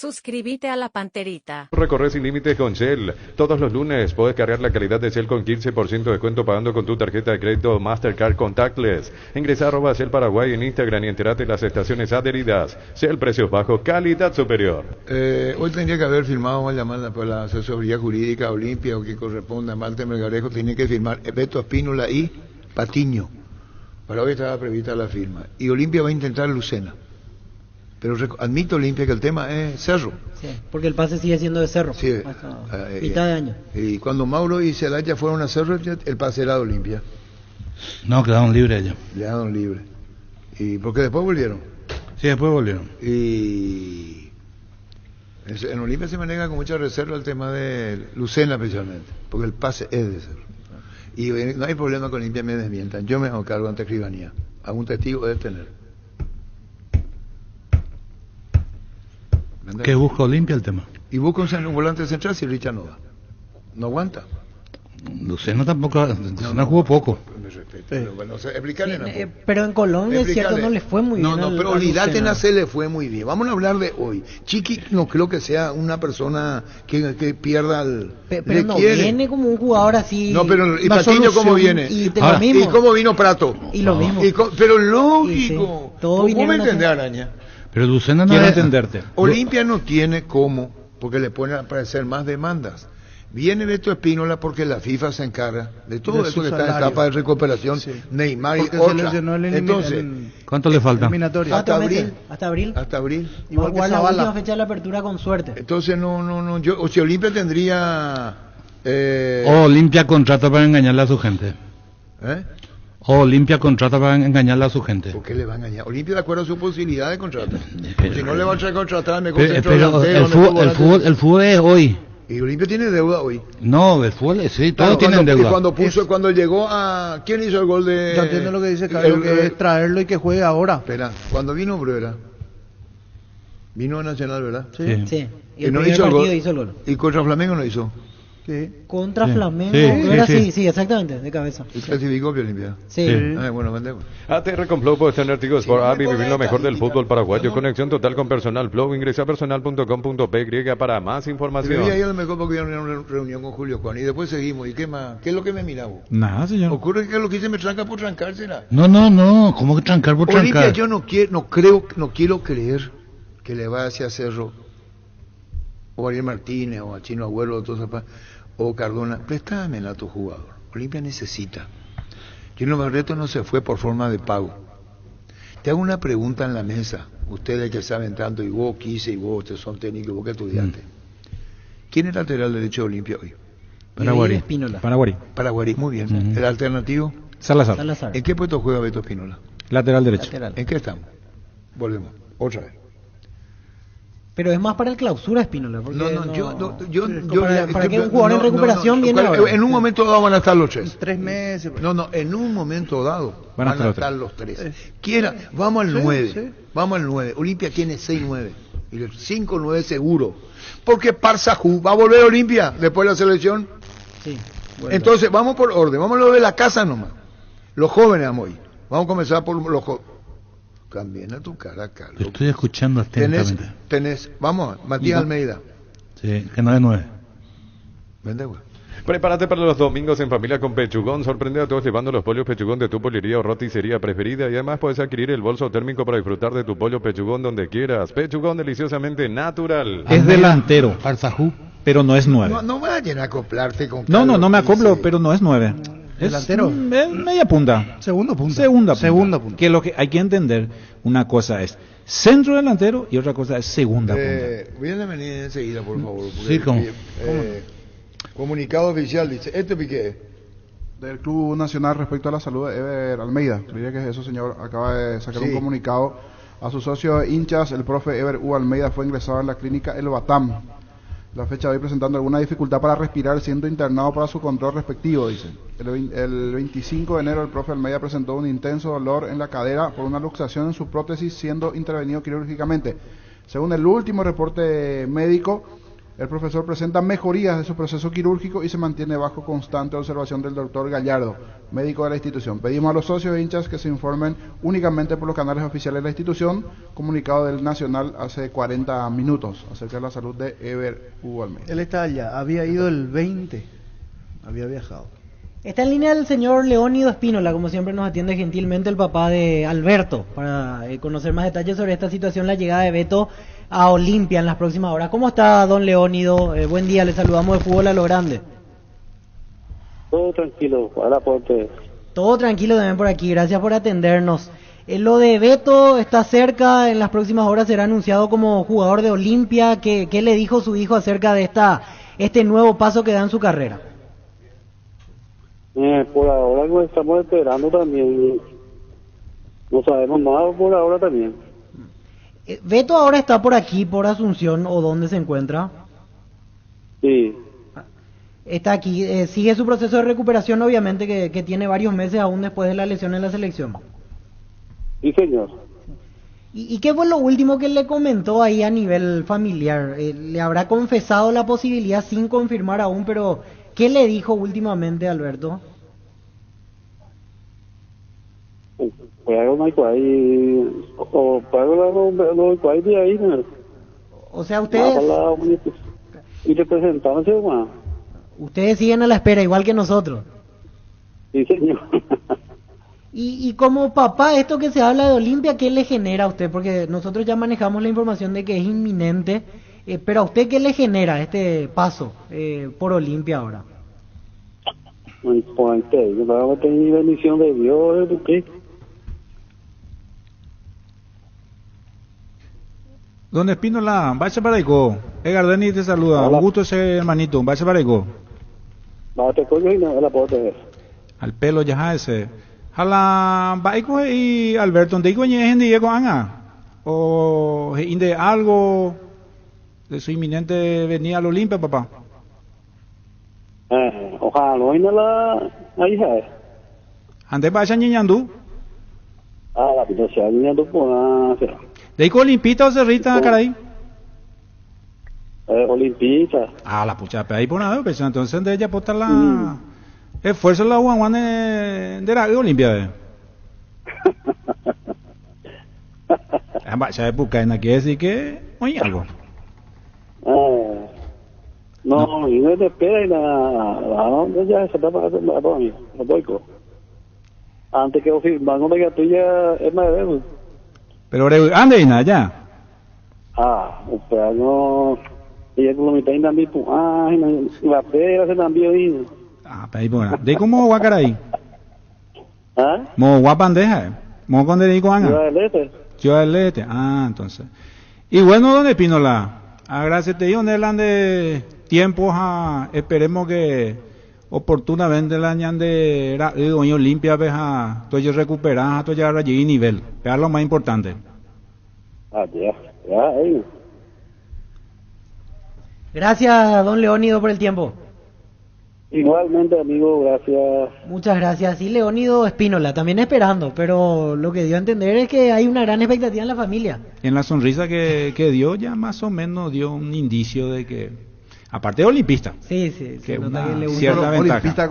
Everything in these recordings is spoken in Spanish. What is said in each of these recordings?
Suscríbete a la Panterita. Recorre sin límites con Shell. Todos los lunes puedes cargar la calidad de Shell con 15% de descuento pagando con tu tarjeta de crédito Mastercard Contactless. Ingresa a @Shell Paraguay en Instagram y entérate de las estaciones adheridas. Shell, precios bajos, calidad superior. Hoy tendría que haber firmado, vamos a llamarla por la asesoría jurídica Olimpia o que corresponda a Malte Melgarejo, tiene que firmar Beto Espínola y Patiño. Para hoy estaba prevista la firma. Y Olimpia va a intentar Lucena. Pero admito, Olimpia, que el tema es Cerro. Sí, porque el pase sigue siendo de Cerro. Sí, hasta mitad de año. Y cuando Mauro y Celaya fueron a Cerro, el pase era de Olimpia. No, quedaron libres ellos. Le daron libre. Y porque después volvieron. Sí, después volvieron. Y en Olimpia se maneja con mucha reserva el tema de Lucena especialmente, porque el pase es de Cerro. Y no hay problema con Olimpia, me desmientan. Yo me hago cargo ante escribanía. Algún testigo debe tener. ¿Qué busca Olimpia el tema? Y busca un volante central si Richard no da. No aguanta. Lucena tampoco, Lucena jugó poco. Me respeto. Pero bueno, o sea, explicarle pero en Colombia es cierto, no le fue muy bien. No, pero Olidátena se le fue muy bien. Vamos a hablar de hoy. Chiqui no creo que sea una persona que pierda el... Pero no viene como un jugador así. No, pero ¿y Patiño cómo viene? Y cómo vino Prato? Y lo mismo. Pero lógico. Sí. Todo ¿Cómo me entendés, Araña? Pero Lucena no quiero es... entenderte. Olimpia no tiene cómo, porque le pueden aparecer más demandas. Viene Beto Espínola porque la FIFA se encarga de todo eso que está en etapa de recuperación, sí. Neymar y otra. Entonces, ¿cuánto le falta? Hasta abril. Hasta abril. Igual que la última fecha de la apertura con suerte. Entonces o si Olimpia tendría Olimpia contrata para engañarle a su gente. Olimpia contrata para engañarle a su gente. ¿Por qué le va a engañar? Olimpia de acuerdo a su posibilidad de contratar. Si no le va a contratar, me pero el fútbol es hoy. Y Olimpia tiene deuda hoy. No, el fútbol, sí, todos tienen deuda. Cuando llegó a... ¿Quién hizo el gol de...? Yo entiendo lo que dice Carlos, que es traerlo y que juegue ahora. Espera, cuando vino Bruera, vino a Nacional, ¿verdad? Sí. Y el primer partido hizo el gol. ¿Y contra Flamengo no hizo? Sí. Contra Flamengo, sí, exactamente, de cabeza. ¿Y clasificó que Olimpia? Sí. Bueno, mandemos. ATR con Flow puede tener artículos por app y vivir lo mejor del fútbol paraguayo. Conexión total con Personal Flow. Ingresa a personal.com.py para más información. Yo lo mejor porque voy a una reunión con Julio Juan y después seguimos. ¿Y qué más? ¿Qué es lo que me miraba? Nada, señor. Ocurre que lo que hice me tranca por trancársela. No, ¿cómo que trancar por trancar? Olimpia, yo no quiero creer que le vaya hacia Cerro o a Ariel Martínez o a Chino Agüero o Cardona. Préstamela a tu jugador. Olimpia necesita. Chino Barreto no se fue por forma de pago. Te hago una pregunta en la mesa. Ustedes que saben tanto, y vos quise, y vos ustedes son técnicos, vos que estudiaste. ¿Quién es el lateral derecho de Olimpia hoy? Paraguarí, muy bien. ¿El alternativo? Salazar. ¿En qué puesto juega Beto Espínola? Lateral derecho. ¿En qué estamos? Volvemos. Otra vez. Pero es más para el clausura, Espínola. Para que un jugador en recuperación viene ahora. En un momento dado van a estar los tres. 3 meses. En un momento dado van a estar los tres. Vamos al 9. Sí. Vamos al 9. Olimpia tiene 6-9. Y 5-9 seguro. Porque Parsajú va a volver a Olimpia después de la selección. Sí. Entonces, vamos por orden. Vamos a lo de la casa nomás. Los jóvenes, vamos a ir. Vamos a comenzar por los jóvenes. Cambien a tu cara, Carlos. Estoy escuchando atentamente. Vamos, Matías Almeida. Sí, que no es 9. Vende, güey. Prepárate para los domingos en familia con Pechugón. Sorprende a todos llevando los pollos Pechugón de tu pollería o roticería preferida. Y además puedes adquirir el bolso térmico para disfrutar de tu pollo Pechugón donde quieras. Pechugón, deliciosamente natural. Es delantero, Arzajú, pero no es 9. No vayan a acoplarte con... No me acoplo, pero no es 9. delantero. Es media punta. Segunda punta. Que lo que hay que entender, una cosa es centro delantero y otra cosa es segunda punta. Voy a venir enseguida, por favor. Sí, ¿cómo? Comunicado oficial dice, ¿Piqué? Del Club Nacional respecto a la salud de Ever Almeida. Diría que eso, señor, acaba de sacar un comunicado a sus socios hinchas. El profe Ever U. Almeida fue ingresado en la clínica El Batam. La fecha de hoy presentando alguna dificultad para respirar, siendo internado para su control respectivo, dice. El 25 de enero el profe Almeida presentó un intenso dolor en la cadera por una luxación en su prótesis, siendo intervenido quirúrgicamente. Según el último reporte médico, El profesor presenta mejorías de su proceso quirúrgico y se mantiene bajo constante observación del doctor Gallardo, médico de la institución. Pedimos a los socios e hinchas que se informen únicamente por los canales oficiales de la institución, comunicado del Nacional hace 40 minutos acerca de la salud de Ever Hugo Almeida. Él está allá, había ido el 20, había viajado. Está en línea el señor Leónido Espínola, como siempre nos atiende gentilmente el papá de Alberto, para conocer más detalles sobre esta situación, la llegada de Beto a Olimpia en las próximas horas. ¿Cómo está, don Leónido? Buen día, le saludamos de Fútbol a lo Grande. Todo tranquilo, al aporte. Todo tranquilo también por aquí, gracias por atendernos. Lo de Beto está cerca, en las próximas horas será anunciado como jugador de Olimpia. ¿Qué le dijo su hijo acerca de este nuevo paso que da en su carrera? Por ahora lo estamos esperando también. No sabemos más por ahora también. ¿Beto ahora está por aquí, por Asunción, o dónde se encuentra? Sí. Está aquí, sigue su proceso de recuperación, obviamente, que tiene varios meses aún después de la lesión en la selección. Sí, señor. ¿Y qué fue lo último que le comentó ahí a nivel familiar? ¿Le habrá confesado la posibilidad sin confirmar aún, pero qué le dijo últimamente Alberto? O sea, ustedes siguen a la espera, igual que nosotros. Sí, señor. Y como papá, esto que se habla de Olimpia, ¿qué le genera a usted? Porque nosotros ya manejamos la información de que es inminente, pero a usted, ¿qué le genera este paso por Olimpia ahora? Pues, vamos a tener bendición de Dios, ¿qué? Don Espínola, vaya para Ico. Gardeni te saluda. Hola. Un gusto ese hermanito. Vaya para Ico. Bate coño y no la puedo tener. Al pelo ya ese. Hala, Baiko y Alberto, ¿dónde coño es en Diego Anga? ¿O de algo de su inminente venida al Olimpia, papá? Ojalá no hay nada hija. ¿Ande vaya niñando? La pitosia niñando pues ¿De Ico Olimpita o Cerrita, caray? Olimpita. La pucha, pero ahí por nada, pues entonces de ella puesta la esfuerzo la Juan de la Olimpia. Vaya época en la que decir que oye algo. No, y no te espera y no ya se está para mí, no boico. Antes que firmar una que tuya es más de Pero ande y nada ya. Pero no, y es como mitad también, la pega se también oído. Pero ahí por ¿de cómo guacaray? ¿Ah? Mo guapandeja, mo con dedico anga. Yo al lete. Entonces. Y bueno, don Espínola, agradecete y donde de tiempos esperemos que oportunamente la ñande era doño limpia veja, estoy recuperada, estoy llegar allí nivel. Es lo más importante. Gracias, don Leónido, por el tiempo. Igualmente, amigo, gracias. Muchas gracias. Sí, Leónido Espínola, también esperando, pero lo que dio a entender es que hay una gran expectativa en la familia. En la sonrisa que dio, ya más o menos dio un indicio de que, aparte de olimpista, sí, que una una que le gusta. cierta ventaja. Olimpista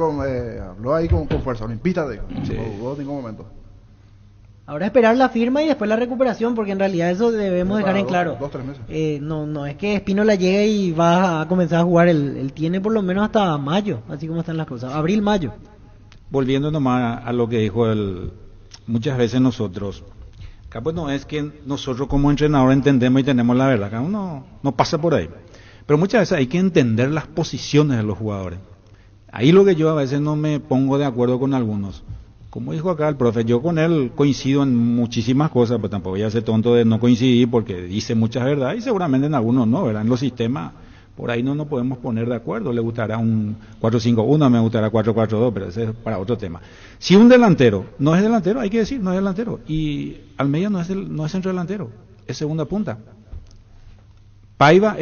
habló ahí con fuerza, olimpista de Sí. no hubo ningún momento. Ahora esperar la firma y después la recuperación, porque en realidad eso debemos dejar en claro. 2-3 meses. No es que Espínola llegue y va a comenzar a jugar, él tiene por lo menos hasta mayo, así como están las cosas, abril, mayo. Volviendo nomás a lo que dijo muchas veces nosotros, acá pues no es que nosotros como entrenador entendemos y tenemos la verdad, acá uno no pasa por ahí, pero muchas veces hay que entender las posiciones de los jugadores. Ahí lo que yo a veces no me pongo de acuerdo con algunos. Como dijo acá el profe, yo con él coincido en muchísimas cosas, pero tampoco voy a ser tonto de no coincidir porque dice muchas verdades y seguramente en algunos no, ¿verdad? En los sistemas por ahí no nos podemos poner de acuerdo, le gustará un 4-5-1, me gustará 4-4-2, pero ese es para otro tema. Si un delantero no es delantero, hay que decir, no es delantero, y Almeida no es centro delantero, es segunda punta. Paiva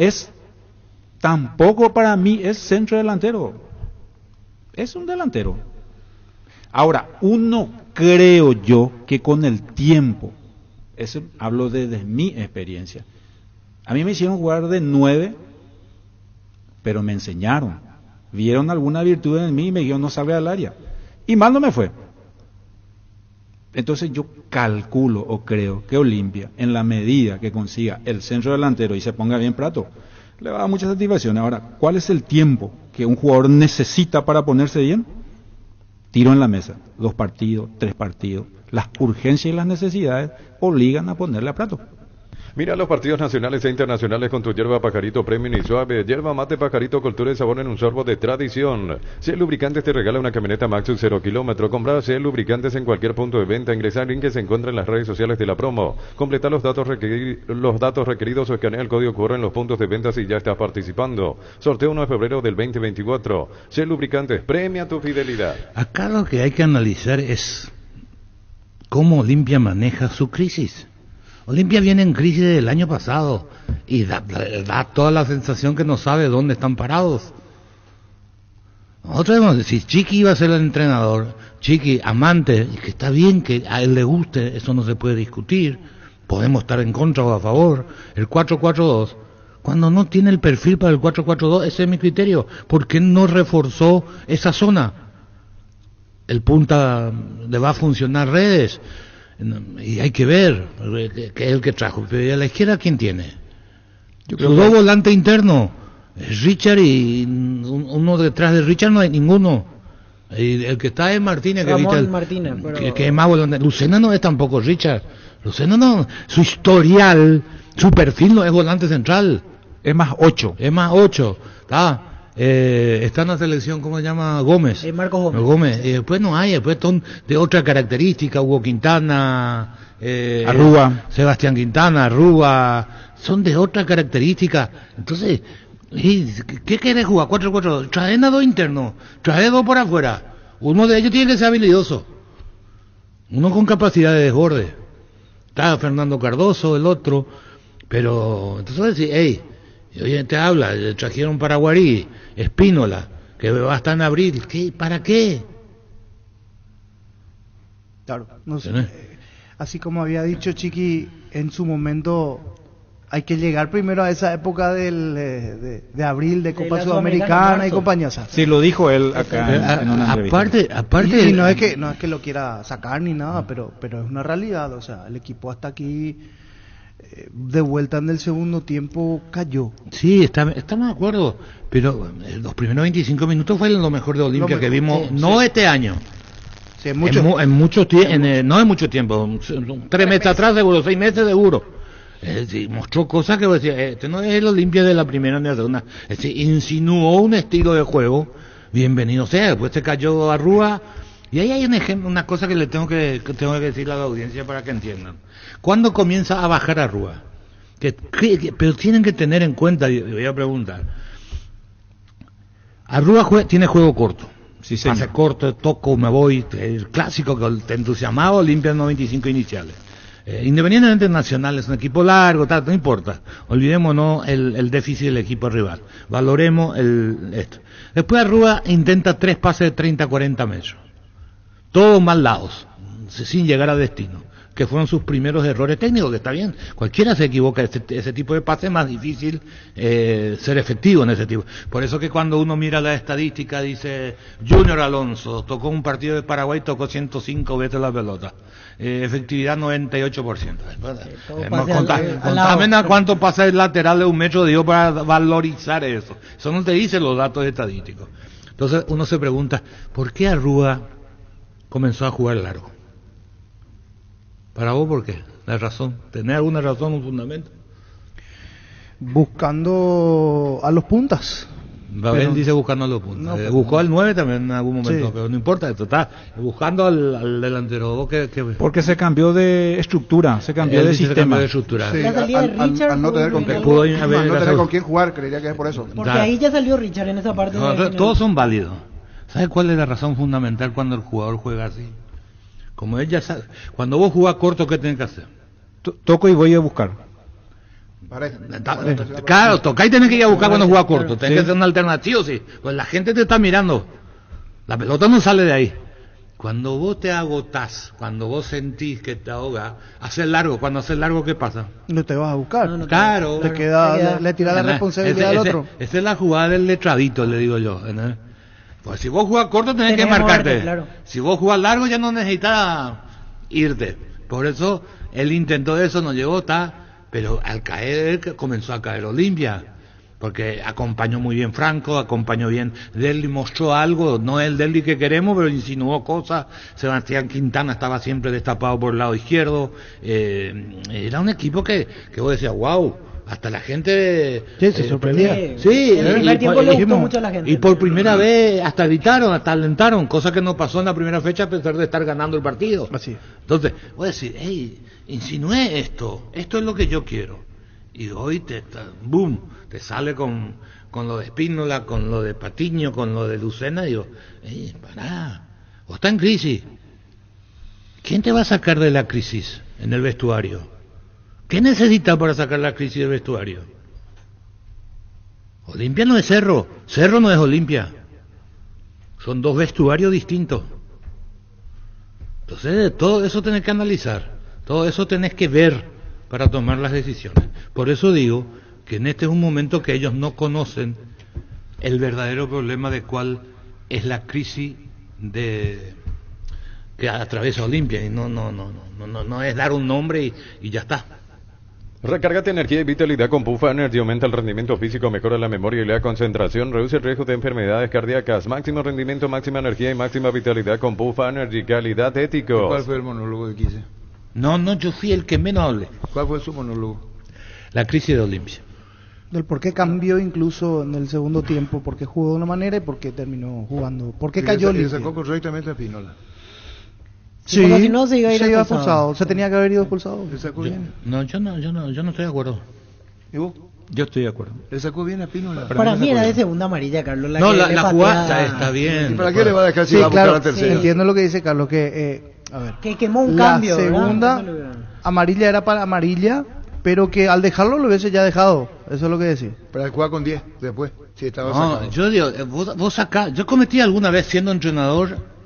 tampoco para mí es centro delantero, es un delantero. Ahora, uno creo yo que con el tiempo, eso hablo desde mi experiencia, a mí me hicieron jugar de 9 pero me enseñaron. Vieron alguna virtud en mí y me dijeron no salga del área. Y mal no me fue. Entonces yo calculo o creo que Olimpia, en la medida que consiga el centro delantero y se ponga bien Prato, le va a dar mucha satisfacción. Ahora, ¿cuál es el tiempo que un jugador necesita para ponerse bien? Tiro en la mesa, 2 partidos, 3 partidos. Las urgencias y las necesidades obligan a ponerle a Prato. Mira los partidos nacionales e internacionales con tu hierba Pajarito Premium y Suave. Hierba mate Pajarito, cultura y sabor en un sorbo de tradición. Ciel Lubricantes te regala una camioneta Maxus 0 kilómetro. Compra Ciel Lubricantes en cualquier punto de venta. Ingresa al link que se encuentra en las redes sociales de la promo. Completa los datos requeridos o escanea el código QR en los puntos de venta si ya estás participando. Sorteo 1 de febrero del 2024. Ciel Lubricantes, premia tu fidelidad. Acá lo que hay que analizar es cómo Olimpia maneja su crisis. Olimpia viene en crisis del año pasado y da toda la sensación que no sabe dónde están parados. Nosotros debemos decir, Chiqui iba a ser el entrenador, Chiqui, amante, y que está bien que a él le guste, eso no se puede discutir, podemos estar en contra o a favor. El 4-4-2, cuando no tiene el perfil para el 4-4-2, ese es mi criterio, ¿por qué no reforzó esa zona? El punta le va a funcionar Redes. Y hay que ver que es el que trajo. Pero a la izquierda, ¿quién tiene? Yo creo dos volantes internos, Richard, y uno detrás de Richard no hay ninguno. El que está es Martínez, que es más volante. Lucena no es tampoco Richard. Lucena no, su historial, su perfil no es volante central. Es más 8. Es más 8. Está en la selección, ¿cómo se llama? Gómez. Marcos Gómez. Y después no hay, después son de otra característica. Hugo Quintana, Arrúa. Sebastián Quintana, Arrúa, son de otra característica. Entonces, ¿qué querés jugar? 4-4-2. Traen a 2 internos, traen 2 por afuera. Uno de ellos tiene que ser habilidoso. Uno con capacidad de desborde. Está Fernando Cardoso, el otro. Pero, entonces decís, oye, te habla, trajeron Paraguarí, Espínola, que va a estar en abril. ¿Qué? ¿Para qué? Claro, no sé. Así como había dicho Chiqui, en su momento hay que llegar primero a esa época de abril, de Copa Sudamericana y compañía. Sí, lo dijo él acá en una entrevista. Aparte, y no es que lo quiera sacar ni nada, pero es una realidad. O sea, el equipo hasta aquí, de vuelta en el segundo tiempo, cayó. Sí, estamos de acuerdo, pero los primeros 25 minutos fue lo mejor de Olimpia que vimos, no este año. Sí, no en mucho tiempo, 3 meses atrás seguro, 6 meses seguro. Mostró cosas que decía, este no es el Olimpia de la primera ni la segunda. Insinuó un estilo de juego, bienvenido sea. Después se cayó Arrúa. Y ahí hay un ejemplo, una cosa que le tengo que decir a la audiencia para que entiendan. ¿Cuándo comienza a bajar Arrúa? Pero tienen que tener en cuenta, y voy a preguntar. Arrúa tiene juego corto. Sí, señor. Hace corto, toco, me voy. El clásico que te entusiasmaba, Olimpia en 95 iniciales. Independientemente nacional, es un equipo largo, no importa. Olvidémonos el déficit del equipo rival. Valoremos esto. Después Arrúa intenta 3 pases de 30-40 metros. Todos mal lados, sin llegar a destino, que fueron sus primeros errores técnicos, que está bien, cualquiera se equivoca, ese tipo de pase es más difícil ser efectivo en ese tipo. Por eso que cuando uno mira la estadística dice, Junior Alonso tocó un partido de Paraguay, tocó 105 veces la pelota, efectividad 98%. Contame cuánto pasa el lateral de 1 metro dio para valorizar eso. Eso no te dicen los datos estadísticos. Entonces uno se pregunta, ¿por qué Arrúa comenzó a jugar largo? ¿Para vos por qué? La razón. ¿Tenés alguna razón, un fundamento? Buscando a los puntas. Babel dice buscando a los puntas. No, buscó al 9 también en algún momento, sí. Pero no importa, esto está buscando al delantero. Porque se cambió de estructura, se cambió de sistema. Cambió de estructura. Sí, al no tener con quién jugar, creería que es por eso. Porque ahí ya salió Richard en esa parte. Todos son válidos. ¿Sabes cuál es la razón fundamental cuando el jugador juega así? Como ella sabe, cuando vos jugás corto, ¿qué tenés que hacer? Toco y voy a buscar. Claro, toca y tenés que ir a buscar cuando jugás corto. Tenés que hacer una alternativa, sí. Pues la gente te está mirando. La pelota no sale de ahí. Cuando vos te agotás, cuando vos sentís que te ahogás, haces largo. Cuando haces largo, ¿qué pasa? No te vas a buscar. Claro. Te queda, le tira la responsabilidad al otro. Esa es la jugada del letradito, le digo yo. ¿No? Pues si vos jugás corto, tenés que Tenés que marcarte. moverte, claro. Si vos jugás largo, ya no necesitas irte. Por eso él intentó eso, no llegó, pero al caer comenzó a caer Olimpia. Porque acompañó muy bien Franco, acompañó bien Deli, mostró algo, no el Deli que queremos, pero insinuó cosas. Sebastián Quintana estaba siempre destapado por el lado izquierdo. Era un equipo que vos decías, wow, hasta la gente Sí, se sorprendía. Sí, el primer tiempo le gustó mucho a la gente. y por primera vez hasta gritaron, hasta alentaron, cosa que no pasó en la primera fecha a pesar de estar ganando el partido. Así es. Entonces, voy a decir, hey, insinué esto es lo que yo quiero. Y hoy boom, te sale con lo de Espínola, con lo de Patiño, con lo de Lucena, y digo, pará, vos estás en crisis. ¿Quién te va a sacar de la crisis en el vestuario? ¿Qué necesitas para sacar la crisis del vestuario? Olimpia no es Cerro, Cerro no es Olimpia. Son dos vestuarios distintos. Entonces, todo eso tenés que analizar, todo eso tenés que ver para tomar las decisiones. Por eso digo que en este es un momento que ellos no conocen el verdadero problema de cuál es la crisis que atraviesa Olimpia, y no es dar un nombre y ya está. Recárgate energía y vitalidad con Pufa Energy, aumenta el rendimiento físico, mejora la memoria y la concentración, reduce el riesgo de enfermedades cardíacas, máximo rendimiento, máxima energía y máxima vitalidad con Pufa Energy, calidad ético. ¿Cuál fue el monólogo que quise? No, yo fui el que menos hablé. ¿Cuál fue su monólogo? La crisis de Olimpia. Del por qué cambió incluso en el segundo tiempo, por qué jugó de una manera y por qué terminó jugando, por qué cayó Le Olimpia. sacó correctamente a Pinola. Sí, Como si no se iba a ir expulsado. Se tenía que haber ido expulsado. Le sacó bien. Yo no estoy de acuerdo. ¿Y vos? Yo estoy de acuerdo. Le sacó bien a Pinola. Para mí era de segunda amarilla, Carlos. No, que la le jugada patea- está bien. ¿Y para qué le va a dejar si Sí, va a buscar claro, la tercera? entiendo lo que dice Carlos, que a ver, Que quemó un la cambio, ¿verdad? segunda amarilla era para amarilla, pero que al dejarlo lo hubiese ya dejado. Eso es lo que decía. Para jugar con 10 después, si estaba No, sacado. yo digo, vos sacás, yo cometí alguna vez siendo entrenador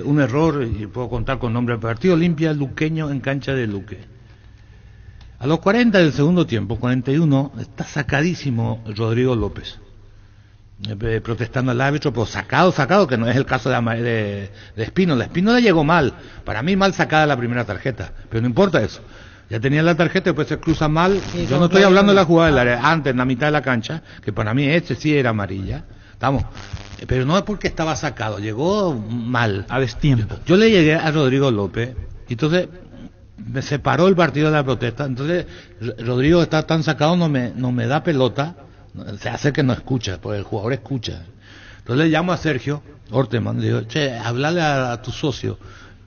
un error, y puedo contar con nombre del partido Olimpia Luqueño en cancha de Luque. A los 40 del segundo tiempo, 41, está sacadísimo Rodrigo López, protestando al árbitro, pero sacado, que no es el caso de Espínola. Espínola llegó mal, para mí mal sacada la primera tarjeta, pero no importa eso. Ya tenía la tarjeta, después se cruza mal. Sí, Yo no estoy hablando de la jugada del área, antes, en la mitad de la cancha, que para mí sí era amarilla. Estamos, pero no es porque estaba sacado, llegó mal. A destiempo. Yo le llegué a Rodrigo López, y entonces me separó el partido de la protesta. Entonces Rodrigo está tan sacado, no me da pelota, se hace que no escucha, porque el jugador escucha. Entonces le llamo a Sergio Orteman, le digo, che, hablale a tu socio,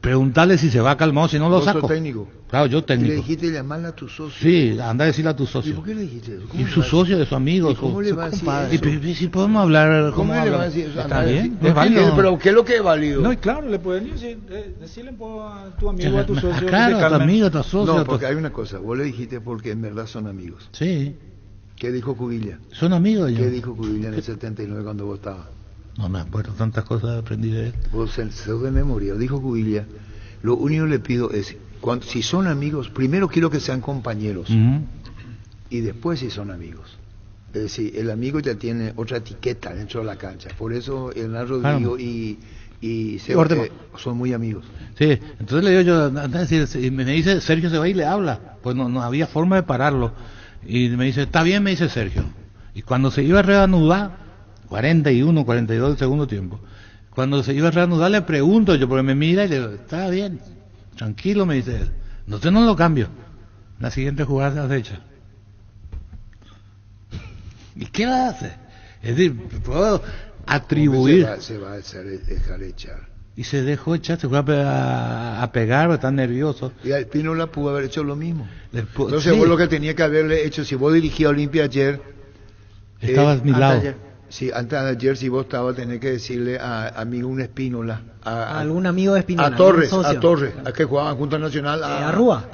preguntarle si se va calmado, si no lo ¿Vos sos saco. técnico? Claro, yo Y le técnico. dijiste llamarle a tu socio. Sí, anda a decirle a tu ¿Y socio. por qué le dijiste eso? ¿Cómo Y le su va a socio, de su amigo. ¿Y cómo le va a decir Y eso? si podemos hablar, ¿Cómo le va a hablar? decir eso? Está Anda a bien, decir- es válido. Pero ¿qué es lo que es válido? No, y claro, le pueden decirle a tu amigo, a tu socio. que Claro, se a tu calmen. amigo, a tu socio. No, a tu- porque hay una cosa. Vos le dijiste porque en verdad son amigos. Sí, ¿Qué dijo Cubilla? son amigos. ¿Qué Yo. dijo Cubilla en el 79 cuando vos estabas? No me acuerdo, tantas cosas aprendí de él. Vos sos de memoria. Dijo Cubilla, lo único que le pido es, si son amigos, primero quiero que sean compañeros. Ujú. Y después si son amigos. Es decir, el amigo ya tiene otra etiqueta dentro de la cancha. Por eso Hernán Rodrigo y Seba, Orteman. son muy amigos. Sí, entonces le digo yo, anda a decir, y me dice, Sergio se va y le habla. Pues no había forma de pararlo. Y me dice, está bien, me dice Sergio. Y cuando se iba a reanudar, 41, 42 del segundo tiempo, cuando se iba a reanudar le pregunto yo, porque me mira y le digo, está bien, tranquilo, me dice él. Entonces no lo cambio. La siguiente jugada se hecha. ¿Y qué va a hacer? Es decir, puedo atribuir. Se va a dejar echar. Y se dejó echar, se fue a pegar, está nervioso. Y al Pinola pudo haber hecho lo mismo. Entonces Sí, vos lo que tenía que haberle hecho, si vos dirigías a Olimpia ayer, estaba a mi antes lado. de ayer, sí, antes de ayer, si vos estabas, tenés que decirle a amigo un Espínola, A algún amigo de Espinola. a Torres, algún socio. a que jugaban junto al Nacional, A Rúa.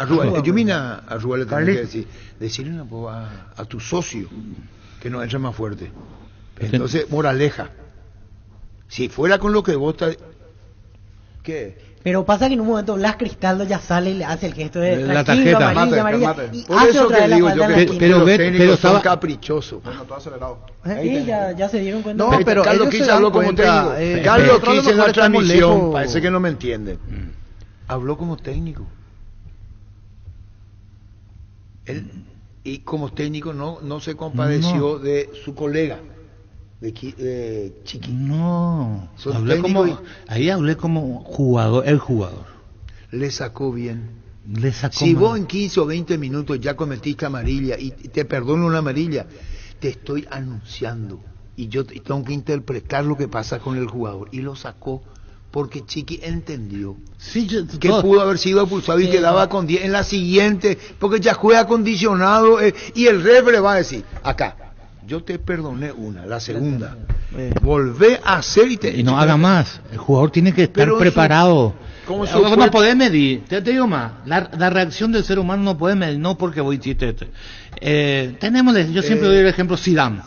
Yo vine a Rúa, le tenía que decir, decirle una a tu socio que no entre más fuerte. Entonces, moraleja, si fuera con lo que vos estás, ¿Qué? Pero pasa que en un momento Blas Cristaldo ya sale y le hace el gesto de La tranquilo, tarjeta. amarilla, Calmate, amarilla, calmate. y Por hace eso otra que vez la digo falta yo en la que esquina. pero los ve- técnicos pero son estaba- caprichosos. Bueno, todo acelerado. Sí, ya se dieron cuenta. No, Pero pero Carlos ellos se Quise dan habló como cuenta, técnico. Carlos Carlos nosotros a lo Quise en la mejor estamos transmisión, lejos. parece que no me entiende. Habló como técnico. Él, y como técnico no se compadeció de su colega, de Chiqui. No, Son hablé como, técnicos ahí hablé como jugador, el jugador. Le sacó bien. Le sacó Si mal. vos en 15 o 20 minutos ya cometiste amarilla y te perdono una amarilla, te estoy anunciando y yo tengo que interpretar lo que pasa con el jugador. Y lo sacó porque Chiqui entendió Sí, que pudo haber sido expulsado y quedaba con 10 en la siguiente, porque ya juega acondicionado y el refre va a decir, acá, yo te perdoné una, la segunda, volvé a hacer y no haga más. El jugador tiene que estar Pero preparado. como su No cuerpo- podés medir. Te digo más. La reacción del ser humano no puede medir. No porque vos hiciste esto. Yo siempre doy el ejemplo Zidane.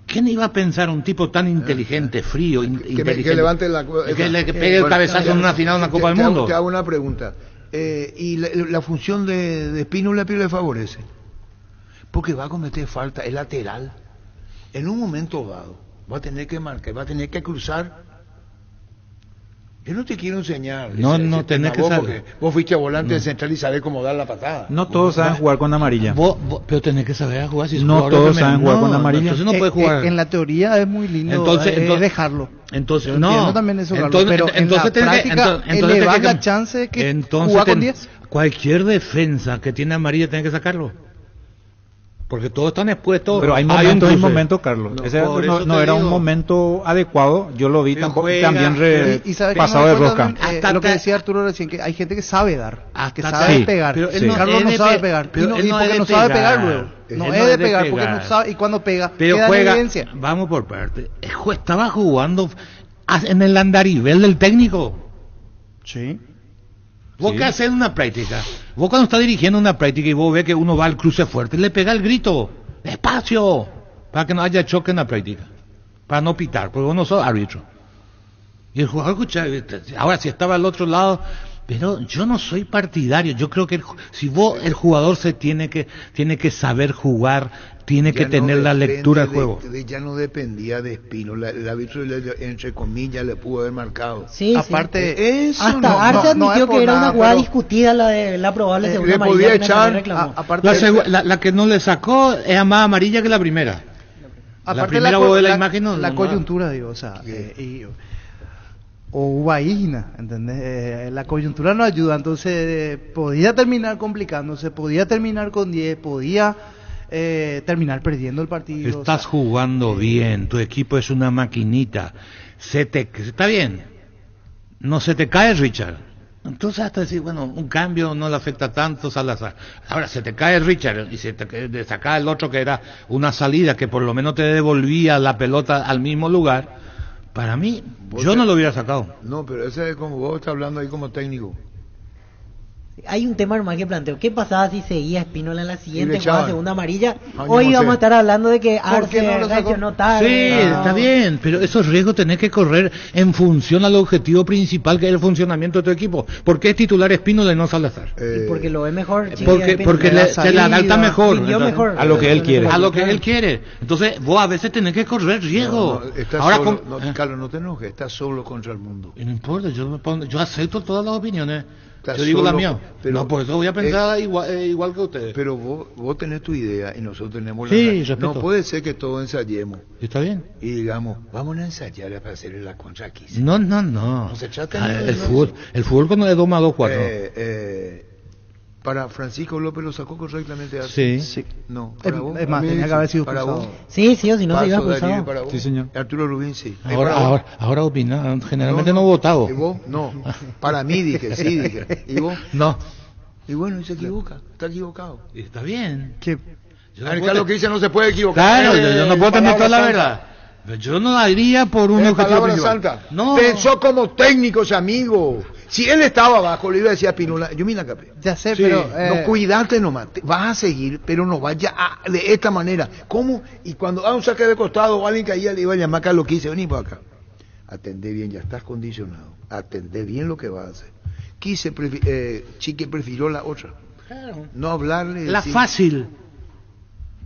¿Quién iba a pensar un tipo tan inteligente, frío, inteligente? que levante la que pegue el cabezazo en una final de una Copa del Mundo? Te hago una pregunta. ¿Y la función de Espínola le favorece? Porque va a cometer falta, es lateral. En un momento dado, va a tener que marcar, va a tener que cruzar. Yo no te quiero enseñar. No, tenés que vos, saber. porque vos fuiste volante de central y sabés cómo dar la patada. No todos saben jugar con amarilla. Pero tenés que saber jugar. Si sos No jugador todos de saben jugar con amarilla. Entonces no puedes jugar. En la teoría es muy lindo Entonces- dejarlo. Entonces, Yo no. entiendo también eso, Carlos, Entonces- pero en la entonces tenés que- práctica entonces elevar tenés que- la chance de que entonces juega con 10. Cualquier defensa que tiene amarilla tiene que sacarlo. Porque todos están expuestos. Pero hay un momentos y cruce. momentos, Carlos. No, Ese por eso no te era un digo. momento adecuado. Yo lo vi Pero tampoco, juega, también Y sabe que pasado me de doy rosca. cuenta también, Hasta lo que te- decía Arturo recién, que hay gente que sabe dar, que Hasta sabe sí, pegar. pero él Sí. no Carlos es no de sabe pe- pegar. pero Y, no, él y no porque es no de sabe pegar. pegar luego. Él No no es es de de pegar, porque pegar. no sabe. Y cuando pega, Pero queda en juega, evidencia. vamos por parte. Estaba jugando en el andarivel del técnico. Sí. Vos Sí. qué haces en una práctica. Vos cuando estás dirigiendo una práctica y vos ves que uno va al cruce fuerte, le pega el grito. Despacio. Para que no haya choque en la práctica. Para no pitar, porque vos no sos árbitro. Y el jugador escucha, ahora si estaba al otro lado, pero yo no soy partidario. Yo creo que el jugador se tiene que saber jugar, tiene que Ya tener no la depende lectura del juego. ya no dependía de Espínola, el árbitro entre comillas le pudo haber marcado. Sí, Aparte, sí. eso Hasta no- Arce no admitió es por que era una nada, jugada pero- discutida la de la probable segunda le amarilla podía que Nacional echar reclamó. aparte, La que no le sacó es más amarilla que la primera. La primera co- voz de la imagen no- la no- coyuntura, digo, o sea, o Ubaína, ¿entendés? La coyuntura no ayuda, entonces podía terminar complicándose, podía terminar con 10, podía terminar perdiendo el partido. Estás jugando bien, tu equipo es una maquinita. Está bien. No se te cae Richard. Entonces hasta decir, bueno, un cambio no le afecta tanto Salazar. Ahora se te cae Richard y se te saca el otro que era una salida que por lo menos te devolvía la pelota al mismo lugar. Para mí, yo no lo hubiera sacado. No, pero ese es como vos estás hablando ahí como técnico. Hay un tema normal que planteo. ¿Qué pasaba si seguía Espínola en la Y siguiente le jugada, echaban. segunda amarilla? Año Hoy José. vamos a estar hablando de que ¿Por qué no Arce lo sacó? reaccionó tarde. Sí, No. está bien, pero esos riesgos tenés que correr en función al objetivo principal que es el funcionamiento de tu equipo. ¿Por qué es titular Espínola y no Salazar? Y porque lo ve mejor. Chiqui, Porque Espínola. se le adapta mejor. Rindió Entonces, mejor. a lo que él quiere. A lo que él quiere. Entonces, vos a veces tenés que correr riesgo. Estás Ahora, solo, con- Carlos, no te enojes, estás solo contra el mundo. No importa, yo acepto todas las opiniones. Estás Yo digo la solo, mía. pero- No, por eso voy a pensar igual que ustedes. Pero vos tenés tu idea y nosotros tenemos Sí, la... respeto. No puede ser que todos ensayemos ¿Está bien? y digamos, vamos a ensayar para hacerle la contra aquí. No. No se trata de El eso. fútbol cuando es 2+2=4. Para Francisco López lo sacó correctamente así. Sí. No, Es, para vos. es más, A mí tenía que haber sido para expulsado. vos. Sí, sí, o si no se iba Paso, Darío, expulsado. para vos. Sí, señor. Arturo Rubín, sí. Ahora opina, generalmente no votado. ¿Y vos? No. Para mí dije, sí dije. ¿Y vos? No. Y bueno, y se equivoca. Está equivocado. Está bien. Que Yo no Al puedo Carlos que dice no se puede equivocar. Claro, yo no puedo tener Palabra toda la santa. verdad. Pero yo no daría por un Es objetivo palabra principal. santa. No. Pensó como técnico ese amigo. Si él estaba abajo, le iba a decir a Pinola, yo mira capé. ya sé, Sí, pero no, cuidate nomás, vas a seguir, pero no vaya de esta manera. ¿Cómo? Y cuando un saque de costado o alguien caía, le iba a llamar a Carlos Quise, vení por acá. atendé bien, ya estás condicionado, atendé bien lo que vas a hacer. Chiqui prefirió la otra. Claro. No hablarle. La decir, fácil.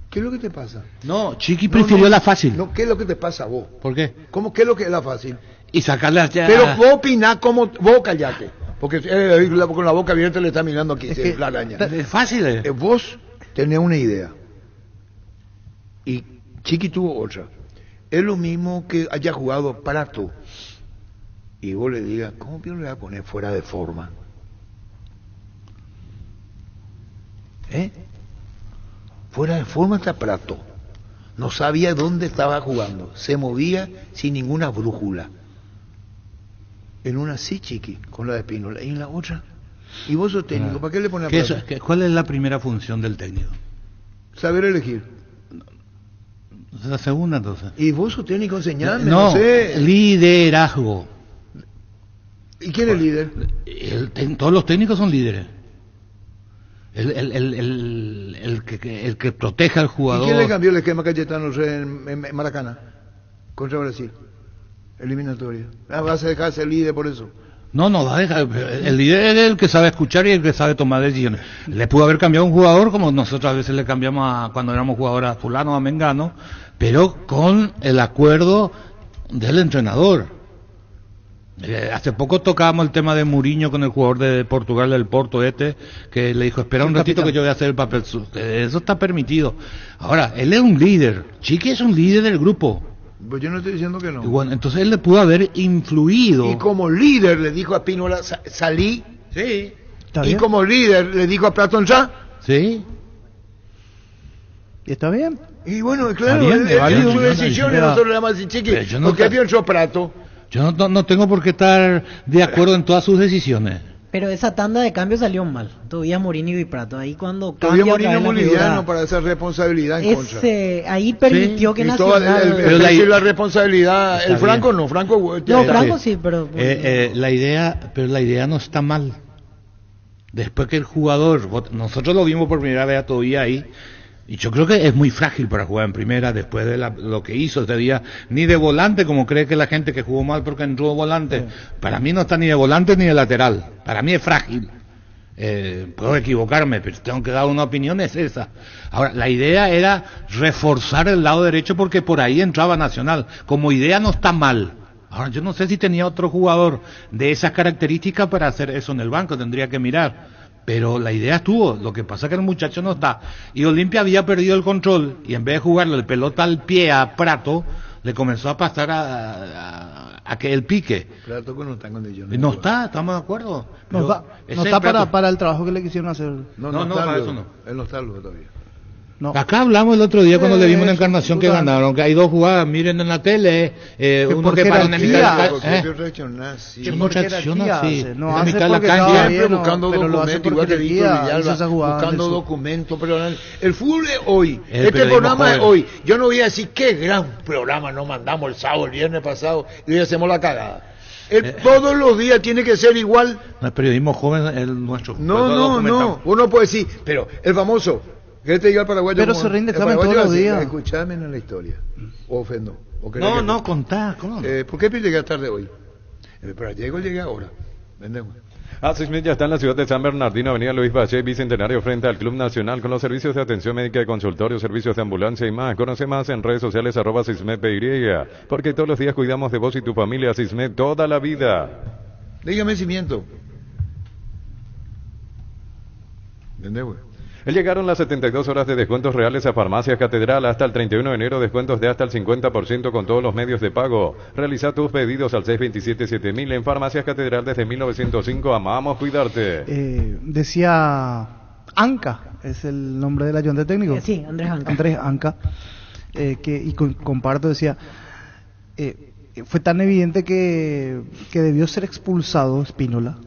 ¿Qué es lo que te pasa? No, Chiqui prefirió la fácil. No, ¿qué es lo que te pasa a vos? ¿Por qué? ¿Cómo qué es lo que es la fácil? Y sacarla ya. Pero vos opinás como vos callate. Porque con la boca abierta le está mirando aquí, la araña. Es fácil. Vos tenés una idea. Y Chiqui tuvo otra. Es lo mismo que haya jugado Prato. Y vos le digas, ¿cómo le voy a poner fuera de forma? Fuera de forma está Prato. No sabía dónde estaba jugando. Se movía sin ninguna brújula. En una sí, Chiqui, con la de Espínola. Y en la otra. Y vos sos técnico, ¿para qué le pones a Prato? ¿Cuál es la primera función del técnico? Saber elegir. La segunda, entonces. Y vos sos técnico, enseñame, No, no sé. liderazgo. ¿Y quién es líder? Todos los técnicos son líderes. El que proteja al jugador. ¿Y quién le cambió el esquema a Cayetano en Maracaná? Contra Brasil. Eliminatoria. ¿Vas a dejar ser líder por eso? No, va a dejar. El líder es el que sabe escuchar y el que sabe tomar decisiones. Le pudo haber cambiado un jugador, como nosotros a veces le cambiamos cuando éramos jugadores a fulano, a mengano, pero con el acuerdo del entrenador. Hace poco tocábamos el tema de Mourinho con el jugador de Portugal, del Porto que le dijo, espera un ratito que yo voy a hacer el papel. Eso está permitido. Ahora, él es un líder. Chiqui es un líder del grupo. Pues yo no estoy diciendo que no. Y bueno, entonces él le pudo haber influido. Y como líder le dijo a Pínola, salí. Sí. ¿Está Y bien? como líder le dijo a Platón, ya. Sí. ¿Y está bien? Y bueno, claro, Está bien, él válido. su decisión y Mira, nosotros le vamos a decir, Chiqui, pero yo no ¿por qué ta- pienso Prato? Yo no tengo por qué estar de acuerdo en todas sus decisiones. Pero esa tanda de cambios salió mal. Todavía Mourinho y Prato. Ahí cuando Todavía cambia otra Mourinho vez la figura, Moliviano para esa responsabilidad en contra. ahí permitió que Y toda Nacional... Pero la- la responsabilidad, Está el Franco bien. no, Franco... No, Franco sí, pero... La idea no está mal. Después que el jugador, nosotros lo vimos por primera vez todavía ahí, y yo creo que es muy frágil para jugar en primera después de lo que hizo este día, ni de volante como cree que la gente que jugó mal porque entró de volante. Para mí no está ni de volante ni de lateral, para mí es frágil. Puedo equivocarme, pero tengo que dar una opinión, es esa. Ahora, la idea era reforzar el lado derecho porque por ahí entraba Nacional. Como idea no está mal. Ahora, yo no sé si tenía otro jugador de esas características para hacer eso en el banco, tendría que mirar. Pero la idea estuvo, lo que pasa es que el muchacho no está. Y Olimpia había perdido el control, y en vez de jugarle el pelota al pie a Prato, le comenzó a pasar a que él pique. Prato que no está en condiciones. No está, estamos de acuerdo. No Pero está, ese no está Prato- para el trabajo que le quisieron hacer. No, No, está para luego. eso no. Él no está luego todavía. No. Acá hablamos el otro día cuando le vimos la Eso, encarnación que puta. ganaron, que hay dos jugadas, miren en la tele, uno por que para en mitad de jerarquía, la Porque cancha. yo reaccioné, sí. Yo no Por reacciono jerarquía así, hace, no en hace mitad de la porque cancha. estaba Siempre bien, buscando pero lo hace documentos, por igual que Víctor jerarquía, Villalba, hizo esa jugada buscando en su- documentos, pero el fútbol es hoy, El este periodismo programa es joven. hoy. Yo no voy a decir qué gran programa nos mandamos el sábado, el viernes pasado, y hoy hacemos la cagada. Todos los días tiene que ser igual. No es periodismo joven el nuestro. No, Pues lo no, documentamos. no. Uno puede decir, pero el famoso, ¿qué te diga el paraguayo? Pero como- se rinde el examen paraguayo todos los hace, días. Escuchame en la historia. O ofendo. O querés No, que- no, contá, ¿cómo no? ¿Por qué llegué tarde hoy? Pero llegué ahora. ¿Entendés? Asismet ya está en la ciudad de San Bernardino, avenida Luis Valle, Bicentenario, frente al Club Nacional, con los servicios de atención médica y consultorio, servicios de ambulancia y más. Conoce más en redes sociales, @SismetPY, porque todos los días cuidamos de vos y tu familia. Sismet, toda la vida. Dígame si miento. ¿Entendés, güey? Llegaron las 72 horas de descuentos reales a Farmacias Catedral. Hasta el 31 de enero, descuentos de hasta el 50% con todos los medios de pago. Realiza tus pedidos al 627-7000 en Farmacias Catedral desde 1905. Amamos cuidarte. Decía Anca, es el nombre del ayudante técnico. Sí, Andrés Anca. Andrés Anca, comparto, decía, fue tan evidente que debió ser expulsado Spínola,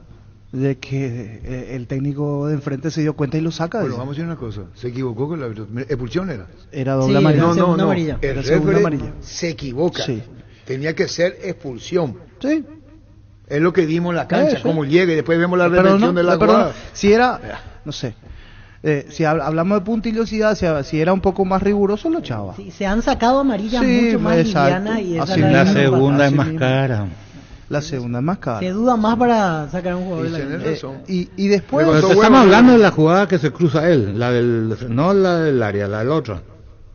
de que el técnico de enfrente se dio cuenta y lo saca. Bueno, dice. vamos a decir una cosa. Se equivocó con la expulsión era. Era doble Sí, amarilla. era segunda amarilla. El Era segunda referee amarilla. se equivoca. Sí. Tenía que ser expulsión. Sí. Es lo que vimos en la cancha, Sí. cómo llega y después vemos la Pero redención no, de la pero no, jugada. si era, no sé, Si hablamos de puntillosidad, si era un poco más riguroso, lo echaba. Sí, se han sacado amarillas Sí, mucho más exacto. livianas y esa Así es La mismo, segunda es así más mismo. cara. La segunda es más cara. Se duda más para sacar a un jugador Y de la tenés línea. razón. Y después... Le Pero costó estamos huevo, hablando ¿no? de la jugada que se cruza él, no la del área, la del otro.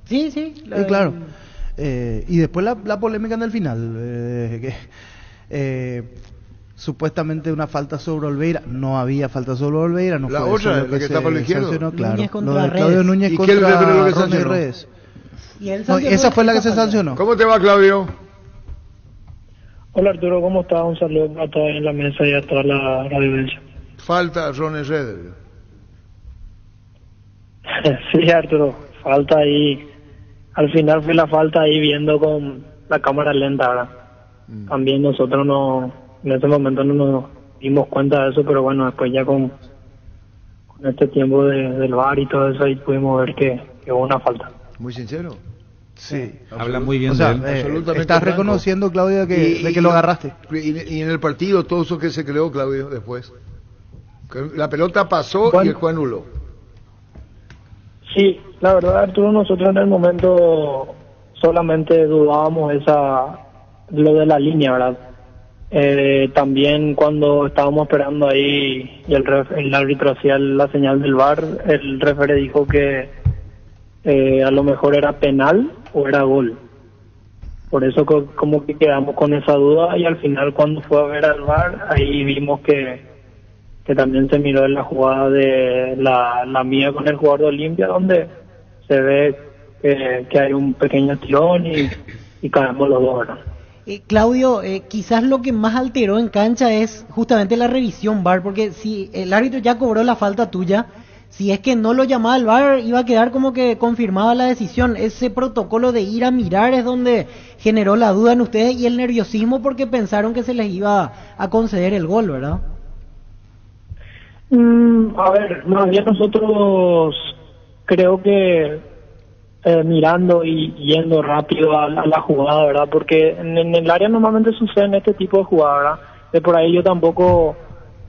Sí, sí. claro. Y después la polémica en el final. Supuestamente una falta sobre Olveira. No había falta sobre Olveira. No La fue otra, eso lo la que se está por la izquierda. sancionó, claro. Núñez contra Lo de Claudio Redes. Núñez ¿Y contra qué referee lo que Ronnie sancionó? Redes. Y él No, sancionó esa fue la que esa se falta. sancionó. ¿Cómo te va, Claudio? Hola Arturo, ¿cómo estás? Un saludo para todos en la mesa y a toda la audiencia. Falta a Ronnie Reder. Sí, Arturo, falta ahí. Al final fue la falta ahí viendo con la cámara lenta, ¿verdad? También nosotros en ese momento no nos dimos cuenta de eso, pero bueno, después ya con este tiempo del VAR y todo eso, ahí pudimos ver que hubo una falta. Muy sincero. Sí. Habla muy bien O sea, de él. absolutamente estás franco. reconociendo, Claudio, de que lo agarraste. Y en el partido, todo eso que se creó, Claudio, después. Que la pelota pasó y Bueno. el juez anuló. Sí, la verdad, Arturo, nosotros en el momento solamente dudábamos lo de la línea, ¿verdad? También cuando estábamos esperando ahí y el árbitro hacía la señal del VAR, el referee dijo que a lo mejor era penal o era gol. Por eso como que quedamos con esa duda y al final cuando fue a ver al VAR, ahí vimos que también se miró en la jugada de la mía con el jugador de Olimpia, donde se ve que hay un pequeño tirón y caemos los dos, ¿verdad? Claudio, quizás lo que más alteró en cancha es justamente la revisión VAR, porque si el árbitro ya cobró la falta tuya, si es que no lo llamaba el VAR, iba a quedar como que confirmaba la decisión. Ese protocolo de ir a mirar es donde generó la duda en ustedes y el nerviosismo porque pensaron que se les iba a conceder el gol, ¿verdad? A ver, más bien nosotros creo que mirando y yendo rápido a la jugada, ¿verdad? Porque en el área normalmente suceden este tipo de jugadas, ¿verdad? De por ahí yo tampoco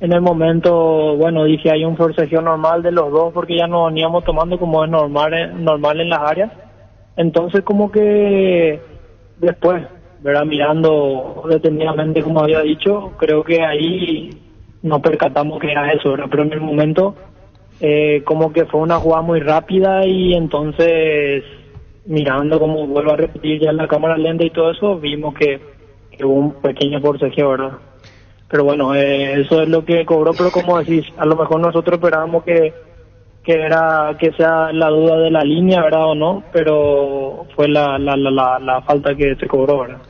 en el momento, bueno, dije hay un forcejeo normal de los dos porque ya nos veníamos tomando como es normal en las áreas. Entonces como que después, ¿verdad? Mirando detenidamente como había dicho, creo que ahí nos percatamos que era eso, ¿verdad? Pero en el momento como que fue una jugada muy rápida y entonces mirando, como vuelvo a repetir ya en la cámara lenta y todo eso, vimos que hubo un pequeño forcejeo, ¿verdad? Pero bueno, eso es lo que cobró, pero como decís, a lo mejor nosotros esperábamos que sea la duda de la línea, ¿verdad? O no, pero fue la falta que se cobró, ¿verdad?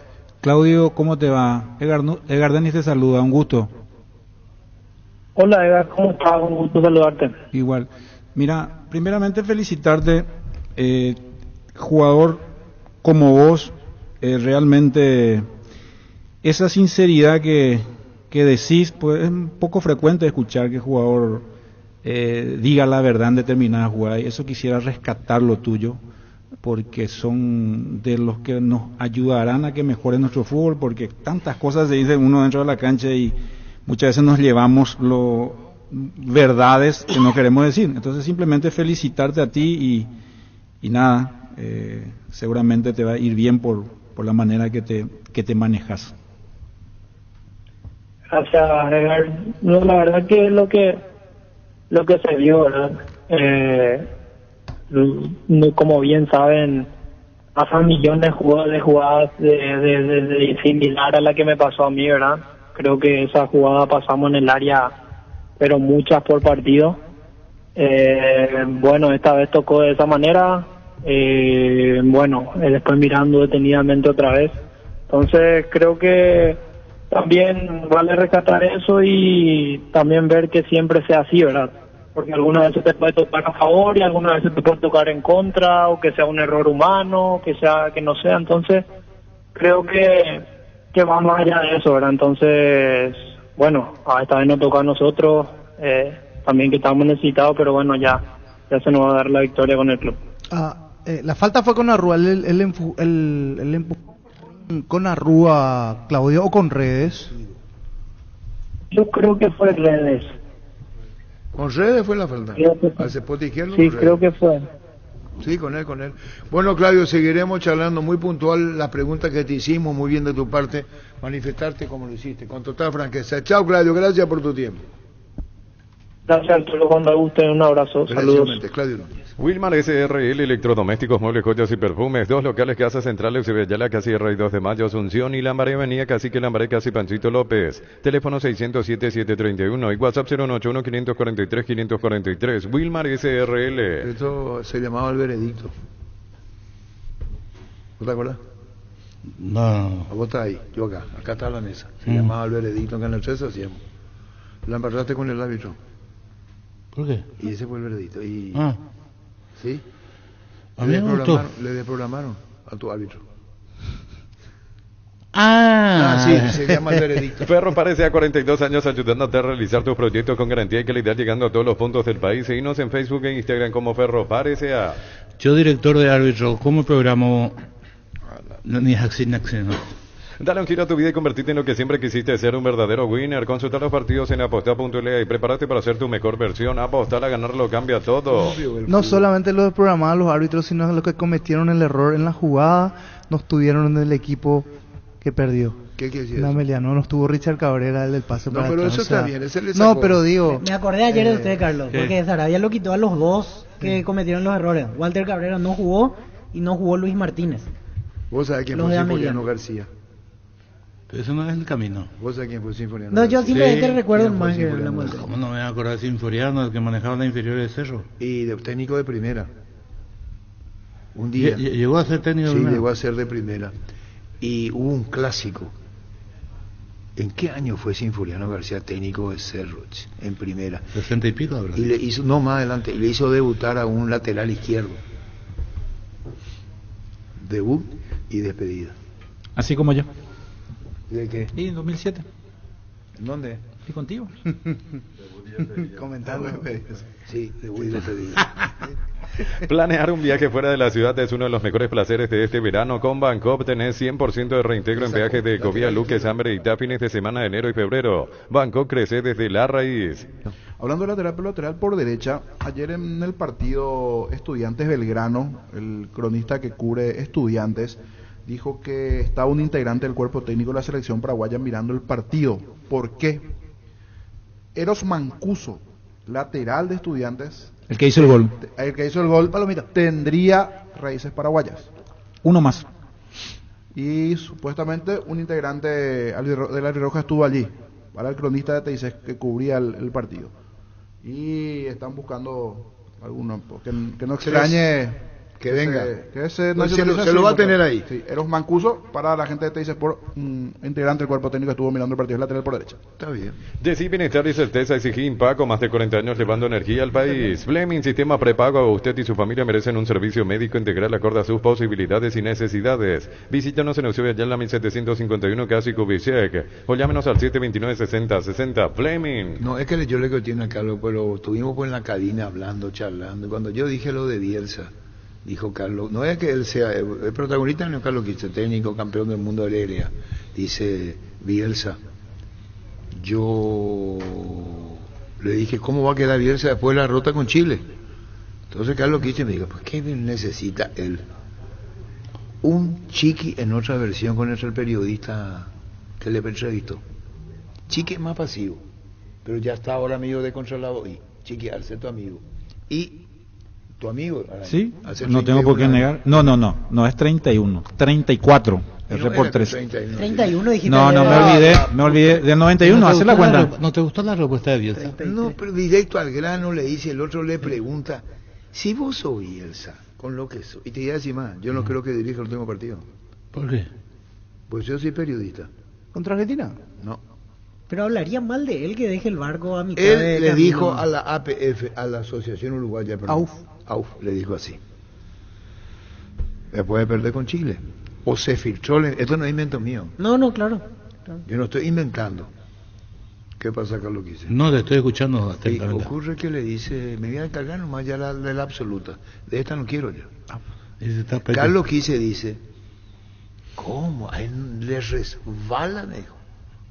Claudio, ¿cómo te va? Edgar Denis te saluda, un gusto. Hola Edgar, ¿cómo estás? Un gusto saludarte. Igual. Mira, primeramente felicitarte, jugador como vos, realmente esa sinceridad que decís, pues es un poco frecuente escuchar que el jugador diga la verdad en determinada jugada, y eso quisiera rescatar lo tuyo, porque son de los que nos ayudarán a que mejore nuestro fútbol, porque tantas cosas se dice uno dentro de la cancha y muchas veces nos llevamos verdades que no queremos decir. Entonces simplemente felicitarte a ti y nada, seguramente te va a ir bien por la manera que te manejas. Gracias, Edgar. No, la verdad que lo que se vio, ¿verdad? Como bien saben, pasan millones de jugadas de similar a la que me pasó a mí, ¿verdad? Creo que esa jugada pasamos en el área, pero muchas por partido. Bueno, esta vez tocó de esa manera. Después mirando detenidamente otra vez. Entonces creo que también vale rescatar eso y también ver que siempre sea así, ¿verdad? Porque algunas veces te puede tocar a favor y algunas veces te puede tocar en contra, o que sea un error humano, que no sea. Entonces creo que va más allá de eso, ¿verdad? Entonces, bueno, esta vez nos toca a nosotros, también que estamos necesitados, pero bueno, ya se nos va a dar la victoria con el club. La falta fue con Arrua, el empujón con Arrua, Claudio, o con Redes. Yo creo que fue Redes. Con Redes fue la falta. Creo que fue. Al cepote izquierdo. Sí, con creo Redes. que fue. Sí, con él. Bueno, Claudio, seguiremos charlando muy puntual las preguntas que te hicimos, muy bien de tu parte, manifestarte como lo hiciste, con total franqueza. Chao, Claudio, gracias por tu tiempo. Gracias, Arturo, cuando gusten, un abrazo, saludos. Gracias, Claudio Núñez. Wilmar SRL, electrodomésticos, muebles, joyas y perfumes. 2 locales, Casa Central, Eusebio Ayala, Casi Rey 2 de Mayo, Asunción y Lambaré, Avenida Cacique Lambaré, Casi Pancito López. Teléfono 607-731 y WhatsApp 081-543-543. Wilmar SRL. Esto se llamaba el veredicto. ¿No te acuerdas? No. Vos estás ahí, yo acá está la mesa. Se llamaba el veredicto, en Canal 13 hacíamos. La embarraste con el árbitro. ¿Por qué? Y ese fue el veredicto. Y... ¿Sí? A mí me gustó. Le desprogramaron a tu árbitro. Sí, se llama el veredicto. Ferro parece a 42 años ayudándote a realizar tus proyectos con garantía y calidad, llegando a todos los puntos del país. Seguinos en Facebook e Instagram como Ferro parece a... Yo, director de árbitro, ¿cómo programo? Ni acción. Dale un giro a tu vida y convertirte en lo que siempre quisiste, ser un verdadero winner. Consulta los partidos en apostar.la y prepárate para ser tu mejor versión. Apostar a ganar lo cambia todo. No solamente los programados los árbitros, sino los que cometieron el error en la jugada, no estuvieron en el equipo que perdió. ¿Qué quiere decir En eso? Amelia, no estuvo Richard Cabrera, el del pase No, para pero atrás, eso o sea, está bien, ese le sacó. No, pero digo... Me acordé ayer de usted, Carlos, ¿qué? porque Sarabia lo quitó a los dos que cometieron los errores. Walter Cabrera no jugó y no jugó Luis Martínez. ¿Vos sabés quién Los fue de Sinforiano Ameliano. García? Eso no es el camino. ¿Vos sabés quién fue Sinforiano No, yo García? simplemente Sí, recuerdo ¿quién fue más que Sinforiano la García? ¿Cómo no me voy a acordar de Sinforiano, el que manejaba la inferior de Cerro? Y de técnico de primera. Un día. Llegó a ser técnico de Sí, primera. llegó a ser de primera. Y hubo un clásico. ¿En qué año fue Sinforiano García técnico de Cerro? En primera. 60 y pico, ¿verdad? Y le hizo, no más adelante, y le hizo debutar a un lateral izquierdo. Debut y despedida. Así como yo. ¿De qué? Y en 2007. ¿En dónde? Y contigo. Comentando. Sí, debut y despedida. Planear un viaje fuera de la ciudad es uno de los mejores placeres de este verano. Con Bancoop tenés 100% de reintegro en viajes de Ecovía, Luques, Hambre y TAP fines de semana de enero y febrero. Bancoop crece desde la raíz. Hablando de lateral por derecha, ayer en el partido Estudiantes Belgrano, el cronista que cubre Estudiantes, dijo que estaba un integrante del cuerpo técnico de la selección paraguaya mirando el partido. ¿Por qué? Eros Mancuso, lateral de Estudiantes, El que hizo el gol. el que hizo el gol, tendría raíces paraguayas. Uno más. Y supuestamente un integrante del Albirroja estuvo allí, para el cronista de TIC que cubría el partido. Y están buscando alguno, que no extrañe Que venga. que se Pues nacionalice se lo va a así, tener ahí. Sí, Eros Mancuso, para la gente de TIC Sport, integrante del cuerpo técnico que estuvo mirando el partido, es lateral por derecha. Está bien. Decí bienestar y certeza, exigí Impaco, más de 40 años llevando energía al país. Fleming Sistema Prepago, usted y su familia merecen un servicio médico integral acorde a sus posibilidades y necesidades. Visítanos en Eusebio Ayala 1751, casi Kubitschek, o llámenos al 729-6060. Fleming. No, es que yo le tiene a Carlos, pero estuvimos pues en la cabina hablando, charlando. Cuando yo dije lo de Bielsa, dijo Carlos, no es que él sea el protagonista, no es Carlos Quispe, técnico, campeón del mundo de Heredia. Dice Bielsa, yo le dije, ¿cómo va a quedar Bielsa después de la rota con Chile? Entonces Carlos Quispe me dijo, pues ¿qué necesita él? Un Chiqui en otra versión con el periodista que le entrevistó. Chiqui es más pasivo, pero ya está ahora amigo de Consolado y Chiqui Arce tu amigo. Y tu amigo. Sí, hace no tengo por qué 31 negar. No es 31, 34. años. R por 3. 31 dijiste. No, ayer. me olvidé del 91, hacer la cuenta. ¿No te gustó la respuesta de Bielsa? No, pero directo al grano le dice, el otro le pregunta, si vos sos Bielsa, con lo que soy, y te dirá así más, yo no creo que dirija el último partido, ¿Por qué? pues yo soy periodista. ¿Contra Argentina? No. Pero hablaría mal de él que deje el barco a mitad Él de le camino. dijo a la APF, a la Asociación Uruguaya, AUF, le dijo así. Después de perder con Chile. O se filtró, esto no es invento mío, No, claro. yo no estoy inventando. ¿Qué pasa, Carlos Quise? No, te estoy escuchando Y atentamente. ocurre que le dice, me voy a encargar nomás ya de la absoluta, de esta no quiero yo. Y se está pe- Carlos Quise dice, ¿cómo? A él le resbala, me dijo.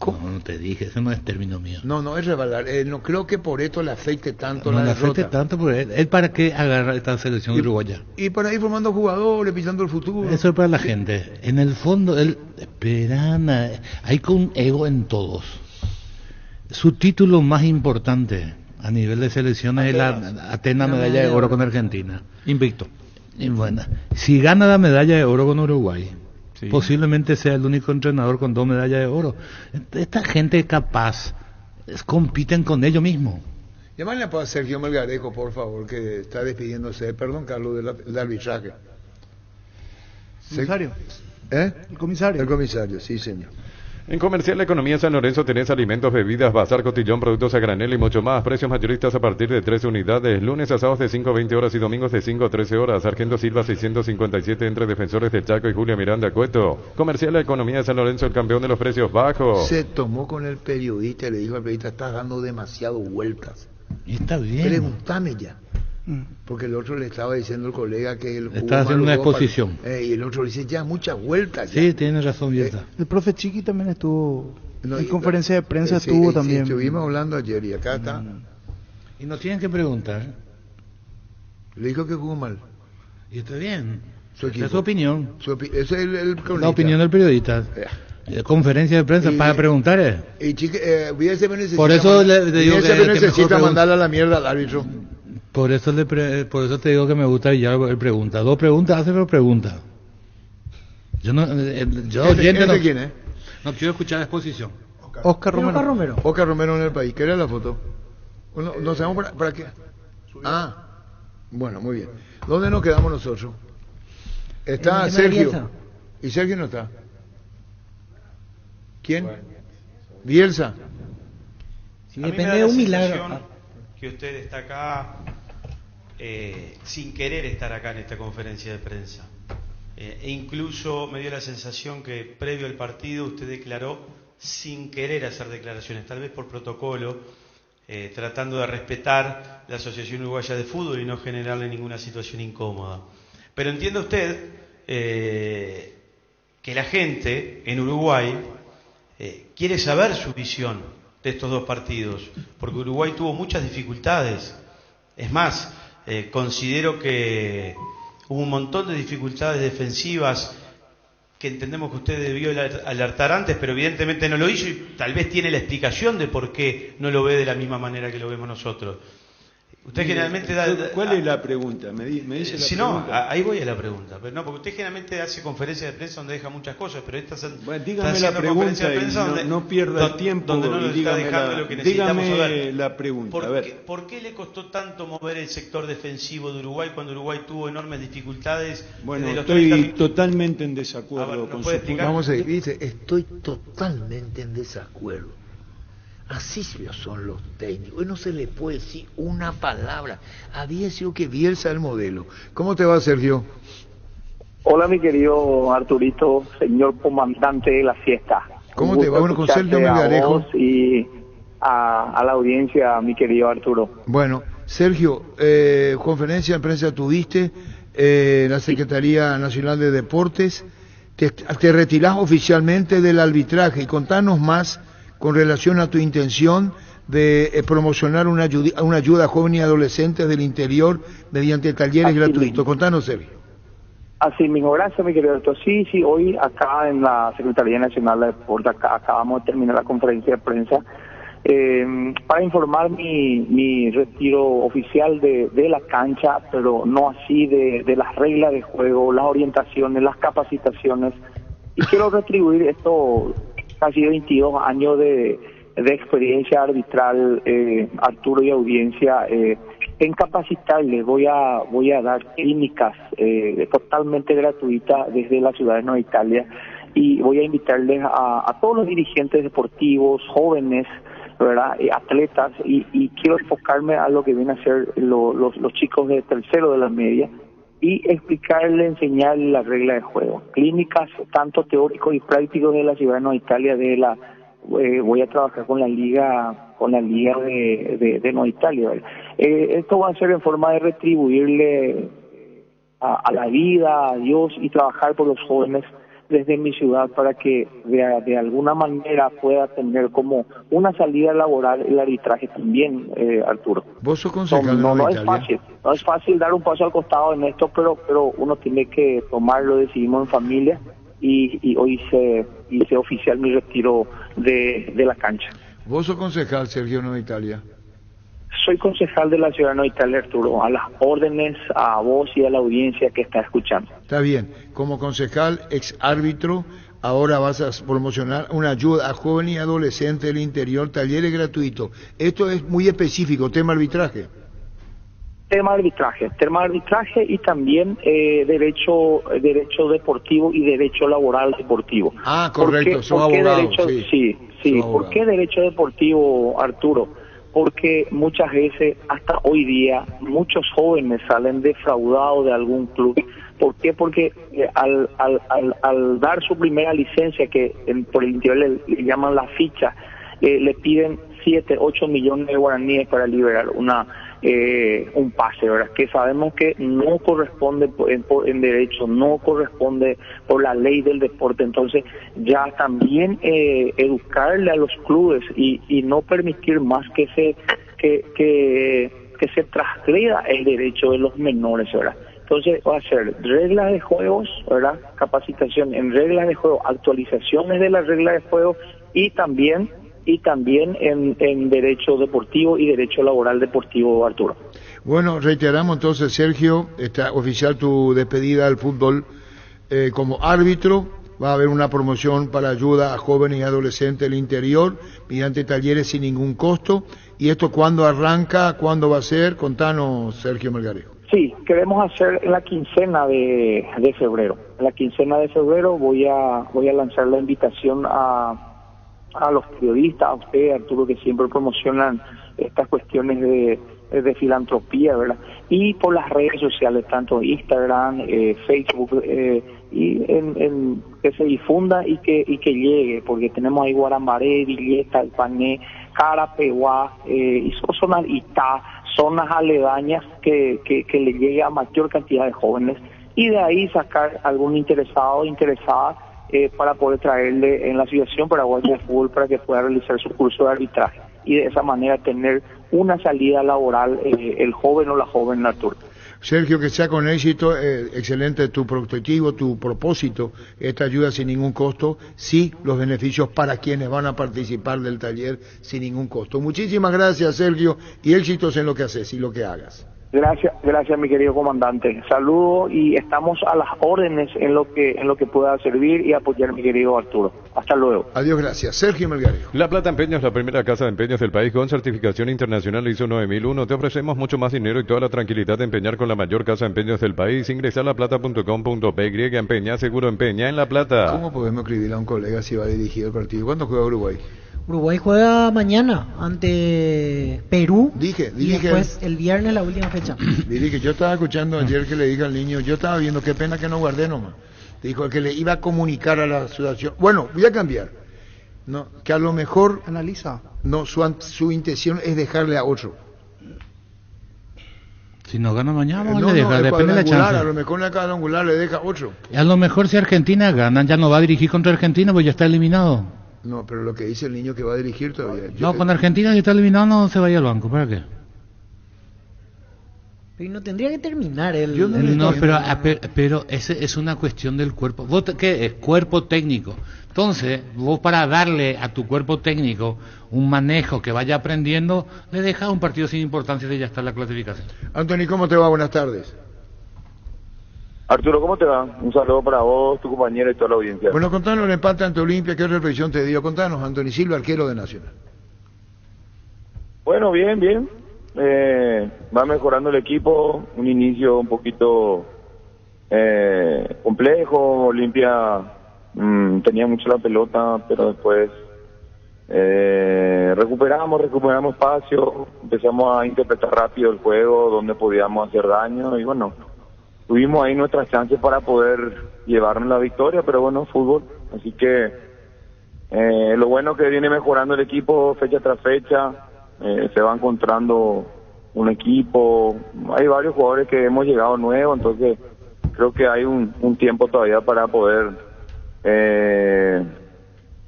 No, no te dije, ese no es término mío. No es revalar. No creo que por esto le afecte tanto No la le derrota. afecte tanto, porque él para qué agarra esta selección uruguaya. Y para ir formando jugadores, pisando el futuro. Eso es para la gente. En el fondo, hay con un ego en todos. Su título más importante a nivel de selecciones es la Atenas medalla de oro con Argentina. Invicto. Y bueno, si gana la medalla de oro con Uruguay, Sí. posiblemente sea el único entrenador con 2 medallas de oro. Esta gente capaz compiten con ellos mismos. Llámale a Sergio Melgarejo, por favor, que está despidiéndose. Perdón, Carlos, del arbitraje. Comisario. ¿Eh? El comisario. El comisario, sí, señor. En Comercial Economía San Lorenzo tenés alimentos, bebidas, bazar, cotillón, productos a granel y mucho más. Precios mayoristas a partir de 13 unidades. Lunes a sábados de 5 a 20 horas y domingos de 5 a 13 horas. Sargento Silva 657 entre Defensores del Chaco y Julia Miranda Cueto. Comercial Economía San Lorenzo, el campeón de los precios bajos. Se tomó con el periodista y le dijo al periodista, estás dando demasiado vueltas. Y está bien. Pregúntame ya. Porque el otro le estaba diciendo al colega que él Está haciendo una exposición. Y el otro le dice, ya, muchas vueltas. Ya. Sí, tiene razón, Bielsa. El profe Chiqui también estuvo, No, en y- conferencia de prensa sí, estuvo sí, también. Estuvimos hablando ayer y acá está. Y nos tienen que preguntar. Le dijo que jugó mal. Y está bien. Su Esa equipo. es su opinión. Ese es el La cronista. opinión del periodista. Conferencia de prensa Y- para preguntar. Y Bielsa necesita Por eso le digo Bielsa que necesita mejor mandarle a la mierda al árbitro. Por eso te digo que me gusta ya él pregunta. 2 preguntas, hace 2 preguntas. Yo no, yo oyente no, ¿Quién es? no quiero escuchar la exposición. Oscar Romero. Oscar Romero. Oscar Romero en el país. ¿Qué era la foto? No sabemos para qué. Ah, bueno, muy bien. ¿Dónde nos quedamos nosotros? Está En el tema de Sergio. Bielsa. ¿Y Sergio no está? ¿Quién? Bielsa. Sí, A mí me depende da de la un milagro. sensación que usted está acá sin querer estar acá en esta conferencia de prensa. E incluso me dio la sensación que previo al partido usted declaró sin querer hacer declaraciones, tal vez por protocolo, tratando de respetar la Asociación Uruguaya de Fútbol y no generarle ninguna situación incómoda. Pero entienda usted que la gente en Uruguay quiere saber su visión de estos 2 partidos, porque Uruguay tuvo muchas dificultades. Es más, considero que hubo un montón de dificultades defensivas que entendemos que usted debió alertar antes, pero evidentemente no lo hizo y tal vez tiene la explicación de por qué no lo ve de la misma manera que lo vemos nosotros. Usted generalmente ¿Cuál es la pregunta? Me dice la si pregunta. no, ahí voy a la pregunta. Pero no, porque usted generalmente hace conferencias de prensa donde deja muchas cosas, pero esta Bueno, dígame la pregunta y no pierda el tiempo donde no y nos está dejando lo que necesitamos dígame saber. la pregunta. A ver. ¿Por qué le costó tanto mover el sector defensivo de Uruguay cuando Uruguay tuvo enormes dificultades? Bueno, desde los estoy 30 totalmente en A ver, desacuerdo ¿nos con puede su explicar? Vamos a ir, dice, estoy totalmente en desacuerdo. Así son los técnicos. Y no se le puede decir una palabra. Había sido que Bielsa el modelo. ¿Cómo te va, Sergio? Hola, mi querido Arturito, señor comandante de la fiesta. ¿Cómo Un te va? gusto Bueno, con Sergio escucharte a Melgarejo. vos y a la audiencia, mi querido Arturo. Bueno, Sergio, conferencia de prensa tuviste la Secretaría Nacional de Deportes. Te retirás oficialmente del arbitraje y contanos más con relación a tu intención de promocionar una ayuda a jóvenes y adolescentes del interior mediante talleres Así gratuitos. mismo. Contanos, Sergio. Así mismo, gracias, mi querido Arturo. Sí, hoy acá en la Secretaría Nacional de Deportes acabamos de terminar la conferencia de prensa para informar mi retiro oficial de la cancha, pero no así de las reglas de juego, las orientaciones, las capacitaciones. Y quiero retribuir esto, casi 22 años de experiencia arbitral, Arturo y audiencia, en capacitarles. Voy a dar clínicas totalmente gratuitas desde la ciudad de Nueva Italia y voy a invitarles a todos los dirigentes deportivos, jóvenes, ¿verdad? Atletas, y quiero enfocarme a lo que vienen a ser los chicos de tercero de la media y explicarle, enseñarle la regla de juego. Clínicas tanto teóricos y prácticos de la ciudad de Nueva Italia, voy a trabajar con la liga de Nueva Italia, ¿verdad? Esto va a ser en forma de retribuirle a la vida, a Dios, y trabajar por los jóvenes desde mi ciudad para que de alguna manera pueda tener como una salida laboral el arbitraje también, Arturo. ¿Vos sos concejal No de es Italia? fácil, no es fácil dar un paso al costado en esto, pero uno tiene que tomarlo, decidimos en familia y hoy hice oficial mi retiro de la cancha. ¿Vos sos concejal, Sergio Nueva Italia? Soy concejal de la ciudad de Nueva Italia, Arturo, a las órdenes, a vos y a la audiencia que está escuchando. Está bien. Como concejal, ex árbitro, ahora vas a promocionar una ayuda a jóvenes y adolescentes del interior, talleres gratuitos. Esto es muy específico, tema arbitraje. Tema arbitraje y también derecho deportivo y derecho laboral deportivo. Ah, correcto, sos ¿Por qué abogado. derecho, sí. Sos ¿Por abogado. qué derecho deportivo, Arturo? Porque muchas veces, hasta hoy día, muchos jóvenes salen defraudados de algún club. ¿Por qué? Porque al dar su primera licencia, que por el interior le llaman la ficha, le piden 7, 8 millones de guaraníes para liberar un pase, ¿verdad? Que sabemos que no corresponde en derecho, no corresponde por la ley del deporte. Entonces ya también educarle a los clubes y no permitir más que se transgreda el derecho de los menores, ¿verdad? Entonces va a ser reglas de juegos, ¿verdad? Capacitación en reglas de juego, actualizaciones de las reglas de juego y también en derecho deportivo y derecho laboral deportivo, Arturo. Bueno, reiteramos entonces, Sergio, está oficial tu despedida al fútbol como árbitro. Va a haber una promoción para ayuda a jóvenes y adolescentes del interior mediante talleres sin ningún costo. ¿Y esto cuándo arranca? ¿Cuándo va a ser? Contanos, Sergio Melgarejo. Sí, queremos hacer en la quincena de febrero. En la quincena de febrero voy a lanzar la invitación a los periodistas, a usted, Arturo, que siempre promocionan estas cuestiones de filantropía, ¿verdad? Y por las redes sociales, tanto Instagram, Facebook, y que se difunda y que llegue, porque tenemos ahí Guarambaré, Villeta, Pané, Carapeguá, y zonas Itá, zonas aledañas que le llegue a mayor cantidad de jóvenes y de ahí sacar algún interesado o interesada para poder traerle en la Asociación Paraguaya de Fútbol para que pueda realizar su curso de arbitraje y de esa manera tener una salida laboral el joven o la joven Arturo. Sergio, que sea con éxito, excelente tu objetivo, tu propósito, esta ayuda sin ningún costo, sí, los beneficios para quienes van a participar del taller sin ningún costo. Muchísimas gracias, Sergio, y éxitos en lo que haces y lo que hagas. Gracias mi querido comandante. Saludos y estamos a las órdenes en lo que pueda servir y apoyar mi querido Arturo. Hasta luego. Adiós, gracias. Sergio Melgarejo. La Plata Empeños, la primera casa de empeños del país con certificación internacional ISO 9001. Te ofrecemos mucho más dinero y toda la tranquilidad de empeñar con la mayor casa de empeños del país. Ingresa a laplata.com.py, empeña, seguro empeña en La Plata. ¿Cómo podemos escribirle a un colega si va a dirigir el partido? ¿Cuándo juega Uruguay? Uruguay juega mañana ante Perú. Dije. Y después el viernes la última fecha. Dije, yo estaba escuchando ayer que le dije al niño, yo estaba viendo, qué pena que no guardé nomás. Dijo que le iba a comunicar a la asociación. Bueno, voy a cambiar. No, que a lo mejor analiza. No, su intención es dejarle a otro. Si no gana mañana, no, le deja, depende de la chance. A lo mejor en la cuadrangular le deja otro. Y a lo mejor si Argentina gana, ya no va a dirigir contra Argentina, pues ya está eliminado. No, pero lo que dice el niño que va a dirigir todavía. No, con Argentina ya está eliminado, no se vaya al banco, ¿para qué? Pero no tendría que terminar el... No, pero ese es una cuestión del cuerpo. ¿Vos qué es? Cuerpo técnico. Entonces, vos para darle a tu cuerpo técnico un manejo que vaya aprendiendo, le dejas un partido sin importancia y ya está la clasificación. Anthony, ¿cómo te va? Buenas tardes. Arturo, ¿cómo te va? Un saludo para vos, tu compañero y toda la audiencia. Bueno, contanos el empate ante Olimpia, ¿qué reflexión te dio? Contanos, Anthony Silva, arquero de Nacional. Bueno, bien. Va mejorando el equipo, un inicio un poquito complejo. Olimpia tenía mucho la pelota, pero después recuperamos espacio, empezamos a interpretar rápido el juego, donde podíamos hacer daño y bueno, tuvimos ahí nuestras chances para poder llevarnos la victoria, pero bueno, fútbol, así que lo bueno que viene mejorando el equipo fecha tras fecha, se va encontrando un equipo, hay varios jugadores que hemos llegado nuevos, entonces creo que hay un tiempo todavía para poder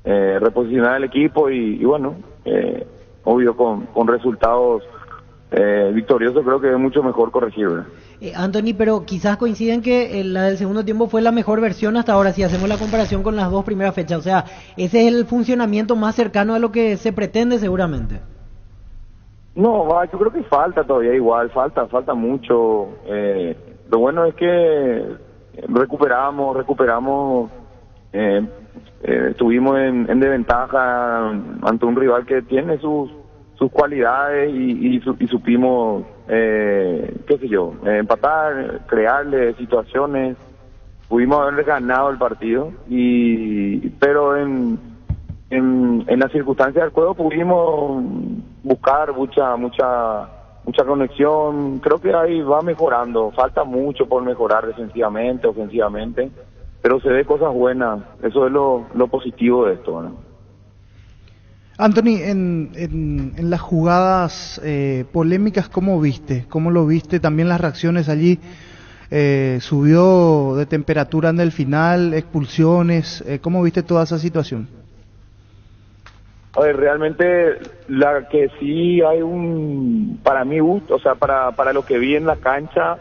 reposicionar el equipo y bueno, obvio con resultados victoriosos creo que es mucho mejor corregir, ¿verdad? Anthony, pero quizás coinciden que la del segundo tiempo fue la mejor versión hasta ahora, si hacemos la comparación con las dos primeras fechas. O sea, ese es el funcionamiento más cercano a lo que se pretende seguramente. No, yo creo que falta todavía igual, falta mucho. Lo bueno es que recuperamos, estuvimos en desventaja ante un rival que tiene sus cualidades y supimos, qué sé yo, empatar, crearle situaciones, pudimos haberle ganado el partido, pero en las circunstancias del juego pudimos buscar mucha conexión. Creo que ahí va mejorando, falta mucho por mejorar defensivamente, ofensivamente, pero se ve cosas buenas, eso es lo positivo de esto, ¿no? Anthony, en las jugadas polémicas, ¿cómo viste? ¿Cómo lo viste? También las reacciones allí, subió de temperatura en el final, expulsiones, ¿cómo viste toda esa situación? A ver, realmente la que sí hay para mí, o sea, para lo que vi en la cancha,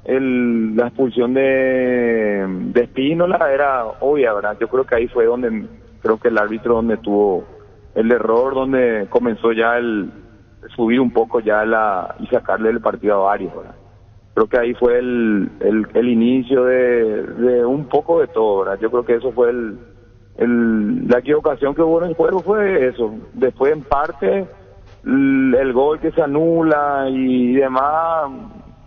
la expulsión de Espínola era obvia, ¿verdad? Yo creo que ahí fue donde, creo que el árbitro donde tuvo el error, donde comenzó ya el subir un poco ya y sacarle el partido a varios, ¿verdad? Creo que ahí fue el inicio de un poco de todo, ¿verdad? Yo creo que eso fue la equivocación que hubo en el juego, fue eso. Después, en parte, el gol que se anula y demás,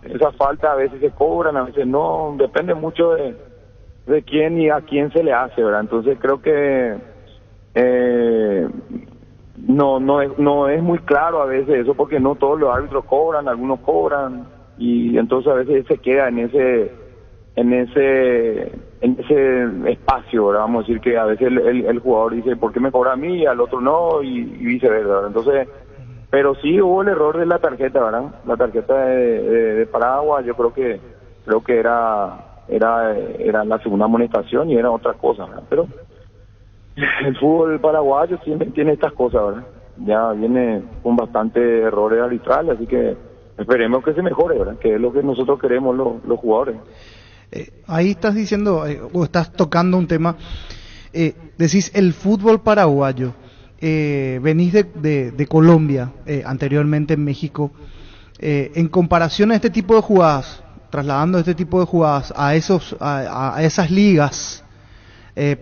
esas faltas a veces se cobran, a veces no, depende mucho de quién y a quién se le hace, ¿verdad? Entonces creo que no es muy claro a veces eso, porque no todos los árbitros cobran, algunos cobran, y entonces a veces se queda en ese espacio, ¿verdad? Vamos a decir que a veces el jugador dice, ¿por qué me cobra a mí y al otro no? Y viceversa, ¿verdad? Entonces, pero sí hubo el error de la tarjeta, ¿verdad? La tarjeta de Paraguay, yo creo que era la segunda amonestación y era otra cosa, ¿verdad? Pero el fútbol paraguayo siempre tiene estas cosas, ¿verdad? Ya viene con bastantes errores arbitrales, así que esperemos que se mejore, ¿verdad? Que es lo que nosotros queremos los jugadores. Ahí estás diciendo, o estás tocando un tema, decís el fútbol paraguayo, venís de Colombia, anteriormente en México, en comparación a este tipo de jugadas, trasladando este tipo de jugadas a esas ligas,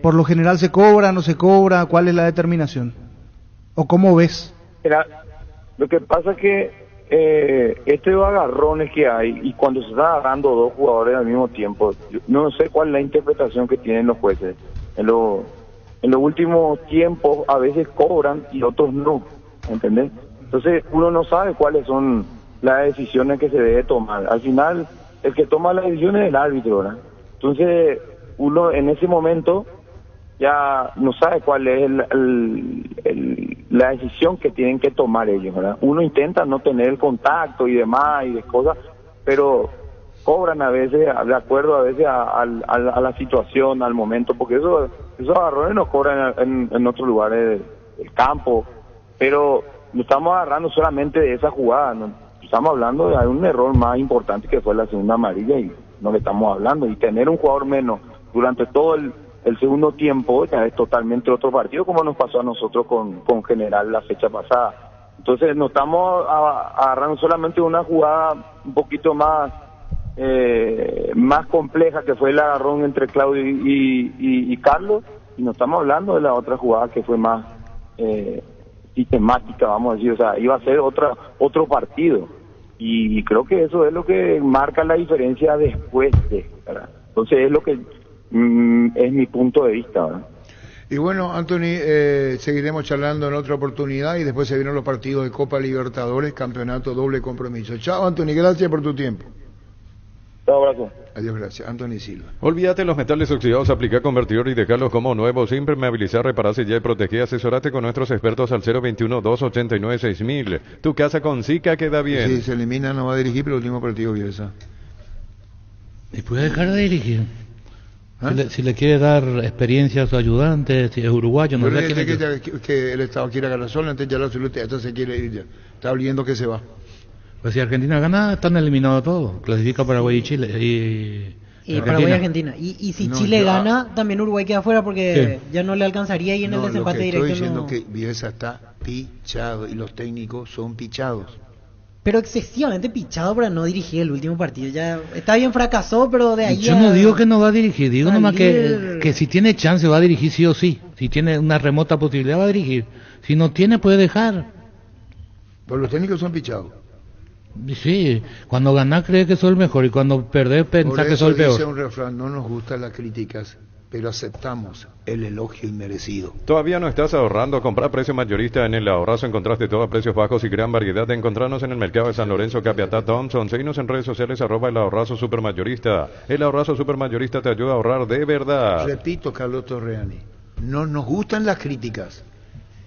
por lo general se cobra, no se cobra, ¿cuál es la determinación? ¿O cómo ves? Lo que pasa es que estos agarrones que hay, y cuando se están agarrando dos jugadores al mismo tiempo, yo no sé cuál es la interpretación que tienen los jueces. En los últimos tiempos a veces cobran y otros no, ¿entendés? Entonces uno no sabe cuáles son las decisiones que se debe tomar. Al final, el que toma las decisiones es el árbitro, ¿verdad? Entonces uno en ese momento ya no sabe cuál es la decisión que tienen que tomar ellos, ¿verdad? Uno intenta no tener el contacto y demás y de cosas, pero cobran a veces, de acuerdo a veces a la situación, al momento, porque esos agarrones nos cobran en otros lugares del campo, pero no estamos agarrando solamente de esa jugada, ¿no? Estamos hablando de un error más importante que fue la segunda amarilla y no le estamos hablando, y tener un jugador menos durante todo el segundo tiempo ya es totalmente otro partido, como nos pasó a nosotros con General la fecha pasada. Entonces no estamos agarrando solamente una jugada un poquito más compleja, que fue el agarrón entre Claudio y Carlos, y no estamos hablando de la otra jugada que fue más sistemática, vamos a decir, o sea, iba a ser otro partido, y creo que eso es lo que marca la diferencia después de, ¿verdad? Entonces es lo que es mi punto de vista, ¿verdad? Y bueno, Anthony, seguiremos charlando en otra oportunidad, y después se vienen los partidos de Copa Libertadores, campeonato, doble compromiso. Chao, Anthony, gracias por tu tiempo. Un abrazo. Adiós, gracias. Anthony Silva. Olvídate los metales oxidados, aplica convertidor y dejarlos como nuevos, impermeabilizar, reparar, sellar y proteger. Asesorate con nuestros expertos al 021-289-6000. Tu casa con Zika queda bien. Sí, se elimina, no va a dirigir, pero el último partido Bielsa. ¿Y puede dejar de dirigir? Si le quiere dar experiencia a su ayudante, si es uruguayo, no sé que el Estado quiere ganar solo, entonces ya la absoluta, esto se quiere ir ya. Está oliendo que se va. Pues si Argentina gana, están eliminados todos. Clasifica Paraguay y Chile. Y Paraguay y Argentina. Y si Chile gana, también Uruguay queda fuera porque ya no le alcanzaría y en el desempate directo. Estoy diciendo que Bielsa está pichado y los técnicos son pichados. Pero excesivamente pichado para no dirigir el último partido. Ya está bien, fracasó, pero de ahí. Yo no digo que no va a dirigir, digo nomás que si tiene chance va a dirigir sí o sí. Si tiene una remota posibilidad va a dirigir. Si no tiene, puede dejar. Pero los técnicos son pichados. Sí, cuando ganás crees que sos el mejor y cuando perdés pensás que sos el peor. Dice un refrán, no nos gustan las críticas, pero aceptamos el elogio inmerecido. ¿Todavía no estás ahorrando? Comprar precio mayorista en El Ahorrazo. Encontraste todo a precios bajos y gran variedad. Encontrarnos en el mercado de San Lorenzo, Capiatá, Thompson. Seguinos en redes sociales @El Ahorrazo Supermayorista. El Ahorrazo Supermayorista te ayuda a ahorrar de verdad. Repito, Carlos Torreani, no nos gustan las críticas.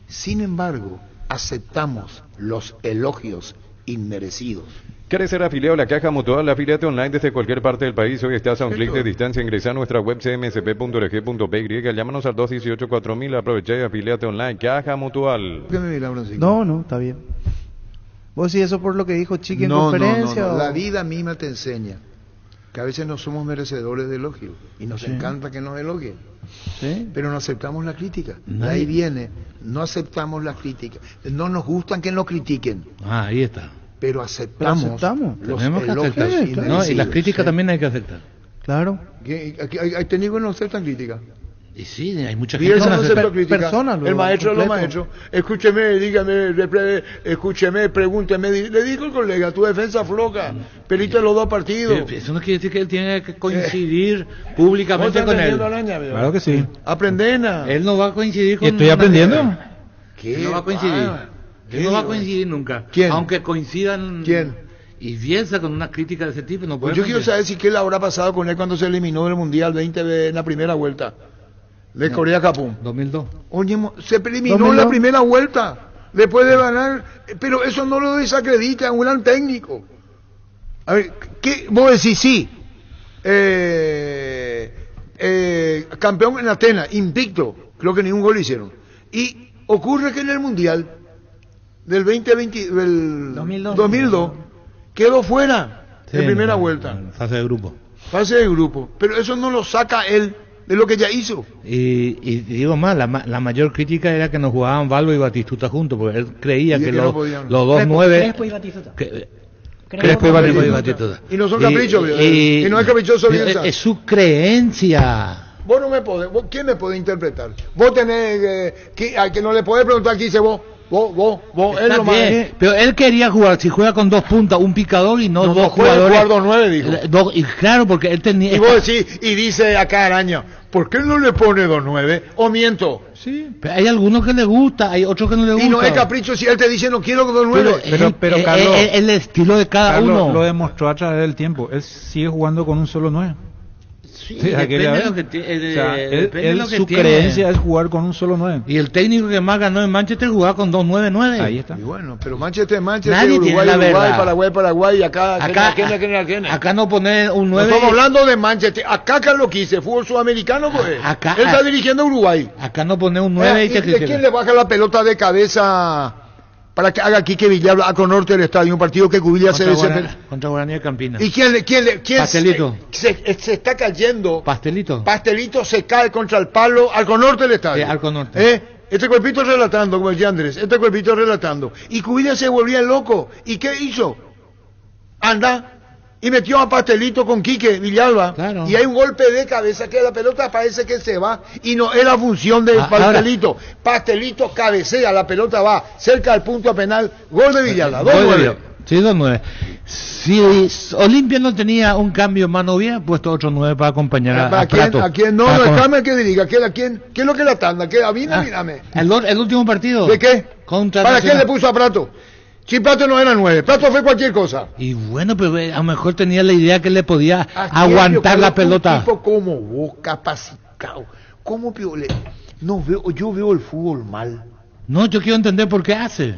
Sin embargo, aceptamos los elogios inmerecidos. ¿Quieres ser afiliado a la Caja Mutual? Afiliate online desde cualquier parte del país. Hoy estás a un clic de distancia. Ingresa a nuestra web cmsp.org.py. Llámanos al 218-4000. Aprovecha y afiliate online. Caja Mutual. ¿Qué me mira, Francisco? No, está bien. ¿Vos sí eso por lo que dijo Chiqui en conferencia? No. La vida misma te enseña que a veces no somos merecedores de elogios y nos encanta que nos elogien. ¿Sí? Pero no aceptamos la crítica. De ahí viene, no aceptamos la crítica. No nos gustan que nos critiquen. Ahí está. Pero aceptamos los tenemos que elogios aceptar. No, y las críticas también hay que aceptar. Claro. Hay técnicos que no aceptan críticas. Y sí, hay mucha gente que no acepta crítica. Personas, el maestro de los maestros. Escúcheme, dígame, escúcheme, pregúnteme. Le dijo el colega, tu defensa floja. Perdiste los dos partidos. Eso no quiere decir que él tiene que coincidir públicamente con él. Claro que sí. Aprendena. Él no va a coincidir con... ¿Estoy aprendiendo? ¿Qué? Él no va a coincidir. Él no va a coincidir nunca. ¿Quién? Aunque coincidan... ¿Quién? Y Bielsa con una crítica de ese tipo no puede... Pues yo quiero saber si qué le habrá pasado con él cuando se eliminó del Mundial 20 en la primera vuelta de Corea Japón. 2002. Oye, se eliminó en la primera vuelta después de ganar, pero eso no lo desacredita a un gran técnico. A ver, ¿qué vos decís? Sí, campeón en Atenas, invicto, creo que ningún gol le hicieron. Y ocurre que en el Mundial del 2002 quedó fuera en primera vuelta. Fase de grupo. Fase de grupo, pero eso no lo saca él de lo que ya hizo. Y digo más, la mayor crítica era que no jugaban Balbo y Batistuta juntos, porque él creía que los dos nueve... Crespo y Batistuta. Crespo y Batistuta. Y no son caprichos, y no es caprichoso Bielsa. Es su creencia. Vos no me podés, ¿quién me puede interpretar? Vos tenés, a que no le podés preguntar qué dice vos, él lo más. Pero él quería jugar, si juega con dos puntas, un picador y no dos jugadores. Jugar 2-9, dijo. Y claro, porque él tenía... Y vos decís, y dice acá Araña, ¿por qué no le pone 2-9? ¿O miento? Sí. Pero hay algunos que le gusta, hay otros que no le gusta. Y no es capricho si él te dice no quiero 2-9. Pero Carlos, el estilo de cada uno. Lo demostró a través del tiempo. Él sigue jugando con un solo 9. Sí, depende de lo que tiene. Su creencia es jugar con un solo 9. Y el técnico que más ganó en Manchester jugaba con 2-9-9. Ahí está. Y bueno, pero Manchester, Uruguay, Paraguay, acá no pone un 9. No estamos hablando de Manchester. Acá lo quise, fútbol sudamericano, pues. Él está dirigiendo Uruguay. Acá no pone un 9 y te critica. ¿Quién le baja la pelota de cabeza para que haga Quique Villalba a Conorte del estadio? Un partido que Cubillas se desespera. Contra Guaraní de Campinas. ¿Y quién Pastelito. Se está cayendo? Pastelito se cae contra el palo al Conorte del estadio. Al Conorte. Este cuerpito relatando, como decía Andrés, relatando. Y Cubillas se volvía loco. ¿Y qué hizo? Anda y metió a Pastelito con Quique Villalba. Claro. Y hay un golpe de cabeza que la pelota parece que se va y no es la función de Pastelito. Ahora, Pastelito cabecea, la pelota va cerca del punto penal, gol de Villalba, 2-9. Sí, 2-9. Si Olimpia no tenía un cambio en mano, hubiera puesto otro 9 para acompañar a Prato. ¿A quién? No, déjame que diga. ¿A quién? ¿Qué es lo que la tanda? Mírame. El último partido. ¿De qué? ¿Para qué le puso a Prato? Si Prato no era 9, Prato fue cualquier cosa. Y bueno, pero a lo mejor tenía la idea que le podía aguantar la pelota. Un tipo como vos, capacitado. ¿Cómo yo veo el fútbol mal? No, yo quiero entender por qué hace.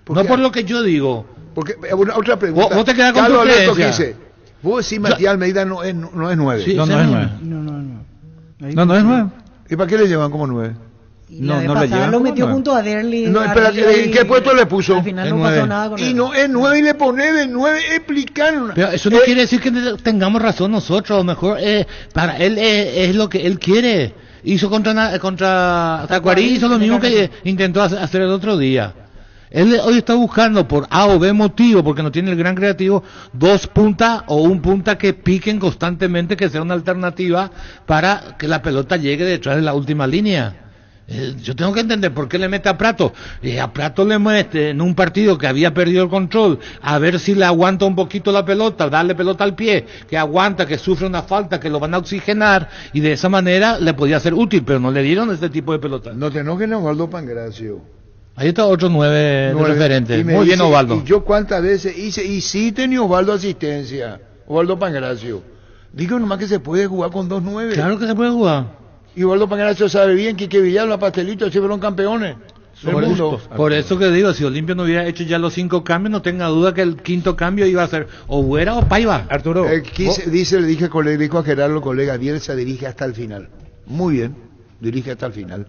No por lo que yo digo. Porque otra pregunta. ¿Vos te quedás con tu creencia? Vos decís Matías Almeida no es 9. Sí, no es 9. No. No, no es 9. ¿Y para qué le llevan como 9? Y la vez pasada lo metió junto a Derli. No, espérate, ¿qué puesto le puso? Al final no pasó nada con él. Y no es 9 y le pone de 9, explicaron. Pero eso no quiere decir que tengamos razón nosotros, a lo mejor para él es lo que él quiere. Hizo contra Tacuarí, hizo lo mismo que intentó hacer el otro día. Él hoy está buscando por A o B motivo, porque no tiene el gran creativo, 2 puntas o un punta que piquen constantemente, que sea una alternativa para que la pelota llegue detrás de la última línea. Yo tengo que entender por qué le mete a Prato. A Prato le mete en un partido que había perdido el control, a ver si le aguanta un poquito la pelota, darle pelota al pie, que aguanta, que sufre una falta, que lo van a oxigenar, y de esa manera le podía ser útil, pero no le dieron este tipo de pelota. No te enojes, Osvaldo Pangracio. Ahí está otro 9 referente. Muy bien, Osvaldo. Y yo cuántas veces hice, y sí tenía Osvaldo asistencia, Osvaldo Pangracio. Digo nomás que se puede jugar con 2 9. Claro que se puede jugar. Y Osvaldo Pangracio sabe bien que Villalba, Pastelito, siempre fueron campeones. Por eso que digo, si Olimpia no hubiera hecho ya los 5 cambios, no tenga duda que el quinto cambio iba a ser o Buera o Paiva. Arturo. Le dijo a Gerardo, colega, Bielsa dirige hasta el final. Muy bien, dirige hasta el final.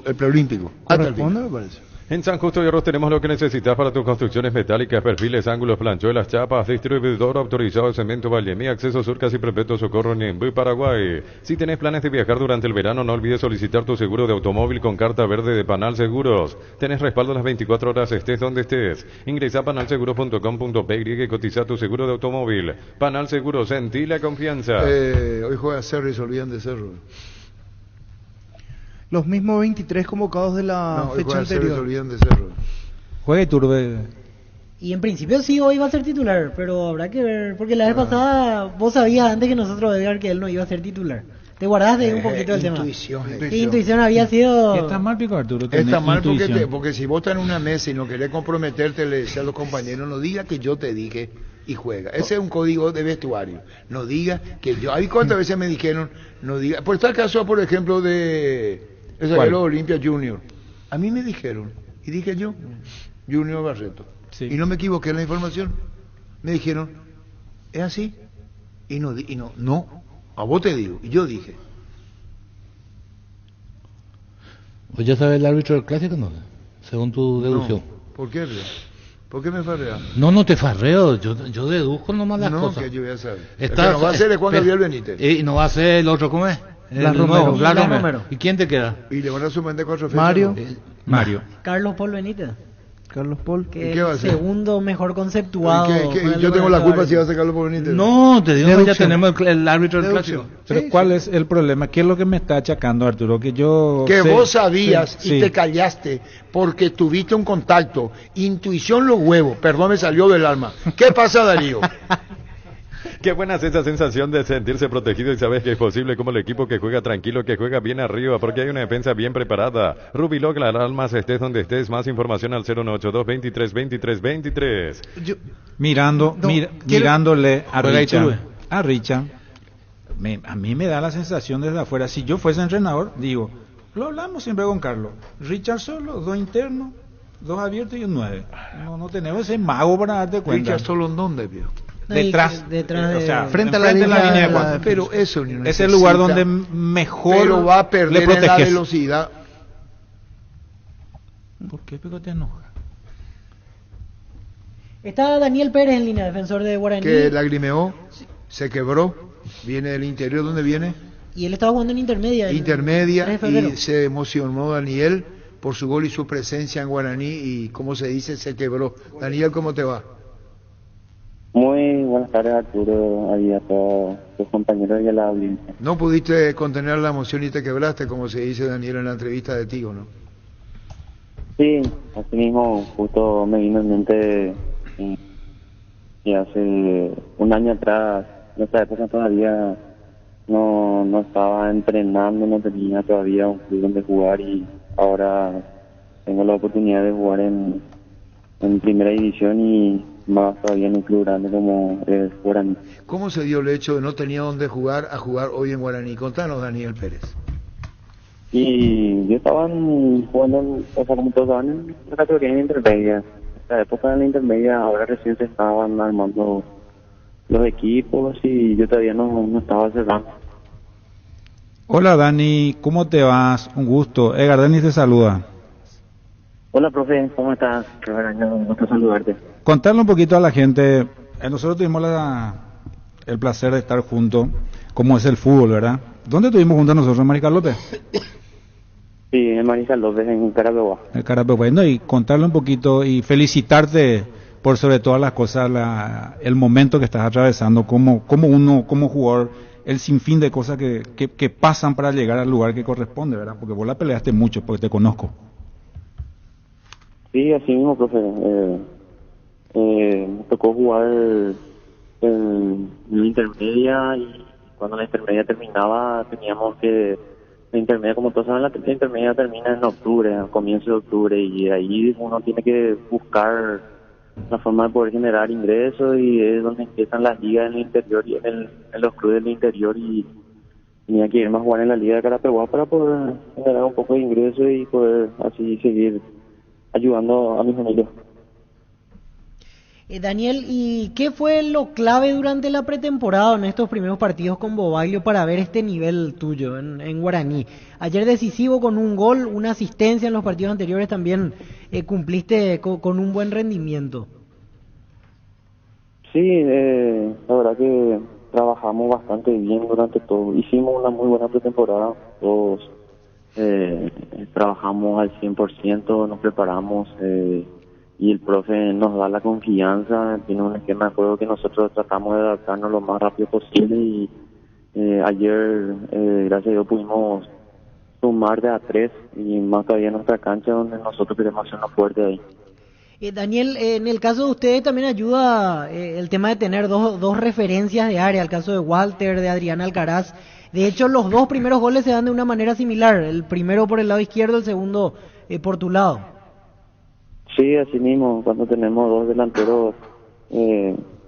El preolímpico. Hasta el final. Me parece. En San Justo de Arroz tenemos lo que necesitas para tus construcciones metálicas, perfiles, ángulos, planchuelas, chapas, distribuidor autorizado de cemento Vallemí, acceso Surcas y Perpetuo Socorro Niembú, Paraguay. Si tenés planes de viajar durante el verano, no olvides solicitar tu seguro de automóvil con carta verde de Panal Seguros. Tenés respaldo las 24 horas, estés donde estés. Ingresa a panalseguros.com.py y cotiza tu seguro de automóvil. Panal Seguros, sentí la confianza. Hoy juega Cerro y se olvidan de Cerro. Los mismos 23 convocados de la fecha anterior. Juega Iturbe. Y en principio sí hoy va a ser titular, pero habrá que ver, porque la vez pasada vos sabías antes que nosotros, Edgar, que él no iba a ser titular. Te guardaste un poquito del tema. Intuición había sido... Está mal, Pico Arturo. Está mal porque si vos estás en una mesa y no querés comprometerte, le decís a los compañeros, no digas que yo te dije y juega. Ese es un código de vestuario. No digas que yo... ¿Hay cuántas veces me dijeron? No digas... Por está el caso, por ejemplo, de... El zaguero Olimpia Junior. A mí me dijeron, y dije yo, Junior Barreto. Sí. Y no me equivoqué en la información. Me dijeron, es así. Y no, a vos te digo. Y yo dije. ¿Pues ya sabes el árbitro del clásico, no? Según tu deducción. No. ¿Por qué? ¿Por qué me farreas? No te farreo. Yo deduzco nomás las cosas. No, que yo voy a saber. No va a ser Juan Gabriel Benítez. Y no va a ser el otro, ¿cómo es? Blas Romero. ¿Y quién te queda? Y le van a suspender 4 fechas. Mario. Carlos Paul Benítez. Carlos Paul. Que es el segundo mejor conceptuado. Yo tengo la culpa si va a ser Carlos Paul Benítez. No, te digo que ya tenemos el árbitro del clásico. Pero ¿cuál es el problema? ¿Qué es lo que me está achacando, Arturo? Que vos sabías y te callaste porque tuviste un contacto. Intuición los huevos. Perdón, me salió del alma. ¿Qué pasa, Darío? Qué buena es esa sensación de sentirse protegido y sabes que es posible como el equipo que juega tranquilo, que juega bien arriba, porque hay una defensa bien preparada. Rubilog, las almas, estés donde estés. Más información al 0982 23 23 23. Mirándole a Richa, a mí me da la sensación desde afuera, si yo fuese entrenador, digo, lo hablamos siempre con Carlos, Richard solo, 2 internos, 2 abiertos y un 9. No tenemos ese mago para darte cuenta. Richard solo en dónde, vio. Detrás de, o sea, frente a la línea de 4. Pero eso es el lugar donde mejor pero va a perder le proteges. En la velocidad. ¿Por qué te enoja? Está Daniel Pérez en línea, defensor de Guaraní. Que lagrimeó, se quebró, viene del interior, ¿dónde viene? Y él estaba jugando en Intermedia. Y se emocionó Daniel por su gol y su presencia en Guaraní y, como se dice, se quebró. Daniel, ¿cómo te va? Muy buenas tardes, Arturo, a todos tus compañeros y a la audiencia. No pudiste contener la emoción y te quebraste, como se dice, Daniel, en la entrevista de Tigo, ¿no? Sí, así mismo justo me vino en mente y hace un año atrás, en esa época todavía no estaba entrenando, no tenía todavía un club donde jugar y ahora tengo la oportunidad de jugar en primera división y más todavía en un club grande como es Guaraní. ¿Cómo se dio el hecho de no tenía dónde jugar a jugar hoy en Guaraní? Contanos, Daniel Pérez. Y yo estaba jugando, o sea, como todos saben, en la categoría de intermedia. En la época de la intermedia, ahora recién se estaban armando los equipos y yo todavía no estaba cerrando. Hola Dani, ¿cómo te vas? Un gusto. Edgar Denis te saluda. Hola, profe, ¿cómo estás? Qué bueno, un gusto saludarte. Contarle un poquito a la gente. Nosotros tuvimos el placer de estar juntos, como es el fútbol, ¿verdad? ¿Dónde estuvimos juntos nosotros, en Mariscal López? Sí, en Mariscal López, en Carapeguá. El Carapeguá. No, y contarle un poquito y felicitarte por sobre todas las cosas, el momento que estás atravesando, como uno, como jugador, el sinfín de cosas que pasan para llegar al lugar que corresponde, ¿verdad? Porque vos la peleaste mucho, porque te conozco. Sí, así mismo, profe. Me tocó jugar en la intermedia y cuando la intermedia terminaba teníamos que... La intermedia, como todos saben, la intermedia termina en octubre, al comienzo de octubre, y ahí uno tiene que buscar la forma de poder generar ingresos, y es donde empiezan las ligas en el interior y en los clubes del interior, y tenía que irme a jugar en la liga de Carapeguá para poder generar un poco de ingresos y poder así seguir ayudando a mi familia. Daniel, ¿y qué fue lo clave durante la pretemporada en estos primeros partidos con Bobaglio para ver este nivel tuyo en Guaraní? Ayer decisivo con un gol, una asistencia, en los partidos anteriores también cumpliste con un buen rendimiento. Sí, la verdad que trabajamos bastante bien durante todo. Hicimos una muy buena pretemporada, todos trabajamos al 100%, nos preparamos, y el profe nos da la confianza, tiene un esquema de juego que nosotros tratamos de adaptarnos lo más rápido posible, y ayer, gracias a Dios, pudimos sumar de a 3, y más todavía en nuestra cancha, donde nosotros queremos hacernos fuerte ahí. Daniel, en el caso de ustedes también ayuda el tema de tener dos referencias de área, el caso de Walter, de Adrián Alcaraz. De hecho, los dos primeros goles se dan de una manera similar, el primero por el lado izquierdo, el segundo por tu lado. Sí, así mismo, cuando tenemos dos delanteros,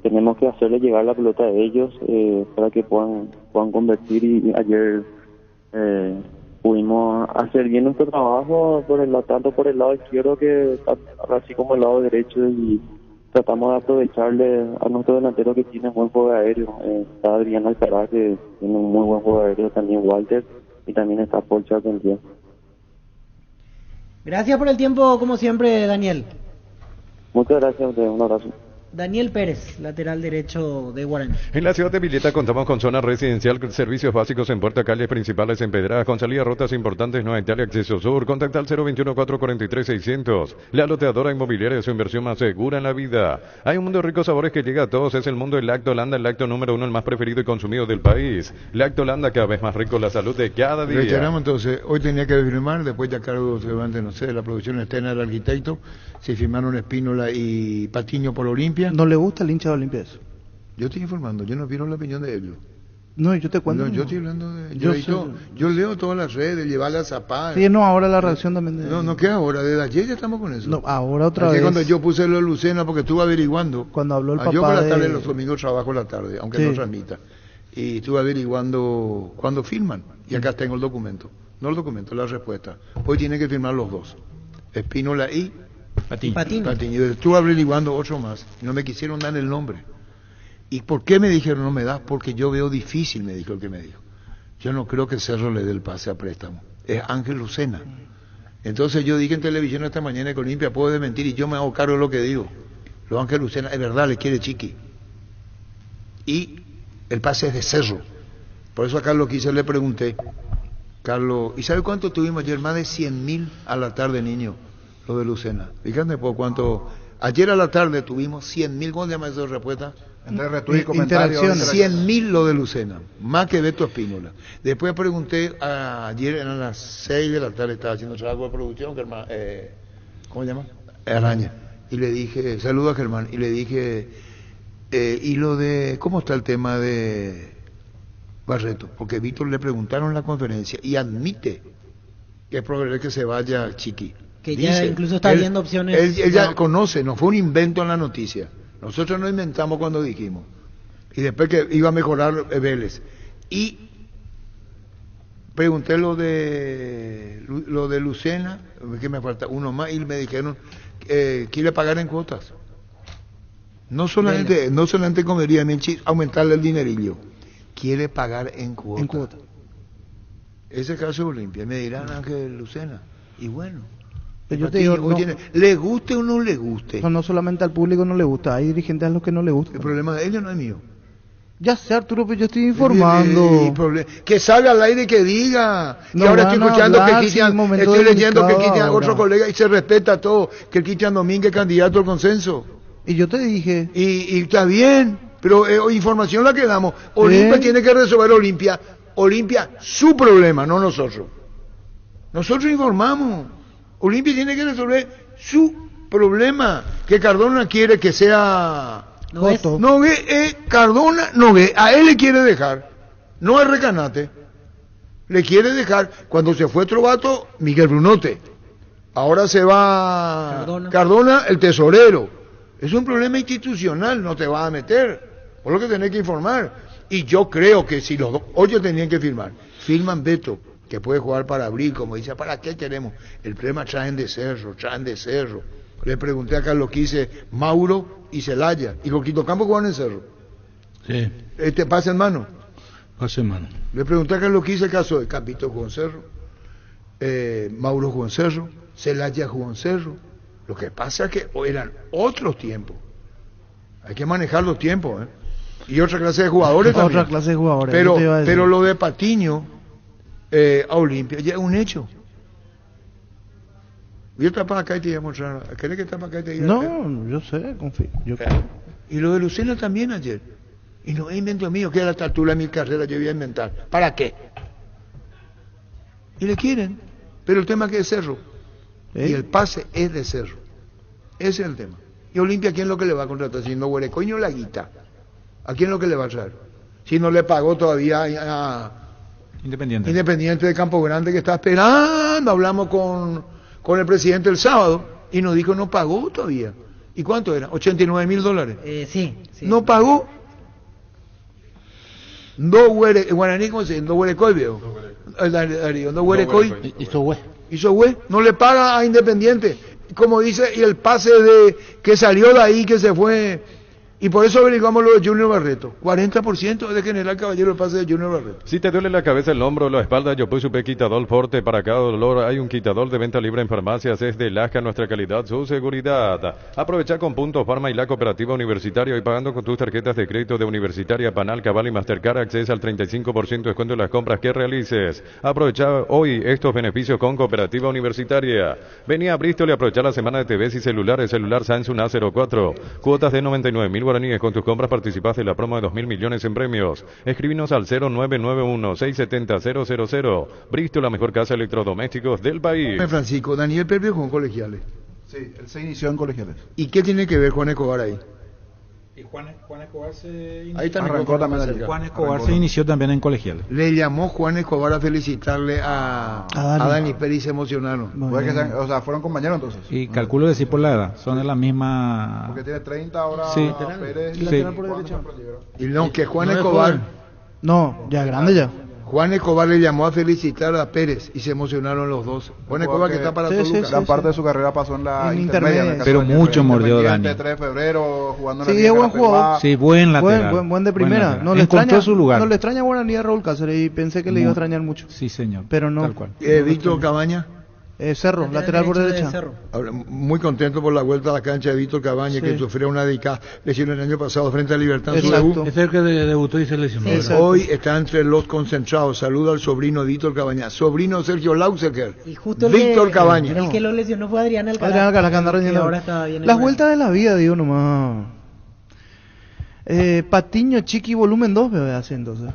tenemos que hacerle llegar la pelota a ellos para que puedan convertir, y ayer pudimos hacer bien nuestro trabajo tanto por el lado izquierdo que así como el lado derecho, y tratamos de aprovecharle a nuestro delantero que tiene buen juego aéreo. Está Adrián Alcaraz, que tiene un muy buen juego aéreo, también Walter, y también está Paul Charpentier. Gracias por el tiempo, como siempre, Daniel. Muchas gracias, un abrazo. Daniel Pérez, lateral derecho de Guaraní. En la ciudad de Villeta contamos con zona residencial, servicios básicos en puerta, calles principales empedradas, con salida a rutas importantes, no hay tal acceso sur. Contacta al 021-443-600. La loteadora inmobiliaria es su inversión más segura en la vida. Hay un mundo de ricos sabores que llega a todos, es el mundo del Lactolanda, el lácteo número 1, el más preferido y consumido del país. Lactolanda, cada vez más rico, la salud de cada día. Reiteramos entonces, hoy tenía que firmar, después ya cargo seguramente, no sé, de la producción externa del arquitecto, se firmaron Espínola y Patiño por Olimpia. ¿No le gusta el hincha de Olimpia eso? Yo estoy informando, yo no vieron la opinión de ellos. No, yo te cuento. No, yo estoy hablando de... Yo leo todas las redes, llevarle a Zapata. Sí, no, ahora la reacción también de... No, que ahora, desde ayer ya estamos con eso. No, ahora otra vez. Cuando yo puse lo de Lucena, porque estuve averiguando. Cuando habló el papá yo por la tarde, los domingos trabajo la tarde, aunque sí, no transmita. Y estuve averiguando cuándo firman. Y acá tengo el documento. No el documento, la respuesta. Hoy tienen que firmar los dos. Espínola y... Patiño. Estuve averiguando otro más. No me quisieron dar el nombre. ¿Y por qué me dijeron no me das? Porque yo veo difícil, me dijo el que me dijo. Yo no creo que Cerro le dé el pase a préstamo. Es Ángel Lucena. Entonces yo dije en televisión esta mañana que Olimpia puedo desmentir, y yo me hago cargo de lo que digo. Lo Ángel Lucena, es verdad, le quiere Chiqui. Y el pase es de Cerro. Por eso a Carlos Quise le pregunté. Carlos, ¿y sabe cuánto tuvimos ayer? Más de 100.000 a la tarde, niño. Lo de Lucena. Fíjate por cuánto. Ayer a la tarde tuvimos 100.000, ¿cómo se llama eso de respuesta? Entre retweets y comentarios. 100.000 lo de Lucena, más que Beto Espínola. Después pregunté, ayer eran las 6 de la tarde, estaba haciendo trabajo de producción, Germán, ¿cómo se llama? Araña. Y le dije, saludo a Germán, y le dije, y lo de, ¿cómo está el tema de Barreto? Porque Víctor le preguntaron en la conferencia y admite que es probable que se vaya Chiqui. Que ya incluso está viendo opciones. Él ya conoce, no fue un invento en la noticia. Nosotros no inventamos cuando dijimos. Y después que iba a mejorar Vélez. Y pregunté lo de Lucena, que me falta uno más, y me dijeron quiere pagar en cuotas. No solamente comería aumentarle el dinerillo, quiere pagar en cuotas. Ese caso de Olimpia, me dirán Ángel Lucena. Y bueno, Pero yo te digo, le guste o no le guste. No solamente al público no le gusta, hay dirigentes a los que no le gusta. El problema de ellos no es mío. Ya sé, Arturo, pero yo estoy informando. Que salga al aire y que diga. No que ahora estoy escuchando hablar, que Cristian, estoy leyendo que Cristian, otro colega, y se respeta todo, que el Cristian Domínguez es candidato al consenso. Y yo te dije. Y está bien, pero información la que damos. Olimpia tiene que resolver Olimpia, su problema, no nosotros. Nosotros informamos. Olimpia tiene que resolver su problema. Que Cardona quiere que sea... Cardona, a él le quiere dejar, no es Recanate, le quiere dejar. Cuando se fue Trovato, Miguel Brunote, ahora se va Cardona, el tesorero. Es un problema institucional, no te vas a meter, por lo que tenés que informar. Y yo creo que si los dos, hoy tenían que firman Beto, que puede jugar para abril, como dice, ¿para qué queremos? El problema traen de cerro. Le pregunté a Carlos Quise, Mauro y Celaya, y Coquito Campo juegan en Cerro. Sí. Pase en mano. Pase en mano. Le pregunté a Carlos Quise el caso de Capito jugó en Cerro, Mauro jugó en Cerro, Celaya jugó en Cerro. Lo que pasa es que eran otros tiempos. Hay que manejar los tiempos, ¿eh? Y otra clase de jugadores también. Otra clase de jugadores. Pero lo de Patiño a Olimpia ya es un hecho. Yo estaba para acá y te iba a mostrar. ¿Querés que estaba acá y te diga? No, yo sé, confío. Y lo de Lucena también ayer. Y no es invento mío, que a la altura de mi carrera yo iba a inventar. ¿Para qué? Y le quieren. Pero el tema es que es Cerro. Y el pase es de Cerro. Ese es el tema. Y Olimpia, ¿a quién es lo que le va a contratar? Si no huele coño la guita. ¿A quién es lo que le va a traer? Si no le pagó todavía a Independiente de Campo Grande, que está esperando. Hablamos con el presidente el sábado y nos dijo no pagó todavía. ¿Y cuánto era? $89,000. Sí. No pagó. Guaraní, ¿cómo se dice? No huele coy, viejo. No huele coy. Hizo güey. No le paga a Independiente. Como dice, y el pase de que salió de ahí, que se fue. Y por eso averiguamos lo de Junior Barreto. 40% es de General Caballero el pase de Junior Barreto. Si te duele la cabeza, el hombro, la espalda, yo puse un quitador Forte para cada dolor. Hay un quitador de venta libre en farmacias. Es de Lasca, nuestra calidad, su seguridad. Aprovecha con Punto Farma y la Cooperativa Universitaria y pagando con tus tarjetas de crédito de Universitaria, Panal, Cabal y Mastercard. Accesa al 35% de descuento en las compras que realices. Aprovecha hoy estos beneficios con Cooperativa Universitaria. Vení a Bristol y aprovecha la semana de TVs y celulares. Celular Samsung A04. Cuotas de 99,000 guaraníes. Con tus compras participas de la promo de 2.000 millones en premios. Escribinos al 0991-670-000. Bristol, la mejor casa de electrodomésticos del país. Francisco, Daniel Pepe jugó en Colegiales. Sí, él se inició en Colegiales. ¿Y qué tiene que ver Juan Escobar ahí? Y Juan Escobar se inició. Ahí también Juan Escobar se inició también en Colegiales. Le llamó Juan Escobar a felicitarle a Dani Pérez y se emocionaron. Fueron compañeros entonces. Y calculo decir por la edad, son de la misma. Porque tiene 30 ahora. Sí. Pérez, por derecha. Y no, que Juan Escobar. No, ya grande ya. Juan Escobar le llamó a felicitar a Pérez y se emocionaron los dos. Juan Escobar que está para Toluca. Gran parte de su carrera pasó en la intermedia. Pero mucho mordió Dani. 3 de febrero, jugando en la Liga. Sí, es buen jugador. Sí, buen lateral. Buen de primera. No le extraña su lugar. No le extraña Guaraní a Raúl Cáceres y pensé que le iba a extrañar mucho. Sí, señor. Pero no. Tal cual. Víctor Cabaña. Cerro, lateral por derecha. Ahora, muy contento por la vuelta a la cancha de Víctor Cabaña, que sufrió una lesión el año pasado frente a Libertad en su debut. Es el que debutó y se lesionó. Hoy está entre los concentrados. Saluda al sobrino Víctor Cabaña, sobrino Sergio Lausecker. Y justo Víctor Cabaña. El que lo lesionó fue Adrián Alcaraz. Adrián Alcaraz, que anda rendiendo. Las vueltas de la vida, digo nomás. Patiño, Chiqui, volumen 2 me voy a hacer entonces.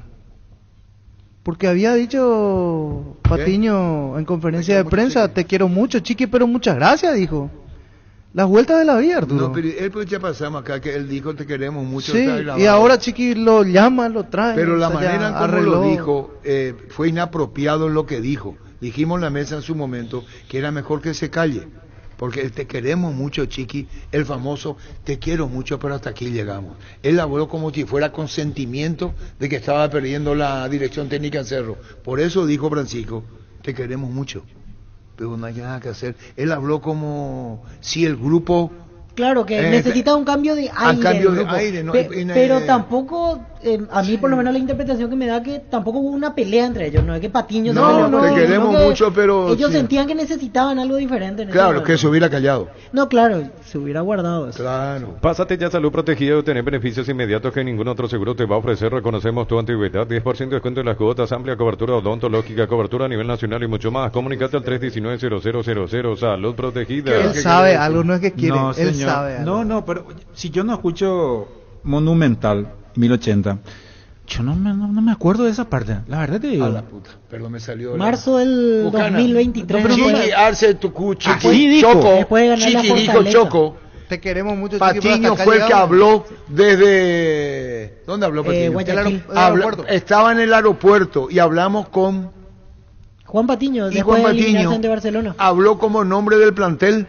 Porque había dicho Patiño en conferencia de prensa, te quiero mucho, Chiqui, pero muchas gracias, dijo. Las vueltas de la vida, Arturo. No, pero él pues ya pasamos acá, que él dijo, te queremos mucho. Sí, y ahora Chiqui lo llama, lo trae. Pero la manera en cómo lo dijo fue inapropiado en lo que dijo. Dijimos en la mesa en su momento que era mejor que se calle. Porque te queremos mucho, Chiqui, el famoso te quiero mucho, pero hasta aquí llegamos. Él habló como si fuera consentimiento de que estaba perdiendo la dirección técnica en Cerro. Por eso dijo Francisco, te queremos mucho, pero no hay nada que hacer. Él habló como si el grupo... Claro, que necesita un cambio de aire. Aire, no, pero tampoco a mí por lo menos la interpretación que me da que tampoco hubo una pelea entre ellos, no es que Patiño te queremos mucho, pero ellos sí. sentían que necesitaban algo diferente. Claro, que se hubiera callado. No, claro, se hubiera guardado eso. Claro. Pásate ya Salud Protegida y obtener beneficios inmediatos que ningún otro seguro te va a ofrecer. Reconocemos tu antigüedad, 10% de descuento en las cuotas, amplia cobertura odontológica, cobertura a nivel nacional y mucho más. Comunicate al 319-0000, Salud Protegida. Él sabe algo, no es que quiere, No, él señor. sabe algo. No, pero si yo no escucho Monumental 1080, yo no me acuerdo de esa parte. La verdad te digo. A la puta, perdón, me salió. Marzo del Bucana. 2023. No, Chiqui, Arce, Tucu, Chiqui, Así dijo. Choco, Después de ganar la Chiqui dijo Fortaleza. Choco. Te queremos mucho, Chiqui, pero Patiño hasta acá fue el que llegamos. habló desde... ¿Dónde habló Patiño? Guayaquil. Estaba en el aeropuerto y hablamos con... Juan Patiño, Y después Juan de eliminarse Patiño ante Barcelona. habló como nombre del plantel,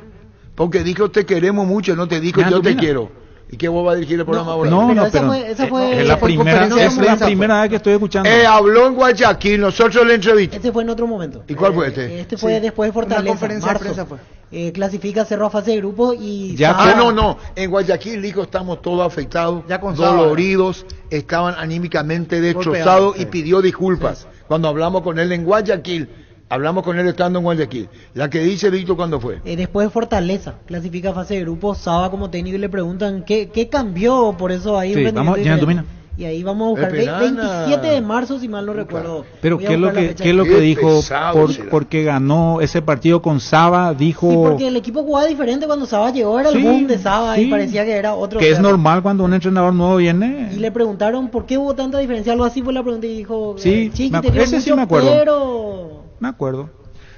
porque dijo te queremos mucho, no te dijo Ya, yo te Tupina. quiero. ¿Y qué vos vas a dirigir el programa ahora? No, Pero pero esa fue es la primera vez que estoy escuchando. Habló en Guayaquil, nosotros le entrevistamos. Ese fue en otro momento. ¿Y cuál fue este? Este fue después de Fortaleza. Una conferencia de marzo. prensa fue. Clasifica Cerro a fase de grupo y... Ya, No, en Guayaquil dijo estamos todos afectados, Ya con Saba. doloridos, estaban anímicamente destrozados Golpeados, y sí. pidió disculpas. Cuando hablamos con él en Guayaquil, hablamos con él estando en Guayaquil. La que dice Víctor, ¿cuándo fue? después de Fortaleza, clasifica a fase de grupo, Saba como técnico y le preguntan ¿qué cambió? Por eso ahí... Sí, vamos, ya domina. Y ahí vamos a buscar Esperana. 27 de marzo, si mal no recuerdo. Pero Voy a ¿qué es lo buscar la que fecha. qué es lo que Qué dijo pesado será. porque ganó ese partido con Saba? Dijo Sí, porque el equipo jugaba diferente cuando Saba llegó, era el Sí, boom de Saba y sí. parecía que era otro. que es Cerro. normal cuando un entrenador nuevo viene. Y le preguntaron por qué hubo tanta diferencia, algo así fue la pregunta y dijo, Sí, Chiqui, me te dio ese sí mucho, me acuerdo. pero... Me acuerdo.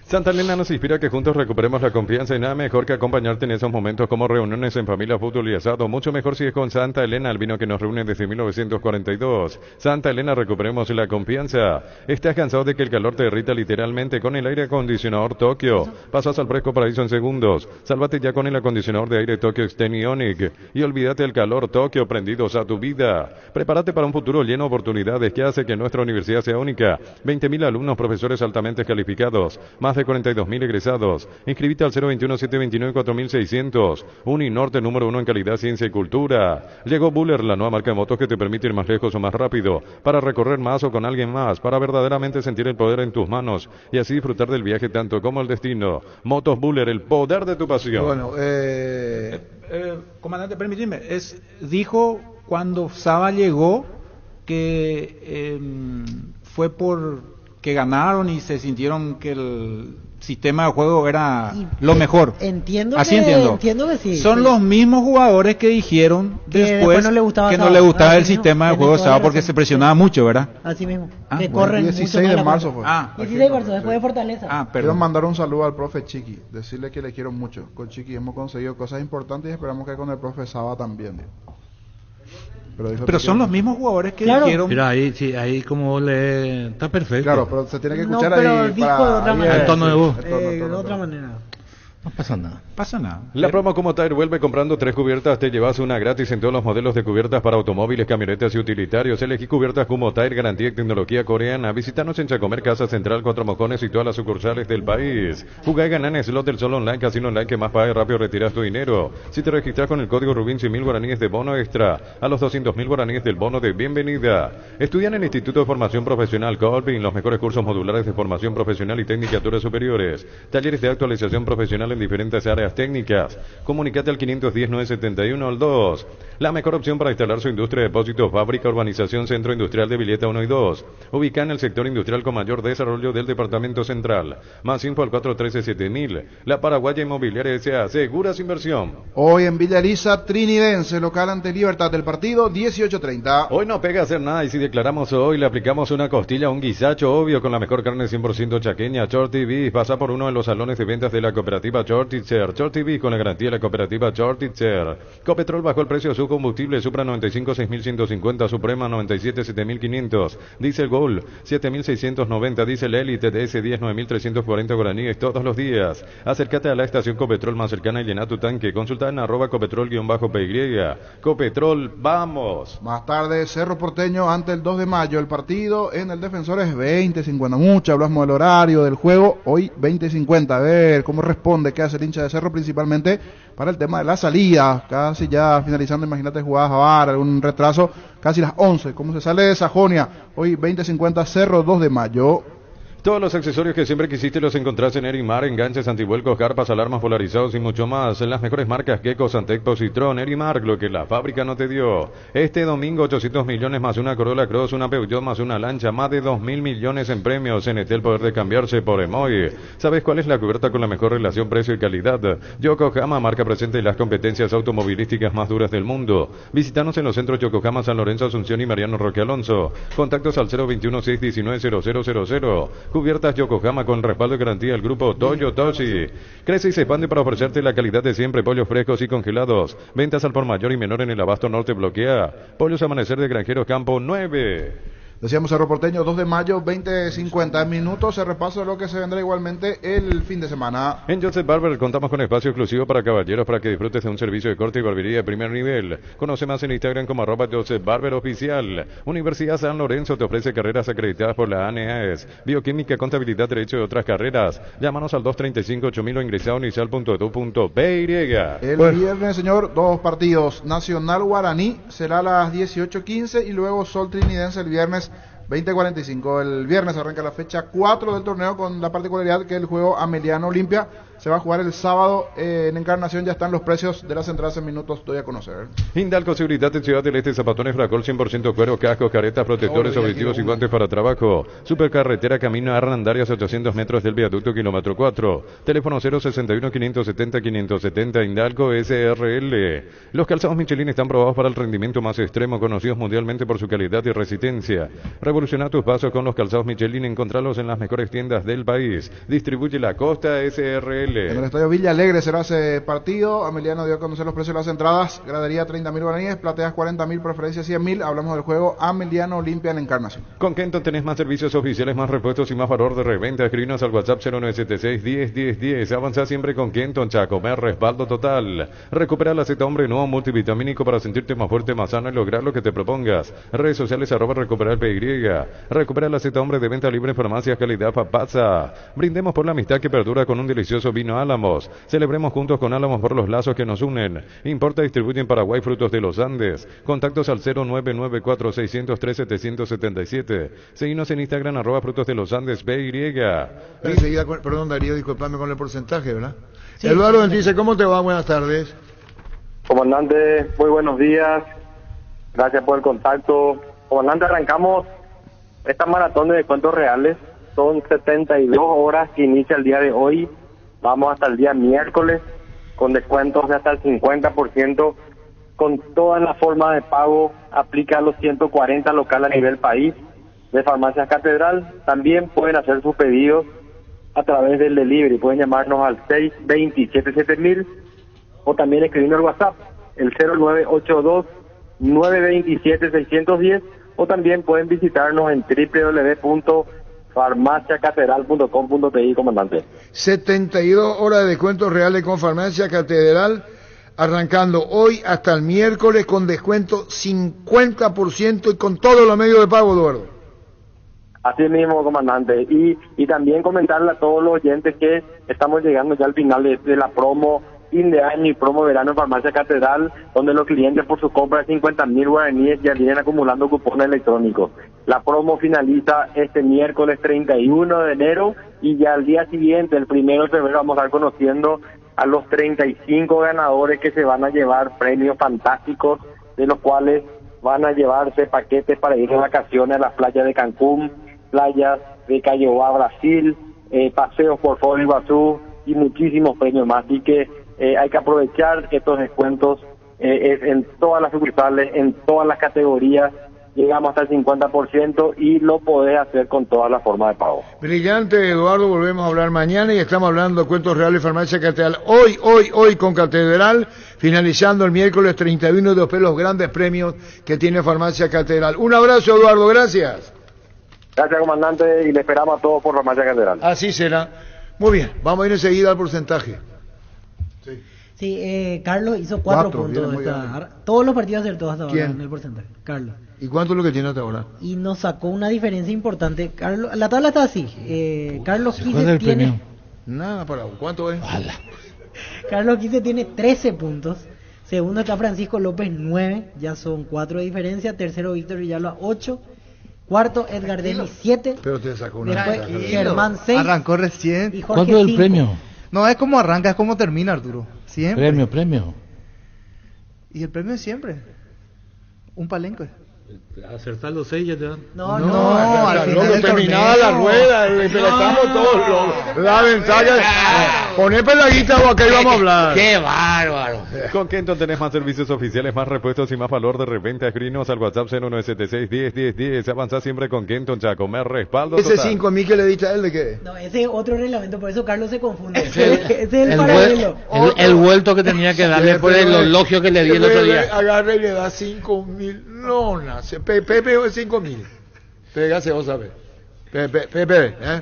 Santa Elena nos inspira a que juntos recuperemos la confianza y nada mejor que acompañarte en esos momentos como reuniones en familia, fútbol y asado. Mucho mejor si es con Santa Elena, el vino que nos reúne desde 1942. Santa Elena, recuperemos la confianza. ¿Estás cansado de que el calor te derrita literalmente con el aire acondicionador Tokio? Pasas al fresco paraíso en segundos. Sálvate ya con el acondicionador de aire Tokio Extenionic y olvídate del calor Tokio prendidos a tu vida. Prepárate para un futuro lleno de oportunidades que hace que nuestra universidad sea única. 20.000 alumnos, profesores altamente calificados, más de 42.000 egresados. Inscribite al 021-729-4600. Uninorte, número 1 en calidad, ciencia y cultura. Llegó Buller, la nueva marca de motos que te permite ir más lejos o más rápido, para recorrer más o con alguien más, para verdaderamente sentir el poder en tus manos y así disfrutar del viaje tanto como el destino. Motos Buller, el poder de tu pasión. Bueno, Comandante, permíteme, dijo cuando Saba llegó que fue por que ganaron y se sintieron que el sistema de juego era lo mejor. Entiendo Así que, entiendo. entiendo que sí. Son sí. los mismos jugadores que dijeron después no le gustaba que no Saba. le gustaba Así el mismo, sistema de tenés juego de toda Saba la porque razón. se presionaba mucho, ¿verdad? Así mismo. Ah, que bueno, corren 16 mucho más de la marzo pelota. fue. 16 de marzo, después de Fortaleza. Ah, Quiero perdón. mandar un saludo al profe Chiqui, decirle que le quiero mucho. Con Chiqui hemos conseguido cosas importantes y esperamos que con el profe Saba también. Pero son los mismos jugadores que Claro. dijeron. Mira, ahí como le... Está perfecto. Claro, pero se tiene que No, escuchar pero ahí dijo para... de otra ahí manera. El tono de voz. el tono, De tono. otra manera. No pasa nada. Pasa nada. La promo como Tire vuelve comprando 3 cubiertas, te llevas una gratis en todos los modelos de cubiertas para automóviles, camionetas y utilitarios. Elegí cubiertas como Tire, garantía y tecnología coreana. Visítanos en Chacomer, Casa Central, Cuatro Mojones y todas las sucursales del país. Jugá y ganá en Slot del Sol Online, Casino Online, que más paga y rápido retiras tu dinero. Si te registras con el código Rubín, 100.000 guaraníes de bono extra a los 200.000 guaraníes del bono de bienvenida. Estudian en el Instituto de Formación Profesional Colvin los mejores cursos modulares de formación profesional y tecnicaturas superiores. Talleres de actualización profesional en diferentes áreas técnicas. Comunicate al 510-971 al 2. La mejor opción para instalar su industria de depósitos, fábrica, urbanización, centro industrial de Villeta 1 y 2. Ubica en el sector industrial con mayor desarrollo del departamento central. Más info al 413-7000. La Paraguaya Inmobiliaria S.A. Segura su inversión. Hoy en Villa Elisa, Trinidense, local ante Libertad del partido, 18:30. Hoy no pega hacer nada y si declaramos hoy le aplicamos una costilla, un guisacho obvio con la mejor carne 100% chaqueña. Shorty Beef, pasa por uno de los salones de ventas de la cooperativa Shortitzer. Shorty Beef con la garantía de la cooperativa Shortitzer. Copetrol bajó el precio de su combustible, Supra 95 6.150, Suprema 97 7.500, Diesel Gold 7.690, Diesel Elite DS10 9.340 guaraníes todos los días. Acércate a la estación Copetrol más cercana y llena tu tanque. Consulta en @copetrol_py. Copetrol, vamos. Más tarde, Cerro Porteño ante el 2 de mayo. El partido en el Defensores 20:50. Mucho hablamos del horario del juego. Hoy 20:50. A ver cómo responde que hace el hincha de Cerro, principalmente para el tema de la salida, casi ya finalizando, imagínate jugadas a VAR, algún retraso, casi las 11, como se sale de Sajonia, hoy 20:50 Cerro, 2 de mayo. Todos los accesorios que siempre quisiste los encontrás en Erimar, enganches, antivuelcos, carpas, alarmas polarizados y mucho más. En las mejores marcas Gecko, Santec, Positron, Erimar, lo que la fábrica no te dio. Este domingo 800 millones más una Corolla Cross, una Peugeot más una Lancha, más de 2.000 millones en premios. En el poder de cambiarse por Emoy. ¿Sabes cuál es la cubierta con la mejor relación precio y calidad? Yokohama, marca presente en las competencias automovilísticas más duras del mundo. Visítanos en los centros Yokohama, San Lorenzo, Asunción y Mariano Roque Alonso. Contactos al 021-619-0000. Cubiertas Yokohama con respaldo y garantía del grupo Toyo Toshi. Crece y se expande para ofrecerte la calidad de siempre, pollos frescos y congelados. Ventas al por mayor y menor en el Abasto Norte Bloquea. Pollos Amanecer de Granjeros Campo 9. Decíamos Cerro Porteño, 2 de mayo, 20:50 minutos. Se repaso de lo que se vendrá igualmente el fin de semana. En Joseph Barber contamos con espacio exclusivo para caballeros para que disfrutes de un servicio de corte y barbería de primer nivel. Conoce más en Instagram como @Joseph Barber Oficial. Universidad San Lorenzo te ofrece carreras acreditadas por la ANEAES, bioquímica, contabilidad, derecho y otras carreras. Llámanos al 235-8000 o ingresa a unicel.edu.by. El viernes, señor, 2 partidos. Nacional Guaraní será a las 18:15 y luego Sol Trinidense el viernes 20:45. El viernes arranca la fecha 4 del torneo, con la particularidad que el juego Ameliano Olimpia se va a jugar el sábado en Encarnación. Ya están los precios de las entradas en minutos, doy a conocer. Hindalco Seguridad en Ciudad del Este, zapatones Fracol 100% cuero, cascos, caretas, protectores, objetivos y guantes para trabajo. Supercarretera Camino a Arrandarias, 800 metros del viaducto, kilómetro 4. Teléfono 061-570-570, Hindalco SRL. Los calzados Michelin están probados para el rendimiento más extremo, conocidos mundialmente por su calidad y resistencia. Revoluciona tus pasos con los calzados Michelin, encontralos en las mejores tiendas del país. Distribuye la Costa SRL. En el estadio Villa Alegre será ese partido. Ameliano dio a conocer los precios de las entradas. Gradería 30.000 guaraníes, plateas 40.000, preferencia 100.000. Hablamos del juego Ameliano Olimpia en Encarnación. Con Kenton tenés más servicios oficiales, más repuestos y más valor de reventa. Escribinos al WhatsApp 0976-101010. Avanza siempre con Kenton, Chacomer, respaldo total. Recupera la Z Hombre nuevo multivitamínico para sentirte más fuerte, más sano y lograr lo que te propongas. Redes sociales @recuperar el PY. Recupera la Z Hombre de venta libre en farmacias calidad Papasa. Brindemos por la amistad que perdura con un delicioso vino Álamos. Celebremos juntos con Álamos por los lazos que nos unen. Importa y distribuye en Paraguay Frutos de los Andes. Contactos al 0994-603-777. Seguinos en Instagram @Frutos de los Andes PY. Enseguida, perdón Darío, disculpame con el porcentaje, ¿verdad? Sí, Eduardo dice, ¿cómo te va? Buenas tardes. Comandante, muy buenos días. Gracias por el contacto. Comandante, arrancamos esta maratón de descuentos reales. Son 72 horas que inicia el día de hoy. Vamos hasta el día miércoles con descuentos de hasta el 50%, con todas las formas de pago. Aplica a los 140 locales a nivel país de Farmacias Catedral. También pueden hacer sus pedidos a través del delivery. Pueden llamarnos al 627-7000 o también escribirnos al WhatsApp, el 0982-927-610, o también pueden visitarnos en www.farmaciacatedral.com.ti, comandante. 72 horas de descuentos reales con Farmacia Catedral, arrancando hoy hasta el miércoles con descuento 50% y con todos los medios de pago, Eduardo. Así mismo, comandante. Y también comentarle a todos los oyentes que estamos llegando ya al final de la promo fin de año y promo verano en Farmacia Catedral, donde los clientes por su compra de 50.000 guaraníes ya vienen acumulando cupones electrónicos. La promo finaliza este miércoles 31 de enero y ya al día siguiente, el 1 de febrero, vamos a estar conociendo a los 35 ganadores que se van a llevar premios fantásticos, de los cuales van a llevarse paquetes para ir de vacaciones a las playas de Cancún, playas de Cayobá, Brasil, paseos por Foz do Iguazú y muchísimos premios más. Así que hay que aprovechar estos descuentos en todas las sucursales, en todas las categorías. Llegamos hasta el 50% y lo podés hacer con todas las formas de pago. Brillante, Eduardo, volvemos a hablar mañana y estamos hablando de cuentos reales Farmacia Catedral. Hoy con Catedral, finalizando el miércoles 31 de después los grandes premios que tiene Farmacia Catedral. Un abrazo, Eduardo, gracias. Gracias, comandante, y le esperamos a todos por Farmacia Catedral. Así será. Muy bien, vamos a ir enseguida al porcentaje. Sí, Carlos hizo 4 puntos. Todos los partidos acertó hasta ahora en el porcentaje. Carlos. ¿Y cuánto es lo que tiene hasta ahora? Y nos sacó una diferencia importante. Carlos, la tabla está así. Carlos Quises tiene Nada para vos. ¿Cuánto es? Carlos Quise tiene 13 puntos. Segundo está Francisco López, 9. Ya son 4 de diferencia. Tercero, Víctor Villalba, 8. Cuarto, Edgar Denis, 7. Pero te sacó una. Después, Germán, 6. Arrancó recién. Y Jorge, ¿Cuánto es el 5. premio? No es como arranca, es como termina, Arturo. Siempre. Premio. Y el premio es siempre. Un palenque. Acertar los 6 ya te dan. No, al final Luego del terminaba torneo. la rueda, le estamos todos la ventaja. Poné pelaguita o acá íbamos a hablar. ¡Qué bárbaro! Con Kenton tenés más servicios oficiales, más repuestos y más valor de reventa. Escribinos al WhatsApp 0976-101010. Avanzá siempre con Kenton, Chaco. Me respaldo Ese total. 5.000 que le diste a él, ¿de qué? No, ese es otro reglamento, por eso Carlos se confunde. Ese Ese es el paralelo. el vuelto que tenía que darle después del elogio que le di el otro día. Agarra y le da 5.000 lonas. Pepe es 5.000. Pégase, vos sabés. Pepe, ¿eh?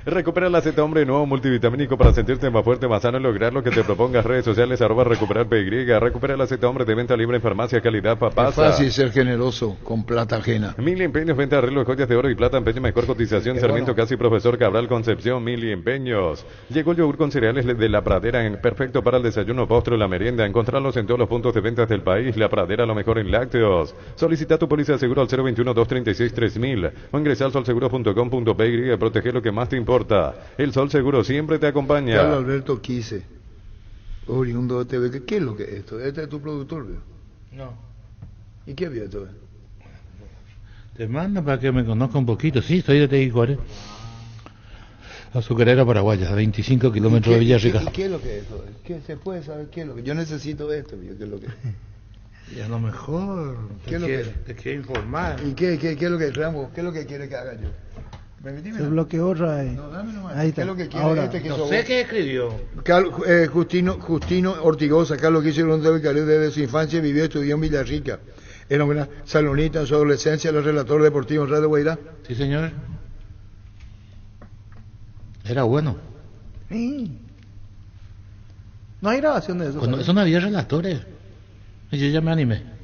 Recupera la Z Hombre nuevo multivitamínico para sentirte más fuerte, más sano y lograr lo que te propongas. Redes sociales, @recuperar PY. Recupera la Z Hombre de venta libre en farmacia, calidad Es papasa. fácil ser generoso con plata ajena. Mil Empeños, venta de arreglos, joyas de oro y plata, empeño, mejor cotización. Sarmiento Casi, Profesor Cabral, Concepción, Mil Empeños. Llegó el yogur con cereales de La Pradera, perfecto para el desayuno, postre o la merienda. Encontrarlos en todos los puntos de ventas del país. La Pradera, lo mejor en lácteos. Solicita tu póliza de seguro al 021-236-3000 o ingresa al solseguro.com.py. Protege lo que más te importa. El Sol Seguro siempre te acompaña. Carlos Alberto Quise, oriundo de TV. ¿Qué es lo que es esto? ¿Este es tu productor, veo? No. ¿Y qué había esto? Te manda para que me conozca un poquito. Sí, estoy de Teguicuare. Azucarera paraguaya, a 25 kilómetros de Villarrica. ¿Y qué es lo que es esto? ¿Qué se puede saber qué es lo que? Yo necesito esto, ¿qué es lo que? Y a lo mejor ¿Qué es lo que? te quiero informar. ¿Y qué es lo que Rambo? ¿Qué es lo que quiere que haga yo? Se bloqueó otra vez. No, dame nomás. Ahí ¿Qué está. es lo que quiere Ahora. este que No sos sé vos? qué escribió. Justino Ortigosa, Carlos Quise, desde su infancia vivió y estudió en Villarrica. Era una salonita en su adolescencia, era relator deportivo en Radio Guairá. Sí, señor. Era bueno. Sí. No hay grabación de eso. Cuando eso no había relatores. Y yo ya me animé.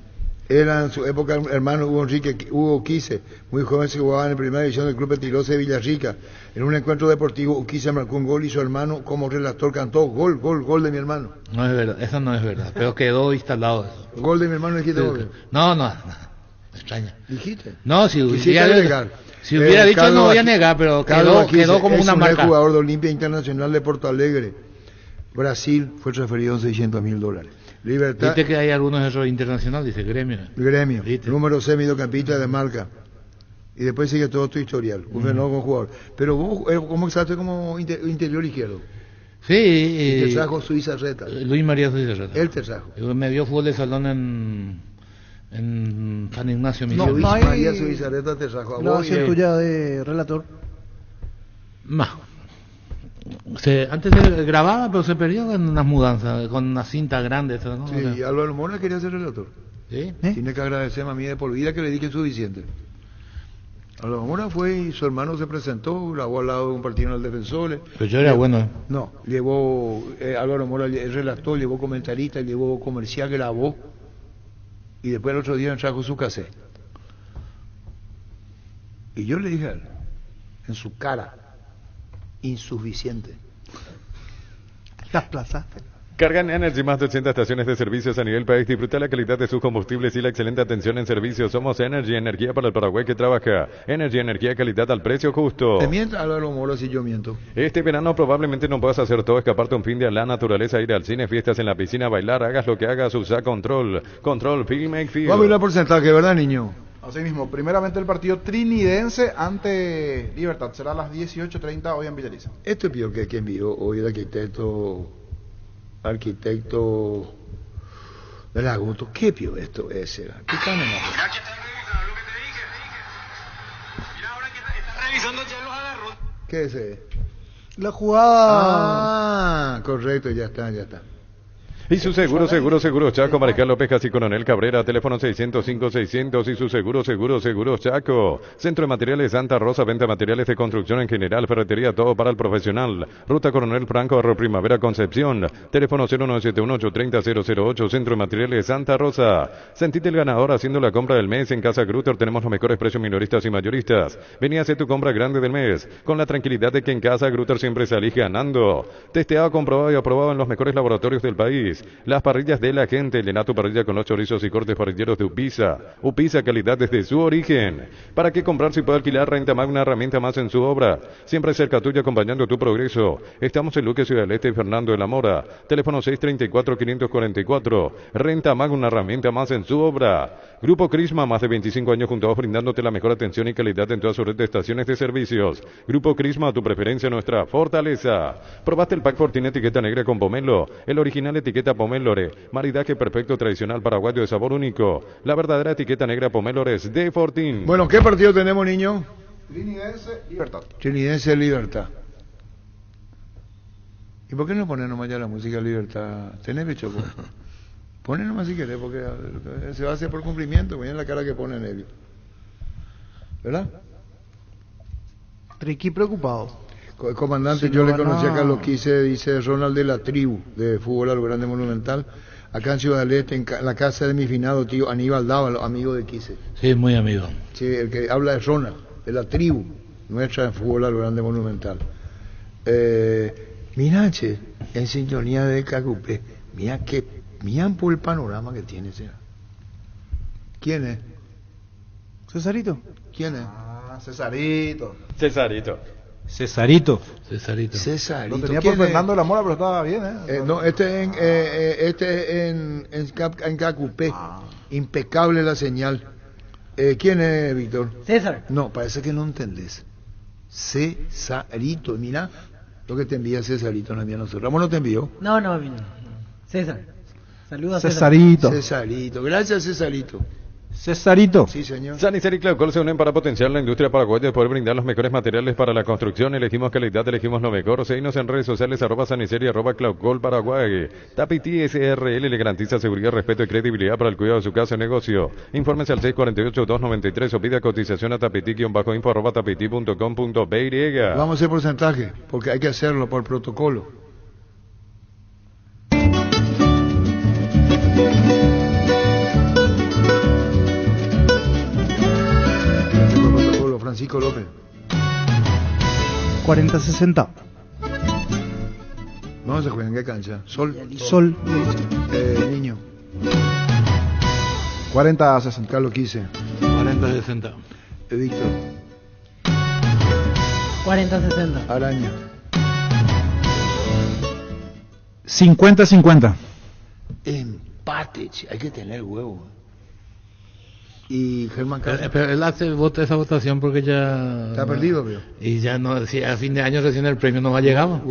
Era en su época hermano Hugo Quise, muy joven, se jugaba en la primera división del Club Petilosa de Villarrica. En un encuentro deportivo, Hugo Quise marcó un gol y su hermano, como relator, cantó gol de mi hermano. No es verdad, eso no es verdad. Pero quedó instalado eso. Gol de mi hermano, dijiste vos. No, me extraña. ¿Dijiste? No, si Quisiera hubiera, agregar. si hubiera dicho Carlos no voy a Aqui- negar, pero Carlos quedó Aquise como es una un marca. jugador de Olimpia Internacional de Porto Alegre. Brasil fue transferido en $600,000. Libertad. Viste que hay algunos de esos internacionales, dice gremio. ¿Viste? Número 6, mediocampista de marca. Y después sigue todo tu historial. Un fenómeno como jugador. Pero vos, ¿cómo exacto como interior izquierdo? Sí. Y te trajo Suiza Reta. Luis María Suiza Reta. Él te trajo. Me dio fútbol de salón en San Ignacio, No, Luis no hay María Suiza Reta te trajo a vos. grabación tuya de relator. Antes se grababa, pero se perdió con unas mudanzas, con una cinta grande. ¿No? Sí, y Álvaro Mora quería ser relator. ¿Sí? Tiene que agradecerme a mí de por vida que le dije suficiente. Álvaro Mora fue y su hermano se presentó, grabó al lado de un partido en el Defensores. Pero yo era bueno. No, llevó, Álvaro Mora el relator, llevó comentarista, llevó comercial, grabó. Y después el otro día trajo su cassette. Y yo le dije a él, en su cara, insuficiente. Las plazaste. Cargan Energy, más de 80 estaciones de servicios a nivel país. Disfruta la calidad de sus combustibles y la excelente atención en servicio. Somos Energy, energía para el Paraguay que trabaja. Energy, energía, calidad al precio justo. ¿Te miente Álvaro Mora si yo miento? Este verano probablemente no puedas hacer todo, escaparte un fin de a la naturaleza, ir al cine, fiestas en la piscina, bailar, hagas lo que hagas, usa Control. Control, Feel Make Feel. Vamos a ir al porcentaje, ¿verdad, niño? Así mismo, primeramente el partido trinidense ante Libertad. Será a las 18:30 hoy en Villariza. Esto es peor que envió hoy el arquitecto de la Guto. ¿Qué pio esto es? ¿Qué tan enojado? ¿Qué es? La jugada. Ah, correcto, ya está. Y su seguro Chaco, Maricel López Casi Coronel Cabrera, teléfono 605-600 y su seguro Chaco. Centro de Materiales Santa Rosa, venta de materiales de construcción en general, ferretería, todo para el profesional. Ruta Coronel Franco, Barrio Primavera, Concepción. Teléfono 0971-830-008, Centro de Materiales Santa Rosa. Sentite el ganador haciendo la compra del mes en Casa Grutter. Tenemos los mejores precios minoristas y mayoristas. Vení a hacer tu compra grande del mes, con la tranquilidad de que en Casa Grutter siempre salís ganando. Testeado, comprobado y aprobado en los mejores laboratorios del país. Las parrillas de la gente. Llena tu parrilla con los chorizos y cortes parrilleros de Upisa. Upisa, calidad desde su origen. ¿Para qué comprar si puede alquilar? Renta Mag, una herramienta más en su obra. Siempre cerca tuya, acompañando tu progreso. Estamos en Luque, Ciudad del Este y Fernando de la Mora. Teléfono 634-544. Renta Mag, una herramienta más en su obra. Grupo Crisma, más de 25 años junto a vos, brindándote la mejor atención y calidad en toda su red de estaciones de servicios. Grupo Crisma, tu preferencia, nuestra fortaleza. ¿Probaste el pack Fortín etiqueta negra con pomelo? El original etiqueta Pomélore, maridaje perfecto tradicional paraguayo de sabor único. La verdadera etiqueta negra Pomélores de Fortín. Bueno, ¿qué partido tenemos, niño? Trinidense, Libertad. Trinidense, Libertad. ¿Y por qué no pones nomás ya la música Libertad? ¿Tenés pecho? Poné nomás si querés, porque se va a hacer por cumplimiento. Miren la cara que pone Nevio. ¿Verdad? Triqui preocupado. Comandante, yo le conocí a Carlos Quise, dice Ronald de la tribu de fútbol a lo grande monumental, acá en Ciudad del Este, en la casa de mi finado tío Aníbal Dávalo, amigo de Quise. Sí, muy amigo. Sí, el que habla es Ronald, de la tribu nuestra en fútbol a lo grande monumental. Mira, che, en sintonía de Cacupé, mira por el panorama que tiene ese. ¿Quién es? Cesarito. ¿Quién es? Ah, Cesarito. Cesarito. Lo tenía por Fernando de la Mora, pero estaba bien, No, este en Cacupé. Impecable la señal. ¿Quién es, Víctor? César. No, parece que no entendés. Cesarito, mira lo que te envía Cesarito, nos envía a nosotros. ¿Ramón no te envió? No. César. Saludos a Cesarito. Cesarito. Gracias, Cesarito. Cesarito. Sí, señor. Sanicer y Claucol se unen para potenciar la industria paraguaya de poder brindar los mejores materiales para la construcción. Elegimos calidad, elegimos lo mejor. Seguinos en redes sociales @Sanicer y @Claucol Paraguay. Tapiti SRL le garantiza seguridad, respeto y credibilidad para el cuidado de su casa o negocio. Infórmese al 648-293 o pida cotización a tapiti-info @tapiti.com.py. Vamos a hacer porcentaje, porque hay que hacerlo por protocolo. Francisco López. 40-60. ¿Dónde se juega? ¿En qué cancha? Sol. Niño. 40-60. Carlos Quise. 40-60. Víctor. 40-60. Araña. 50-50. Empate, hay que tener huevo. Y Germán Casa. Pero él hace esa votación porque ya... Está perdido, veo. Y ya no, si a fin de año recién el premio no va a llegar. No,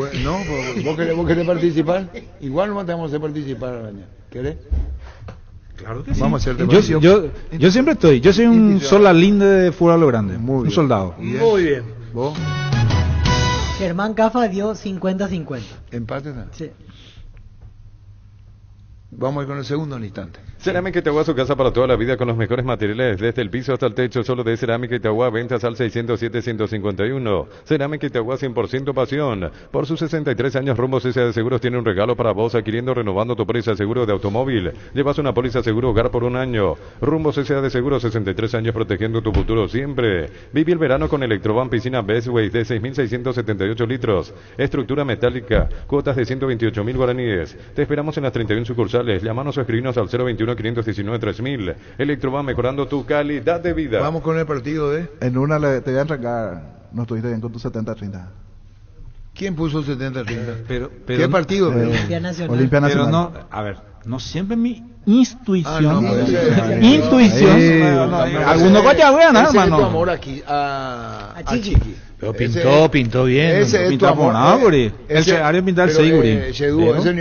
¿vos querés participar? Igual no te vamos a hacer participar, Araña. ¿Querés? Claro que sí. Vamos a hacerte yo siempre estoy. Yo soy un solalinde de fútbol a lo grande. Un soldado. Muy bien. ¿Vos? Germán Cafa dio 50-50. ¿Empate? ¿No? Sí. Vamos a ir con el segundo en instante. Cerámica Itagua, su casa para toda la vida con los mejores materiales, desde el piso hasta el techo, solo de Cerámica Itagua, ventas al 607-151. Cerámica Itagua, 100% pasión. Por sus 63 años, Rumbo CSA de Seguros tiene un regalo para vos, adquiriendo, renovando tu póliza de seguro de automóvil. Llevas una póliza seguro hogar por un año. Rumbo CSA de Seguros, 63 años protegiendo tu futuro siempre. Vive el verano con Electrovan Piscina Bestway de 6.678 litros. Estructura metálica, cuotas de 128.000 guaraníes. Te esperamos en las 31 sucursales. Llámanos o escribinos al 021-519-3000. Electrovan, mejorando tu calidad de vida. Vamos con el partido de... En una te voy a entregar. No estuviste bien con tu 70-30. ¿Quién puso 70-30? Pero ¿Qué partido? Olimpia Nacional. Olimpia Nacional. Pero no, a ver, no siempre mi intuición. Intuición. Algunos guayabean, hermano. Ese es tu amor aquí, a Chiqui. Pero pintó bien. Ese es tu amor. Ese área pintar el Siguri. Ese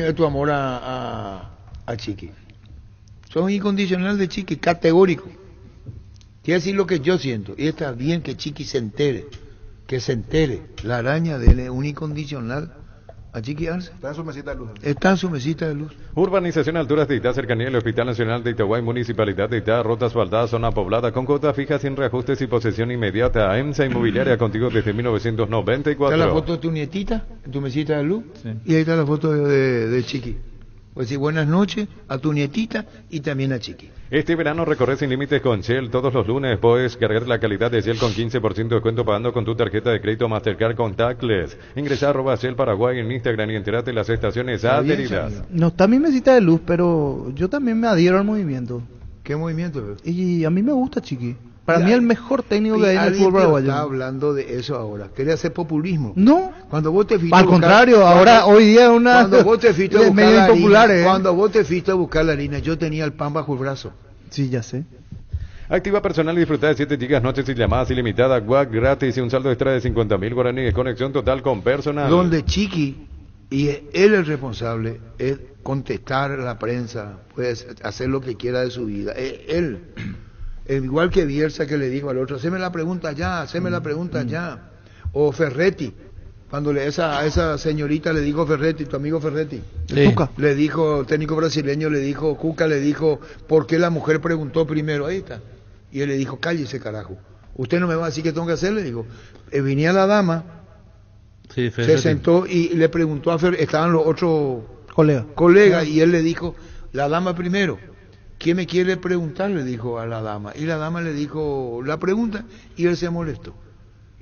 es tu amor a Chiqui. Sos incondicional de Chiqui, categórico. Quiere decir lo que yo siento. Y está bien que Chiqui se entere. Que se entere. La araña de él es un incondicional a Chiqui Arce. Está en su mesita de luz. Está en su mesita de luz. Urbanización Alturas de Itá, cercanía del Hospital Nacional de Itaguay, Municipalidad de Itá, ruta asfaltada, zona poblada, con cuotas fijas sin reajustes y posesión inmediata. EMSA Inmobiliaria, contigo desde 1994. Está la foto de tu nietita, en tu mesita de luz, Sí. y ahí está la foto de Chiqui. Pues sí, buenas noches a tu nietita y también a Chiqui. Este verano recorre sin límites con Shell. Todos los lunes puedes cargar la calidad de Shell con 15% de descuento pagando con tu tarjeta de crédito Mastercard Contactless. Ingresa a @Shell Paraguay en Instagram y entérate de las estaciones Está bien, adheridas. Samir. No está mi mesita de luz, pero yo también me adhiero al movimiento. ¿Qué movimiento, bro? Y a mí me gusta Chiqui. Para Mira, mí el mejor técnico que hay en el alguien fútbol te paraguayo. está hablando de eso ahora. Quiere hacer populismo. No. Cuando vos te fuiste Al a buscar- contrario, ahora hoy día es una Cuando vos te fuiste a de buscar medio la impopular, harina, cuando vos te fuiste a buscar la harina, yo tenía el pan bajo el brazo. Sí, ya sé. Activa personal y disfruta de 7 gigas, noches y llamadas ilimitadas, WhatsApp gratis y un saldo extra de 50.000 guaraníes. Conexión total con personal. Donde Chiqui, y él el responsable, es contestar a la prensa, puede hacer lo que quiera de su vida. Él, igual que Bielsa que le dijo al otro, haceme la pregunta ya, haceme la pregunta ya. O Ferretti, cuando a esa señorita le dijo Ferretti, tu amigo Ferretti, Sí. Tuca. le dijo, técnico brasileño, le dijo, Cuca le dijo, ¿por qué la mujer preguntó primero? Ahí está. Y él le dijo, cállese carajo. Usted no me va a decir qué tengo que hacer, le digo. Venía la dama, Sí, se Ferretti. sentó y le preguntó a estaban los otros Colega. colegas y él le dijo, la dama primero, ¿quién me quiere preguntar? Le dijo a la dama. Y la dama le dijo la pregunta y él se molestó.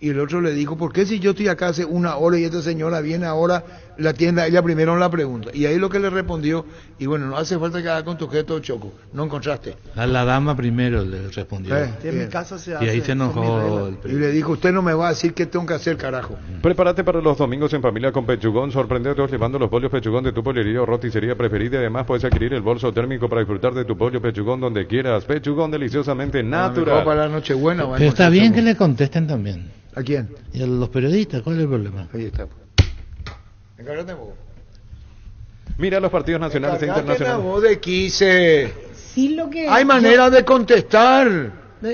Y el otro le dijo, ¿por qué si yo estoy acá hace una hora y esta señora viene ahora, la tienda, ella primero la pregunta? Y ahí lo que le respondió, y bueno, no hace falta que haga con tu objeto choco, no encontraste. A la dama primero le respondió. En mi bien. casa se Y ahí se enojó el Y le dijo, usted no me va a decir qué tengo que hacer, carajo. Prepárate para los domingos en familia con Pechugón. Sorprende a todos llevando los pollos Pechugón de tu pollería o roticería preferida. Además, puedes adquirir el bolso térmico para disfrutar de tu pollo Pechugón donde quieras. Pechugón, deliciosamente natural. Para la Nochebuena. va a Pero está encontrar bien choco. que le contesten también. ¿A quién? Y a los periodistas, ¿cuál es el problema? Ahí está. Encárgate vos. Mira los partidos nacionales e Encárgate la internacionales. voz de Quise. Sí, lo que... Hay manera de contestar.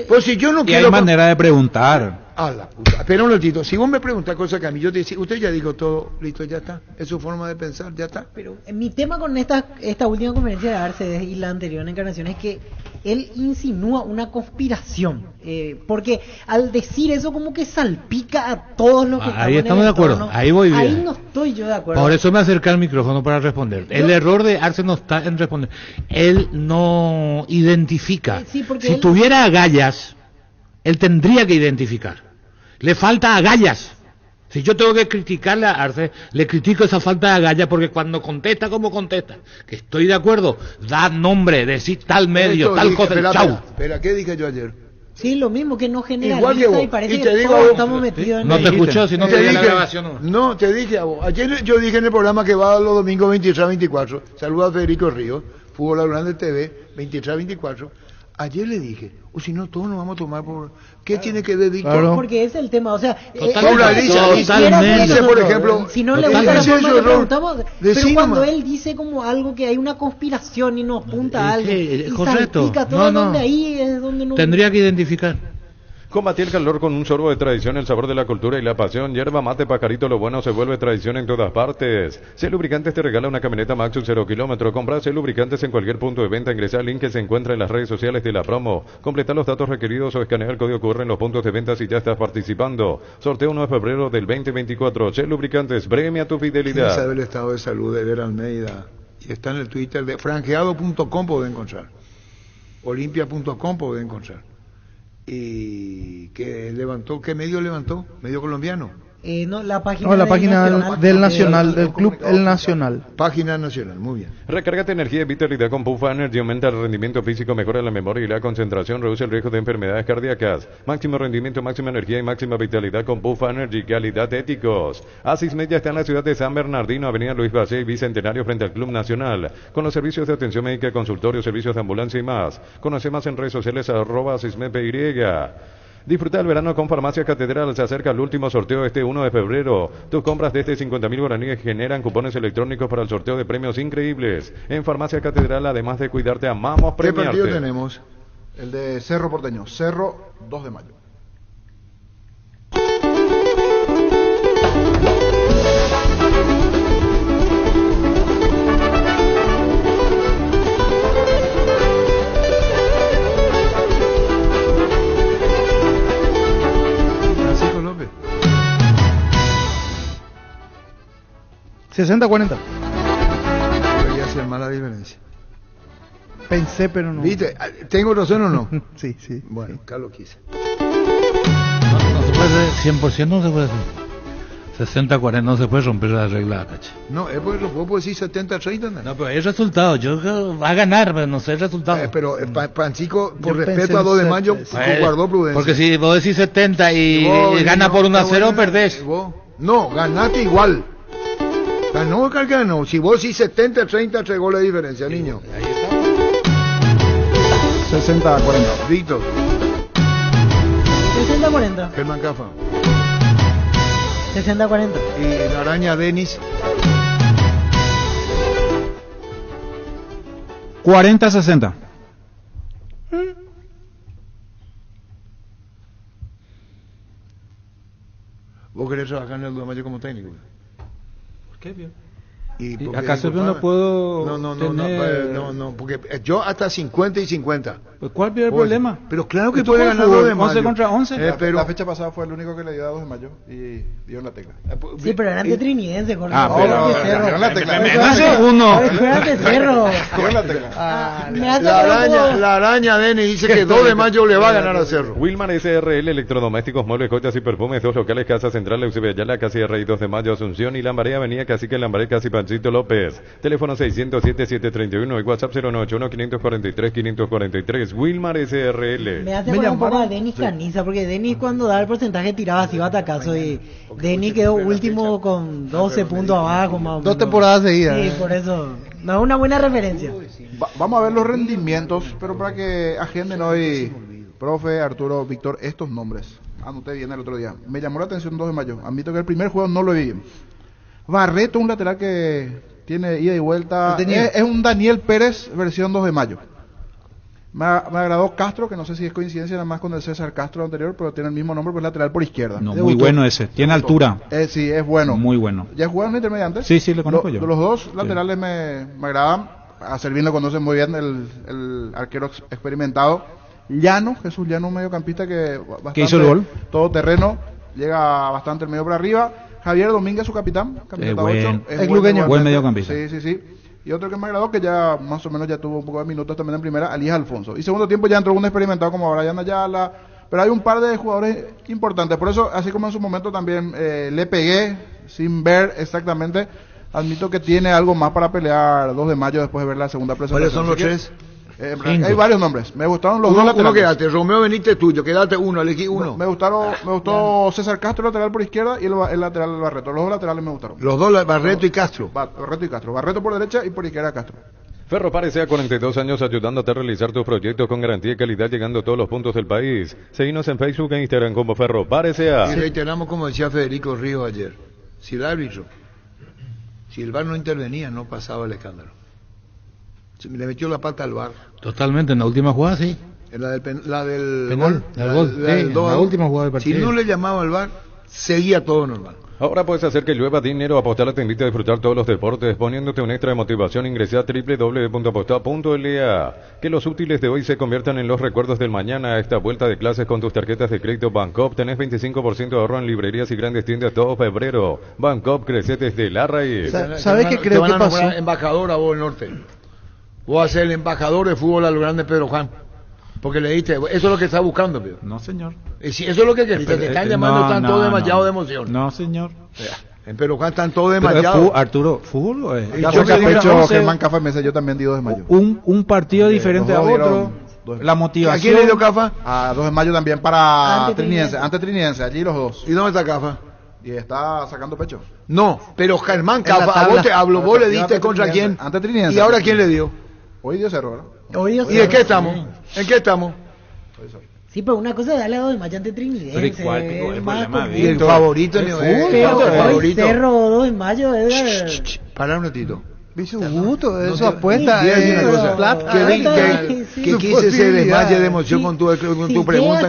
Pues si yo no Y quiero... hay manera de preguntar. A la puta. Espera un ratito. Si vos me preguntás cosas que a mí yo te decía, usted ya dijo todo, listo, ya está. Es su forma de pensar, ya está. Pero mi tema con esta última conferencia de Arce y la anterior en Encarnación es que él insinúa una conspiración. Porque al decir eso como que salpica a todos los que Ahí estamos en estamos el de acuerdo, entorno. ahí voy bien. Ahí no estoy yo de acuerdo. Por eso me acerqué al micrófono para responder. El error de Arce no está en responder. Él no identifica. Sí, porque Si él- tuviera agallas, él tendría que identificar. Le falta agallas. Si yo tengo que criticarle a Arce, le critico esa falta de agallas porque cuando contesta como contesta, que estoy de acuerdo, da nombre, decir tal medio, Esto tal dije, cosa, espera, chau. espera, ¿qué dije yo ayer? Sí, lo mismo, que no generaliza Igual que vos. y parece Y te que digo todos a vos, estamos metidos en No te escuchó, si no Te te la dije- grabación. No, te dije a vos. Ayer yo dije en el programa que va los domingos 23 a 24. Saluda a Federico Ríos, Fútbol Hablando de TV, 23 a 24. Ayer le dije, o si no, todos nos vamos a tomar por... ¿Qué tiene que ver Víctor? Claro. Porque es el tema, o sea, Pluraliza, totalmente. dice, por ejemplo, si no le gusta la ese forma es que su preguntamos, error. pero Decí cuando nomás. él dice como algo que hay una conspiración y nos apunta a algo, y correcto. salpica todo, No. donde ahí es donde no... Tendría que identificar. Combatí el calor con un sorbo de tradición, el sabor de la cultura y la pasión. Yerba mate, pajarito, lo bueno se vuelve tradición en todas partes. C Lubricantes te regala una camioneta Maxus 0 kilómetro. Compra C Lubricantes en cualquier punto de venta. Ingresa al link que se encuentra en las redes sociales de la promo. Completa los datos requeridos o escanea el código QR en los puntos de venta si ya estás participando. Sorteo 1 de febrero del 2024. C Lubricantes, premia tu ¿Quién fidelidad. sabe el estado de salud de Ver Almeida? Y está en el Twitter de franjeado.com, puede encontrar. Olimpia.com puede encontrar. Y que levantó, ¿qué medio levantó? ¿Medio colombiano? No, la página, No, la del página del Nacional, del Club Comunicado. El Nacional. Página nacional, muy bien. Recárgate energía y vitalidad con Puff Energy. Aumenta el rendimiento físico, mejora la memoria y la concentración, reduce el riesgo de enfermedades cardíacas. Máximo rendimiento, máxima energía y máxima vitalidad con Puff Energy. Calidad éticos. Asis Media está en la ciudad de San Bernardino, Avenida Luis Bacé y Bicentenario frente al Club Nacional. Con los servicios de atención médica, consultorio, servicios de ambulancia y más. Conoce más en redes sociales @asismepy. Disfruta el verano con Farmacia Catedral. Se acerca el último sorteo este 1 de febrero. Tus compras de este 50.000 guaraníes generan cupones electrónicos para el sorteo de premios increíbles. En Farmacia Catedral, además de cuidarte, amamos ¿Qué premiarte. partido tenemos? El de Cerro Porteño. Cerro, 2 de mayo. 60-40. Debería ser mala diferencia. Pensé, pero no. ¿Viste? ¿Tengo razón o no? Sí, sí. Bueno, Carlos quise. No se puede hacer, 100% no se puede hacer. 60-40 no se puede romper la regla, caché. No, vos podés decir 70-30. No, pero hay resultado. Yo creo que va a ganar, pero no sé el resultado. Pero Pancico, por Yo respeto a 2 de mayo, guardó prudencia. Porque si vos decís 70 y gana por 1-0, perdés. No, ganaste igual. Ganó, ganó. Si vos decís 70-30, 3 goles de diferencia, niño. 60-40. Víctor. 60-40. Germán Cafa. 60-40. Y la araña Denis. 40-60. ¿Vos querés trabajar en el 2 de mayo como técnico? ¿Por qué, bien? ¿Y acaso yo no puedo no, porque yo hasta 50 y 50. Pues ¿cuál es el problema? Pero claro que puede ganar 2 de mayo. 11 contra 11. Pero la fecha pasada fue el único que le dio a 2 de mayo y dio en la tecla. Sí, pero eran de Trinidense, Jorge. Pero dio en la tecla. Me hace uno. Espérate, Cerro. Dio en la tecla. La araña Denis dice que 2 de mayo le va a ganar a Cerro. Wilmar SRL, electrodomésticos, muebles, joyas y perfumes, 2 locales, Casa Central, Eusebio Ayala, Casi RI 2 de mayo, Asunción y Lambaré, Avenida Cacique Lambaré, Casi Panchito López. Teléfono 607-731 y WhatsApp 091-543-543. Wilmar SRL. Me hace acordar un poco a Denis Caniza, porque Denis cuando daba el porcentaje tiraba así batacazo y Denis quedó último con 12 puntos abajo más o menos. 2 temporadas seguidas. Sí, por eso. No es una buena referencia. Vamos a ver los rendimientos, pero para que agenden hoy, profe, Arturo, Víctor, estos nombres. Anoté bien el otro día. Me llamó la atención 2 de mayo. Admito que el primer juego no lo vi bien. Barreto, un lateral que tiene ida y vuelta. Es un Daniel Pérez versión 2 de mayo. Me agradó Castro, que no sé si es coincidencia nada más con el César Castro anterior, pero tiene el mismo nombre, pues lateral por izquierda. No, muy bueno ese. Tiene altura. Sí, es bueno. Muy bueno. ¿Ya jugaron en intermedio antes? Sí, lo conozco yo. Los 2 laterales me agradan. A Servín lo conoce muy bien, el arquero experimentado. Llano, Jesús Llano, un mediocampista que bastante hizo el gol. Todo terreno, llega bastante el medio por arriba. Javier Domínguez, su capitán, capitán 8, es buen mediocampista. Sí. Y otro que me agradó, que ya más o menos ya tuvo un poco de minutos también en primera, Alías Alfonso. Y segundo tiempo ya entró un experimentado como Brian Ayala, pero hay un par de jugadores importantes. Por eso, así como en su momento también le pegué, sin ver exactamente, admito que tiene algo más para pelear 2 de mayo después de ver la segunda presentación. ¿Cuáles son los 3? Hay varios nombres. Me gustaron los 2 laterales. Uno quedaste, Romeo Benítez tuyo, quédate uno, elegí uno. Me gustó César Castro, lateral por izquierda, y el lateral Barreto. Los 2 laterales me gustaron. Los 2, Barreto y Castro. Barreto por derecha y por izquierda Castro. Ferropar S.A. 42 años ayudándote a realizar tus proyectos con garantía y calidad, llegando a todos los puntos del país. Seguinos en Facebook e Instagram como Ferropar S.A. Y reiteramos, como decía Federico Ríos ayer, si el árbitro, si el VAR no intervenía, no pasaba el escándalo. Se le metió la pata al VAR. Totalmente, en la última jugada sí. La del penal, gol. La última jugada del partido. Si no le llamaba al VAR, seguía todo normal. Ahora puedes hacer que llueva dinero. Apostar te invita a disfrutar todos los deportes, poniéndote un extra de motivación. Ingresa a www.apostar.la. Que los útiles de hoy se conviertan en los recuerdos del mañana. Esta vuelta de clases con tus tarjetas de crédito Bancopp. Tenés 25% de ahorro en librerías y grandes tiendas todo febrero. Bancopp, crece desde la raíz. ¿Sabes qué creo que pasó? Embajador a vos del norte. Vos vas a ser el embajador de fútbol a lo grande Pedro Juan. Porque le diste, eso es lo que está buscando, Pedro. No, señor. Eso es lo que querés. Te están llamando, están todos demasiado de emoción. No, señor. En Pedro Juan están todos demasiado. Arturo, fútbol. Germán Cafa Mesa, yo también di 2 de mayo. Un partido diferente a otro. La motivación. ¿A quién le dio Cafa? A 2 de mayo también para Trinidense. Ante Trinidense, allí los 2. ¿Y dónde está Cafa? Y está sacando pecho. No, pero Germán Cafa, a vos te hablo, vos le diste contra quién. Ante Trinidense. ¿Y ahora quién le dio? Hoy dio Cerro, ¿verdad? ¿Y en qué estamos? ¿En qué estamos? Sí, pero una cosa es darle a 2 de mayo ante Trinidense. Y el favorito el favorito. Cerro 2 de mayo es... Pará un ratito. Dice gusto, eso apuesta. Que quise se desmaye de emoción con tu pregunta.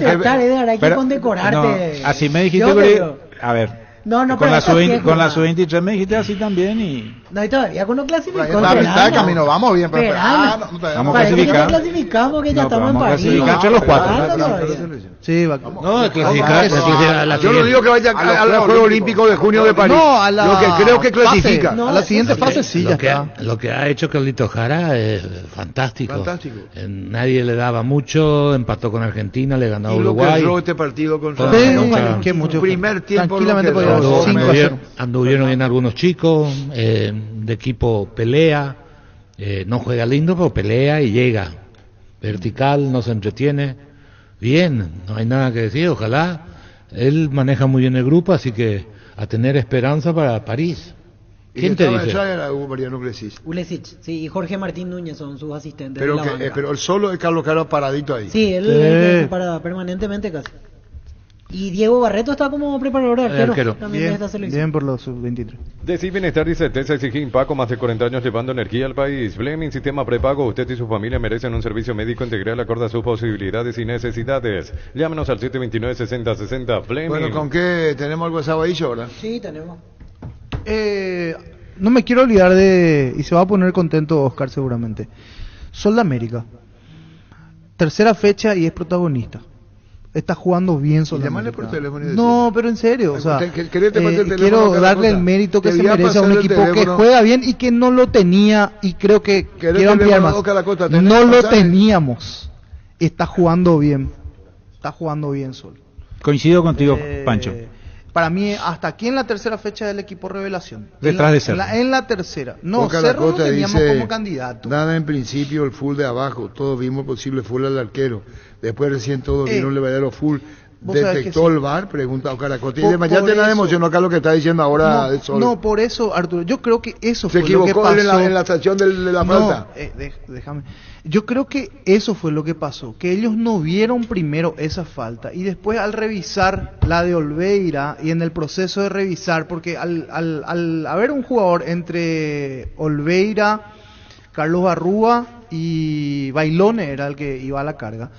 Hay que condecorarte. Así me dijiste, a ver, No, con pero la eso sí es con la jugada. sub-23 me dijiste así también y... No, y todavía con no clasificó. Ahí está a mitad de camino, vamos bien, pero Vamos a Parece que clasificar. no clasificamos, que ya No, estamos en vamos a París. clasificar entre los cuatro. Sí, va. No, clasificar. Yo no digo que vaya al Juego Olímpico de junio de París. No, a la Lo que creo que clasifica. a la siguiente fase sí, ya está. Lo que ha hecho Carlito Jara es fantástico. Fantástico. Nadie le daba mucho, empató con Argentina, le ganó a Y lo que Uruguay. erró este partido contra Sí, que mucho. primer tiempo Tranquilamente lo que podía erró. dar 5-0. Anduvieron bien algunos chicos, de equipo pelea, no juega lindo, pero pelea y llega. Vertical, no se entretiene. Bien, no hay nada que decir, ojalá. Él maneja muy bien el grupo, así que a tener esperanza para París. ¿Quién te dice? Era Hugo Mariano Clesis. Ulesic, sí, y Jorge Martín Núñez son sus asistentes. Pero, de la banca. pero el solo es Carlos Caro paradito ahí. Sí, él para permanentemente casi. Y Diego Barreto está como preparador de arquero. También de esta selección. Bien por los sub-23. Decir bienestar y certeza exige Impaco, más de 40 años llevando energía al país. Fleming Sistema Prepago, usted y su familia merecen un servicio médico integral acorde a sus posibilidades y necesidades. Llámenos al 729-6060. Fleming. Bueno, ¿con qué tenemos algo asado ahí ahora? Sí, tenemos. No me quiero olvidar de... Y se va a poner contento Oscar seguramente. Sol de América. Tercera fecha y es protagonista. Está jugando bien Sol de Llamarle América. por teléfono y No, pero en serio, o sea, ¿Querés te pase el teléfono, quiero cada darle cosa? el mérito que Te se voy a merece a un pasar el equipo que teléfono. juega bien y que no lo tenía, y creo que ¿Querés quiero ampliar teléfono, más. Oscar Acosta? ¿Tenés No lo mensaje? teníamos. Está jugando bien. Está jugando bien Sol. Coincido contigo, Pancho. Para mí, hasta aquí en la tercera fecha del equipo revelación. Detrás de Cerro. En la tercera. No, Oscar Cerro lo Acosta teníamos dice, como candidato. nada en principio el full de abajo, todos vimos posible full al arquero, después recién todos vino un verdadero full. vos sabés que ¿Detectó sí. el VAR? Pregunta Oscar Acosta. Y Por- además ya por te la eso- emocionó acá lo que está diciendo ahora de Sol. No, por eso, Arturo, yo creo que eso Se fue lo que equivocó pasó. él en la sanción de la falta. Déjame. Yo creo que eso fue lo que pasó, que ellos no vieron primero esa falta y después al revisar la de Olveira y en el proceso de revisar, porque al haber un jugador entre Olveira, Carlos Barrúa y Bailone era el que iba a la carga,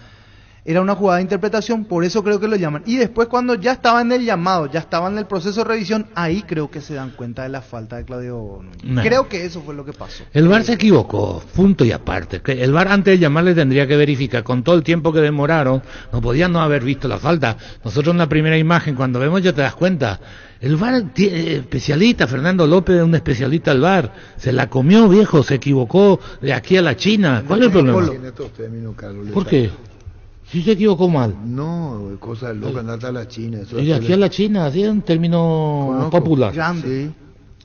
era una jugada de interpretación, por eso creo que lo llaman. Y después cuando ya estaba en el llamado, ya estaba en el proceso de revisión, ahí creo que se dan cuenta de la falta de Claudio Núñez. No. Creo que eso fue lo que pasó. El VAR se equivocó, punto y aparte. Que el VAR antes de llamarle tendría que verificar. Con todo el tiempo que demoraron, no podían no haber visto la falta. Nosotros en la primera imagen, cuando vemos ya te das cuenta. El VAR, especialista, Fernando López es un especialista del VAR. Se la comió, viejo, se equivocó de aquí a la China. ¿Cuál es el problema? En estos términos, Carlos, ¿Por qué? Si se equivocó mal. No, cosa loca, andate a la China. Eso Y de aquí a la China, así es un término Conozco. popular. Sí.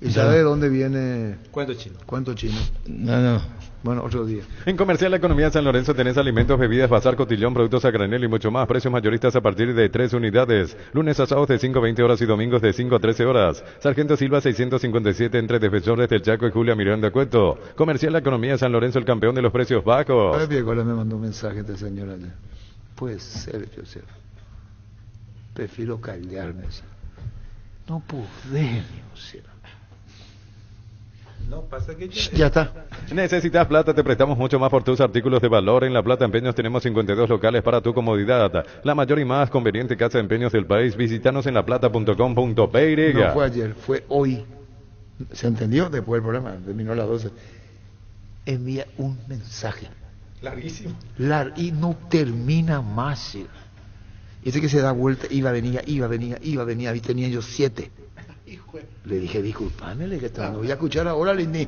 ¿Y Ya. sabe de dónde viene? ¿Cuánto chino? ¿Cuánto chino? No. Bueno, otro día. En Comercial La Economía de San Lorenzo tenés alimentos, bebidas, bazar, cotillón, productos a granel y mucho más. Precios mayoristas a partir de 3 unidades. Lunes a sábados de 5 a 20 horas y domingos de 5 a 13 horas. Sargento Silva 657 entre Defensores del Chaco y Julia Miranda Cueto. Comercial La Economía de San Lorenzo, el campeón de los precios bajos. Ahora Piegola me mandó un mensaje este señor ayer. Puede ser, Joseph. Prefiero caldearme. ¿Sí? No podés, Joseph. No, pasa que Ya está. Necesitas plata, te prestamos mucho más por tus artículos de valor. En La Plata Empeños tenemos 52 locales para tu comodidad. La mayor y más conveniente casa de empeños del país. Visítanos en laplata.com.py. No fue ayer, fue hoy. ¿Se entendió? Después del programa, terminó a las 12. Envía un mensaje. Larguísimo. Y no termina más. ¿Sí? Y ese que se da vuelta, iba, venía, y tenía yo 7. Le dije, disculpame, que no voy a escuchar ahora ni.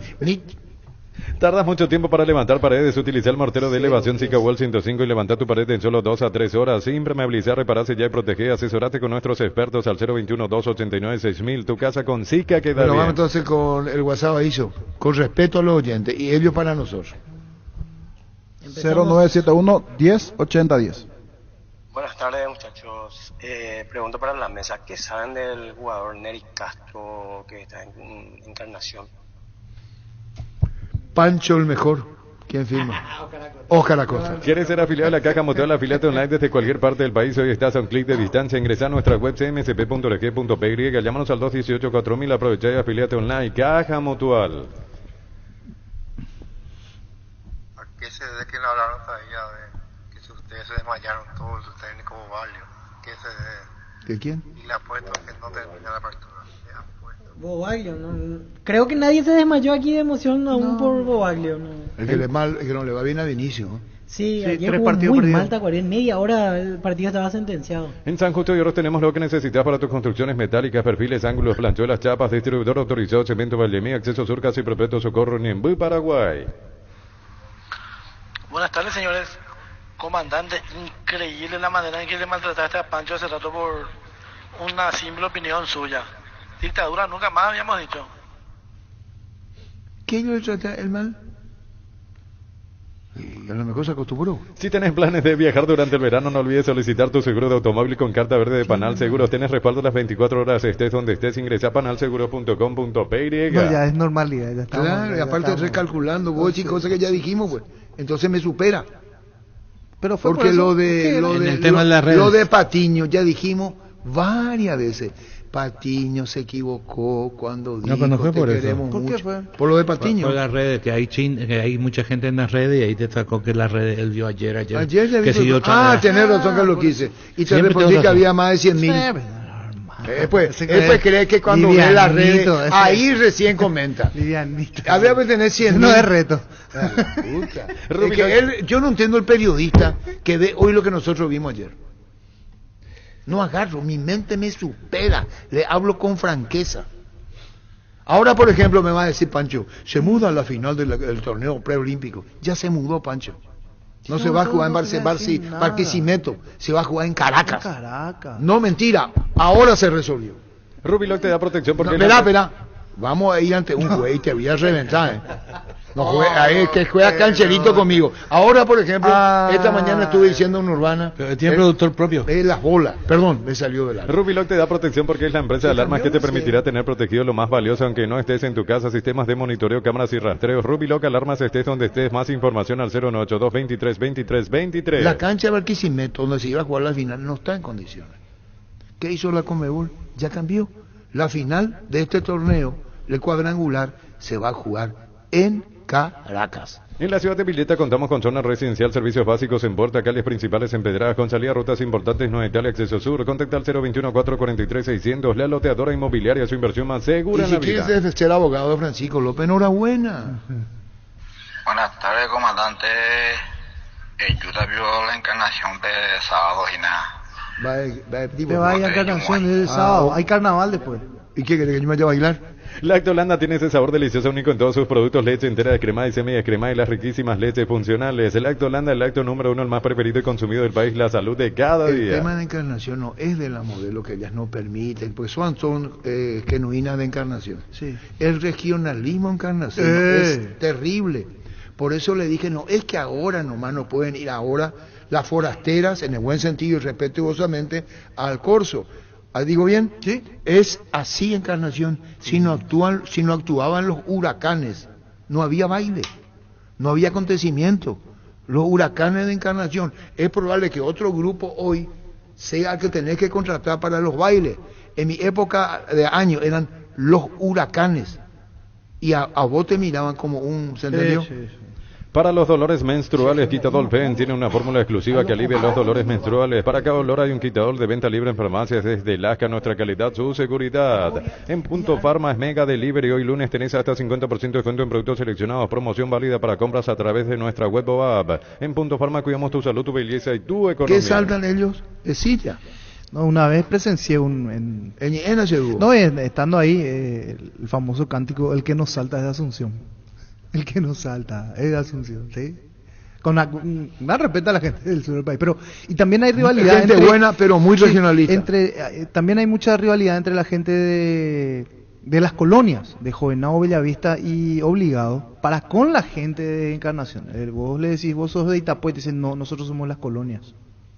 Tardas mucho tiempo para levantar paredes. Utiliza el mortero de elevación Zika Wall 105 y levanta tu pared en solo 2 a 3 horas. Impermeabilizar, reparar, sellar y proteger. Asesorate con nuestros expertos al 021-289-6000. Tu casa con Zika queda Bueno, bien. vamos entonces con el WhatsApp ahí, con respeto a los oyentes y ellos para nosotros. 0971-108010. Buenas tardes, muchachos. Pregunto para la mesa, ¿qué saben del jugador Nery Castro que está en Encarnación? Pancho el mejor. ¿Quién firma? Oscar Acosta. ¿Quieres ser afiliado a la Caja Mutual, afiliate online desde cualquier parte del país? Hoy estás a un clic de distancia. Ingresa a nuestra web cmsp.org.py. Llámanos al 218-4000. Aprovecha y afiliate online. Caja Mutual. ¿A qué se debe que no hablaron todavía de que si ustedes se desmayaron todos, su técnico Barrio? ¿Qué se debe? ¿De quién? Y le apuesto que no termina la apertura. Bobaglio, no, creo que nadie se desmayó aquí de emoción aún por Bobaglio. No. El que no le va bien a Vinicio, ¿no? Sí, ayer jugó muy mal Tacuaré, en media hora el partido estaba sentenciado. En San Justo de Oro tenemos lo que necesitas para tus construcciones metálicas, perfiles, ángulos, planchuelas, chapas, distribuidor autorizado, Cemento Valdemí, acceso sur, casi perpetuo socorro, Niembú, Paraguay. Buenas tardes, señores. Comandante, increíble la manera en que le maltrataste a Pancho hace rato por una simple opinión suya. Dictadura nunca más habíamos dicho. ¿Quién le trata el mal? Y a lo mejor se acostumbró. Si tenés planes de viajar durante el verano, no olvides solicitar tu seguro de automóvil con carta verde de Panal Seguros. Tenés respaldo las 24 horas, estés donde estés. Ingresa a panalseguros.com.py. No, ya es normalidad. Ya estamos, claro, y aparte estoy calculando, vos y cosas que ya dijimos, pues. Entonces me supera. Pero fue porque por eso, lo de Patiño, ya dijimos varias veces. Patiño se equivocó cuando dijo no fue por te eso. queremos ¿Por qué mucho. fue? Por lo de Patiño. Por las redes, que hay mucha gente en las redes y ahí te sacó que las redes él vio ayer Ayer que le siguió tenés razón que lo quise. Y te respondí que había más de 100.000. Después cree que cuando ve las redes, ahí recién comenta. Había que tener 100.000. No es reto. Es que yo no entiendo el periodista que ve hoy lo que nosotros vimos ayer. No agarro, mi mente me supera, le hablo con franqueza. Ahora, por ejemplo, me va a decir Pancho, se muda a la final del torneo preolímpico. Ya se mudó, Pancho. No se va a jugar en Barquisimeto, se va a jugar en Caracas. No, mentira, ahora se resolvió. Rubiloc te da protección porque... Espera. Vamos a ir ante un juez y te voy a reventar, No juega, que juega cancherito conmigo. Ahora, por ejemplo, esta mañana estuve diciendo en Urbana. Pero tiene productor propio. Las bolas. Perdón, me salió del alma. Rubiloc te da protección porque es la empresa de alarmas que te permitirá tener protegido lo más valioso aunque no estés en tu casa. Sistemas de monitoreo, cámaras y rastreos. Rubiloc Alarmas, estés donde estés. Más información al 092232323. La cancha de Barquisimeto, donde se iba a jugar la final, no está en condiciones. ¿Qué hizo la Conmebol? Ya cambió. La final de este torneo, el cuadrangular, se va a jugar en Caracas. En la ciudad de Villeta contamos con zona residencial, servicios básicos en puerta, calles principales empedradas, con salida a rutas importantes, no Italia, acceso sur. Contacta al 021-443-600. La loteadora inmobiliaria, su inversión más segura en la vida. Y si quieres ser abogado de Francisco López, enhorabuena. Buenas tardes, comandante. Yo te vio la encarnación de sábado y nada. Vaya encarnación de sábado. Hay carnaval después. ¿Y qué querés que yo me vaya a bailar? Lactolanda tiene ese sabor delicioso único en todos sus productos, leche entera de crema y semi-descremada y las riquísimas leches funcionales. Lactolanda, el lacto número 1, el más preferido y consumido del país, la salud de cada día. El tema de encarnación no es de la modelo que ellas no permiten, porque son genuinas de encarnación. Sí. El regionalismo encarnación es terrible. Por eso le dije, no, es que ahora nomás no pueden ir ahora las forasteras, en el buen sentido y respetuosamente, al corso. ¿Digo bien? Sí. Es así Encarnación. Si no actuaban los huracanes, no había baile, no había acontecimiento. Los huracanes de Encarnación. Es probable que otro grupo hoy sea el que tenés que contratar para los bailes. En mi época de año eran los huracanes. Y a vos te miraban como un... ¿Se entendió? Sí. Para los dolores menstruales, Quitadol Pen tiene una fórmula exclusiva que alivia los dolores menstruales. Para cada dolor hay un Quitadol de venta libre en farmacias desde Lasca, nuestra calidad, su seguridad. En Punto Farma es Mega Delivery. Hoy lunes tenés hasta 50% de descuento en productos seleccionados. Promoción válida para compras a través de nuestra web o app. En Punto Farma cuidamos tu salud, tu belleza y tu economía. ¿Qué saltan ellos? ¿Es silla? No, una vez presencié estando ahí, el famoso cántico, el que nos salta es de Asunción. El que no salta es de Asunción, ¿sí? Con una respeta a la gente del sur del país, pero y también hay rivalidad gente buena, pero muy regionalista. También hay mucha rivalidad entre la gente de las colonias, de Jovenado, Bellavista y Obligado, para con la gente de Encarnación. Vos le decís, vos sos de Itapué, y te dicen, no, nosotros somos las colonias.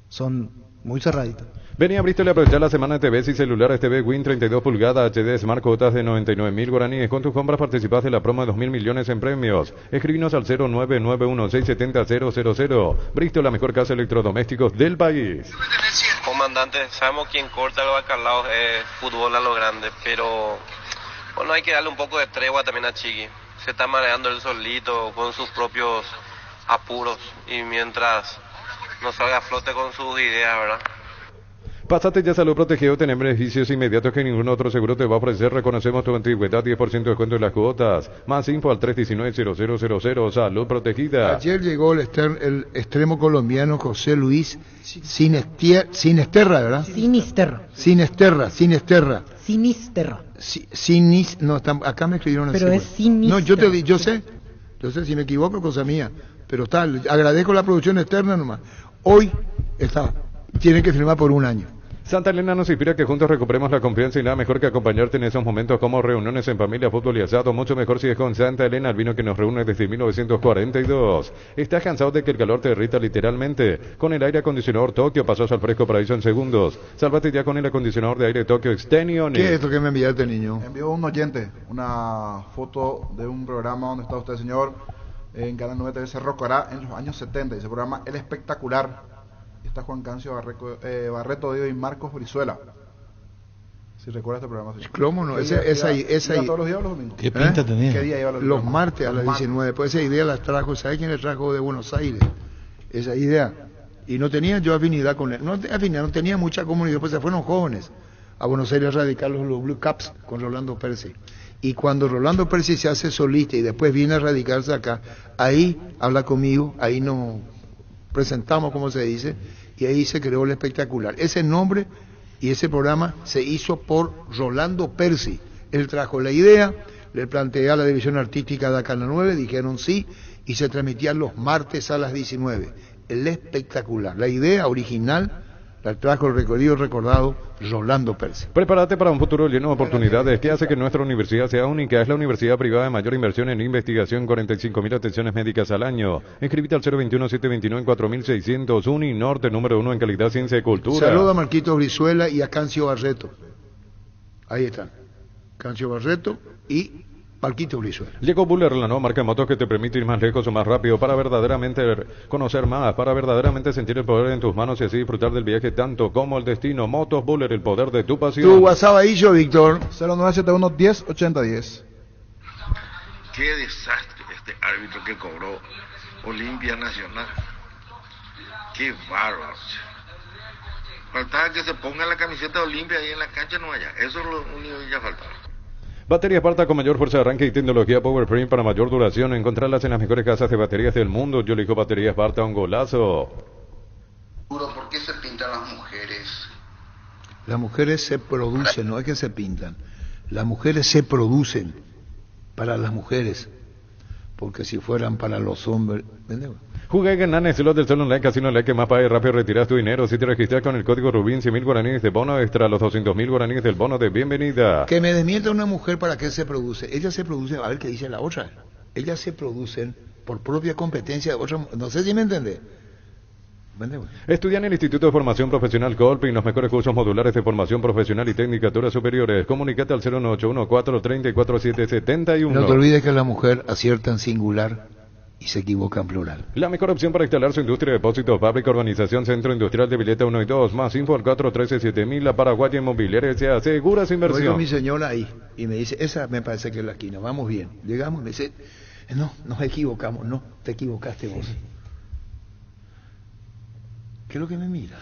Son muy cerraditas. Vení a Bristol y aprovechar la semana de TVs y celulares TV Win 32 pulgadas HD Smart cuotas de 99.000 guaraníes. Con tus compras participás de la promo de 2.000 millones en premios. Escribinos al 099167000. Bristol, la mejor casa de electrodomésticos del país. Comandante, sabemos quién corta el bacalao es fútbol a lo grande, pero bueno, hay que darle un poco de tregua también a Chiqui. Se está mareando él solito con sus propios apuros y mientras no salga a flote con sus ideas, ¿verdad? Pásate ya Salud Protegido, tener beneficios inmediatos que ningún otro seguro te va a ofrecer. Reconocemos tu antigüedad, 10% de descuento en las cuotas. Más info al 319-0000. Salud Protegida. Ayer llegó el extremo colombiano José Luis Sinisterra, ¿verdad? Sinisterra. No, acá me escribieron así. Pero es Sinisterra. No, yo sé, si me equivoco, cosa mía. Pero está, agradezco la producción externa nomás. Hoy tiene que firmar por un año. Santa Elena nos inspira que juntos recuperemos la confianza y nada mejor que acompañarte en esos momentos como reuniones en familia, fútbol y asado. Mucho mejor si es con Santa Elena, el vino que nos reúne desde 1942. ¿Estás cansado de que el calor te derrita literalmente? Con el aire acondicionador Tokio pasas al fresco paraíso en segundos. Sálvate ya con el acondicionador de aire Tokio Extension. ¿Qué es esto que me enviaste, niño? Envió un oyente una foto de un programa donde está usted, señor, en Canal 9 TV Cerro Corá en los años 70. Ese programa El Espectacular. Está Juan Cancio Barreto y Marcos Brizuela. Si recuerda este programa. Sí. ¿Cómo no? Esa todos los días o los domingos. ¿Qué pinta tenía? ¿Qué día iba los martes a las 19. Pues esa idea la trajo, ¿sabe quién le trajo de Buenos Aires? Esa idea. Y no tenía yo afinidad con él. No tenía mucha comunidad, pues se fueron jóvenes a Buenos Aires a radicar los Blue Caps con Rolando Percy. Y cuando Rolando Percy se hace solista y después viene a radicarse acá, ahí habla conmigo, ahí nos presentamos, como se dice, y ahí se creó El Espectacular. Ese nombre y ese programa se hizo por Rolando Percy. Él trajo la idea, le planteé a la división artística de Canal 9, dijeron sí, y se transmitían los martes a las 19. El Espectacular. La idea original la trajo el recorrido recordado Rolando Percy. Prepárate para un futuro lleno de oportunidades. ¿Qué hace que nuestra universidad sea única? Es la universidad privada de mayor inversión en investigación, 45.000 atenciones médicas al año. Inscríbete al 021-729-4600, Uni Norte, número 1 en calidad, ciencia y cultura. Saluda a Marquitos Brizuela y a Cancio Barreto. Ahí están. Cancio Barreto y Marquitos Brizuela. Llegó Buller, la nueva marca de motos que te permite ir más lejos o más rápido para verdaderamente conocer más, para verdaderamente sentir el poder en tus manos y así disfrutar del viaje tanto como el destino. Motos Buller, el poder de tu pasión. Tu WhatsApp ahí, yo, Víctor. 0971 10 8010. Qué desastre este árbitro que cobró Olimpia Nacional. Qué bárbaro. Faltaba que se ponga la camiseta de Olimpia ahí en la cancha, no haya. Eso es lo único que ya faltaba. Batería Esparta con mayor fuerza de arranque y tecnología PowerFrame para mayor duración. Encontrarlas en las mejores casas de baterías del mundo. Yo elijo Batería Esparta, un golazo. ¿Por qué se pintan las mujeres? Las mujeres se producen, no es que se pintan. Las mujeres se producen para las mujeres. Porque si fueran para los hombres... Juega y ganar en Slot del Sol Online, Casino Online, que más paga y rápido retiras tu dinero. Si te registras con el código Rubín, 100.000 guaraníes de bono extra, los 200.000 guaraníes del bono de bienvenida. Que me desmienta una mujer para qué se produce. Ella se produce, a ver qué dice la otra. Ellas se producen por propia competencia de otra. No sé si me entiende. Estudia en el Instituto de Formación Profesional Colpin los mejores cursos modulares de formación profesional y tecnicaturas superiores. Comunícate al 01814347771. No te olvides que la mujer acierta en singular y se equivoca en plural. La mejor opción para instalar su industria de depósitos, fábrica, urbanización, centro industrial de Vileta 1 y 2. Más info al 413-7000, la Paraguaya Inmobiliaria S.A. Segura su inversión. Oigo mi señora ahí y me dice, esa me parece que es la esquina, vamos bien. Llegamos y me dice, no, nos equivocamos. No, te equivocaste vos. ¿Qué es lo que me mira?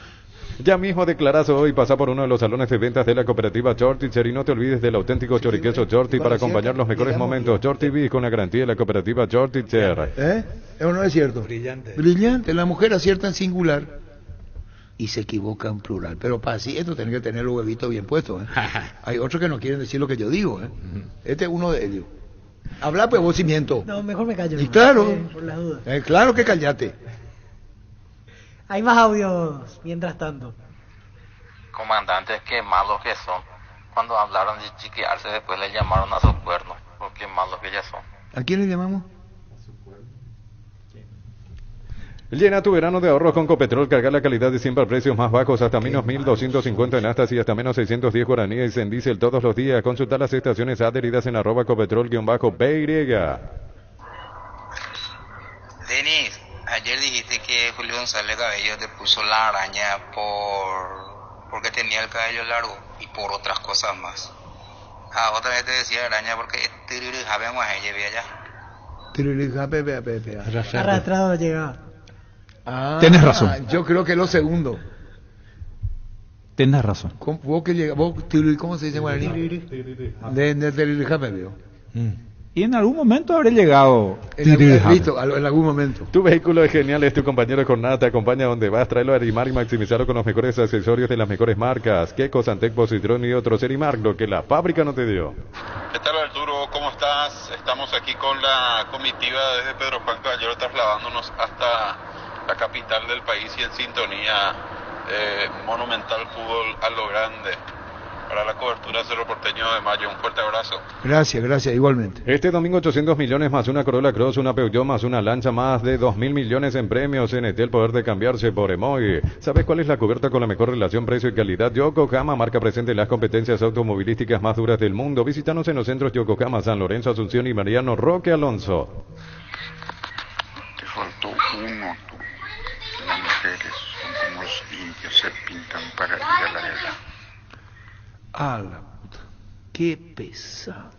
Ya mismo declarás hoy, pasa por uno de los salones de ventas de la cooperativa Chortitzer y no te olvides del auténtico choriqueso Chorti para acompañar los mejores momentos. Chorti Bis con la garantía de la cooperativa Chortitzer. ¿Eso no es cierto? Brillante. La mujer acierta en singular y se equivoca en plural. Pero para así esto tiene que tener los huevitos bien puestos. Hay otros que no quieren decir lo que yo digo. Este es uno de ellos. Habla pues vos, cimiento. No, mejor me callo. Y claro, por las dudas. Claro que callate. Hay más audios mientras tanto. Comandantes, qué malos que son. Cuando hablaron de chiquearse, después le llamaron a sus cuernos. Por qué malos que ya son. ¿A quién le llamamos? Llena tu verano de ahorros con Copetrol. Carga la calidad de siempre a precios más bajos, hasta menos 1.250 en nastas y hasta menos 610 guaraníes en diésel todos los días. Consulta las estaciones adheridas en @Copetrol_PY. Denis, ayer dijiste que Julio González Cabello te puso la araña porque tenía el cabello largo y por otras cosas más. Otra vez te decía araña porque arrastrado llegaba. Tienes razón. Yo creo que lo segundo. Tenés razón. Vos que llega, ¿cómo se dice en guaraní? De Y en algún momento habré llegado. Listo, en algún momento. Tu vehículo es genial, es tu compañero de jornada, te acompaña donde vas, tráelo a Erimar y maximizarlo con los mejores accesorios de las mejores marcas. Keko, Santec, Positrón y otros. Erimar, lo que la fábrica no te dio. ¿Qué tal, Arturo? ¿Cómo estás? Estamos aquí con la comitiva desde Pedro Juan Caballero trasladándonos hasta la capital del país y en sintonía Monumental Fútbol a lo grande para la cobertura de Cerro Porteño de Mayo. Un fuerte abrazo. Gracias, igualmente. Este domingo 800 millones más una Corolla Cross, una Peugeot más una Lancha, más de 2.000 millones en premios. NT, el poder de cambiarse por Emoy. ¿Sabes cuál es la cubierta con la mejor relación precio y calidad? Yokohama, marca presente en las competencias automovilísticas más duras del mundo. Visítanos en los centros Yokohama, San Lorenzo, Asunción y Mariano Roque Alonso. Te faltó uno, tú. Las mujeres son como los indios, se pintan para ir a la guerra. Ah, la puta. Qué pesado.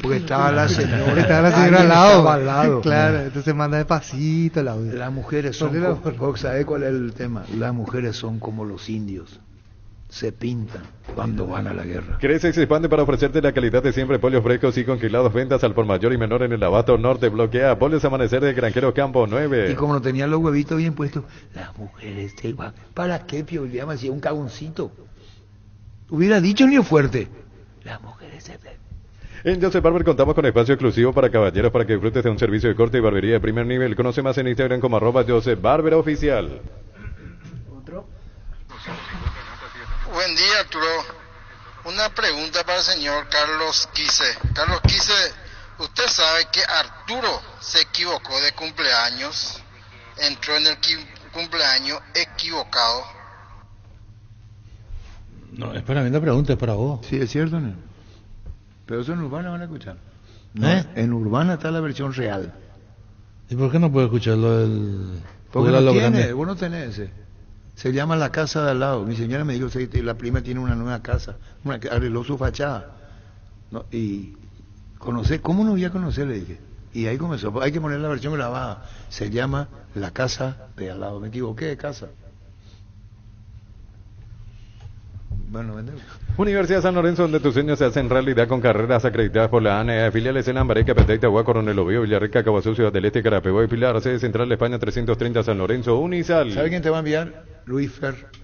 Porque estaba la señora al lado. Claro, entonces manda despacito el audio. Las mujeres son como, ¿sabes cuál es el tema? Las mujeres son como los indios. Se pintan cuando van a la guerra. Crece y se expande para ofrecerte la calidad de siempre. Pollos frescos y congelados, ventas al por mayor y menor en el Abasto Norte. Bloquea Pollos Amanecer de Granjero Campo 9. Y como no tenían los huevitos bien puestos, las mujeres te van. ¿Para qué, Pio? Le llaman así un cagoncito. Hubiera dicho ni fuerte. Las mujeres se ven. En Joseph Barber contamos con espacio exclusivo para caballeros para que disfrutes de un servicio de corte y barbería de primer nivel. Conoce más en Instagram como @JosephBarberOficial. Buen día, Arturo. Una pregunta para el señor Carlos Quise. Carlos Quise, ¿usted sabe que Arturo se equivocó de cumpleaños? Entró en el cumpleaños equivocado. No, es para mí la pregunta, es para vos. Sí, es cierto, ¿no? Pero eso en Urbana van a escuchar. No, en Urbana está la versión real. ¿Y por qué no puedo escucharlo del... Porque no tiene, vos no tenés ese. Se llama La Casa de Al Lado. Mi señora me dijo que la prima tiene una nueva casa, una que arregló su fachada. ¿No? Y conocer, ¿cómo no voy a conocer? Le dije. Y ahí comenzó. Hay que poner la versión grabada. Se llama La Casa de Al Lado. Me equivoqué de casa. Bueno, vendemos. Universidad San Lorenzo, donde tus sueños se hacen realidad con carreras acreditadas por la ANE. Filiales en Lambaré, Capetá, Itagua, Coronel Oviedo, Villarrica, Caguazú, Ciudad del Este, Carapeguá y Pilar. Sede Central de España 330 San Lorenzo, Unisal. ¿Sabe quién te va a enviar? Luis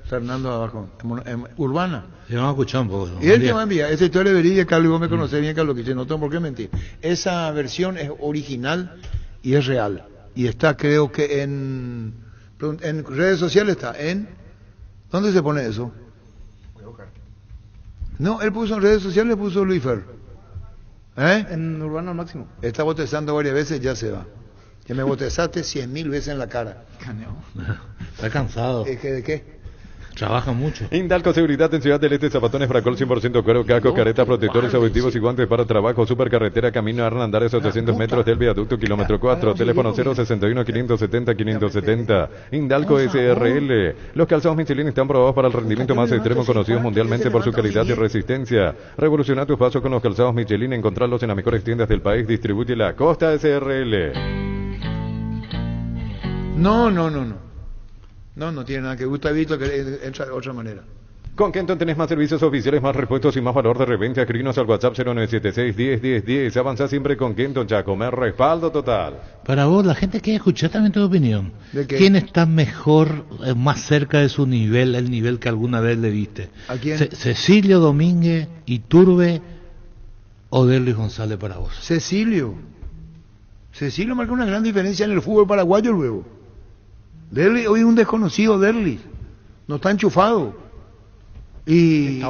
Fernando abajo, en Urbana. Sí, vamos a escuchar un poco. Y él te va a enviar. Esa historia verídica, Carlos, vos me conocés bien, Carlos, que no tengo por qué mentir. Esa versión es original y es real. Y está, creo que en redes sociales está. ¿Dónde se pone eso? No, él puso en redes sociales, puso Luis Fer. En Urbano al máximo. Está botezando varias veces, ya se va. Ya me botezaste 100.000 veces en la cara. Está cansado. ¿De qué? Trabaja mucho. Indalco Seguridad en Ciudad del Este, zapatones Fracol 100% cuero, casco, caretas, protectores, objetivos y guantes para trabajo. Supercarretera, camino a Hernandares, 800 metros del viaducto, kilómetro 4. Teléfono 061-570-570. Indalco SRL. Los calzados Michelin están probados para el rendimiento más extremo, conocidos mundialmente por su calidad y resistencia. Revoluciona tus pasos con los calzados Michelin. Encontrarlos en las mejores tiendas del país. Distribuye la Costa SRL. No tiene nada que Gustavito, que entra de otra manera. Con Kenton tenés más servicios oficiales, más repuestos y más valor de reventa. Escribinos al WhatsApp 0976-101010. Avanza siempre con Kenton, ya comer respaldo total. Para vos, la gente quiere escuchar también tu opinión. ¿De qué? ¿Quién está mejor, más cerca de su nivel, el nivel que alguna vez le viste? ¿A quién? Cecilio Domínguez, Iturbe o Derlis González para vos. Cecilio marca una gran diferencia en el fútbol paraguayo luego. Derlis, hoy un desconocido Derlis, no está enchufado. Y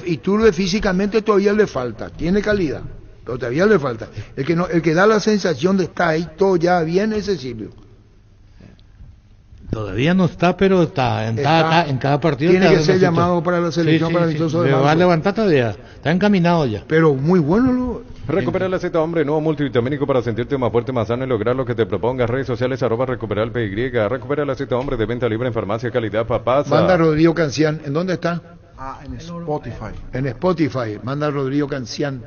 Iturbe físicamente todavía le falta, tiene calidad, pero todavía le falta. El que da la sensación de estar ahí todo ya bien es Cecilio. Todavía no está, pero está en cada partido. Tiene que ser llamado para la selección para el amistoso de marzo. marzo. Va a levantar todavía, está encaminado ya. Pero muy bueno Recupera la Z Hombre, nuevo multivitamínico para sentirte más fuerte, más sano y lograr lo que te propongas. Redes sociales @recuperalpy. Recupera la Z Hombre de venta libre en farmacia calidad Papasa. Manda Rodrigo Cancián. ¿En dónde está? En Spotify. En Spotify. Manda Rodrigo Cancián.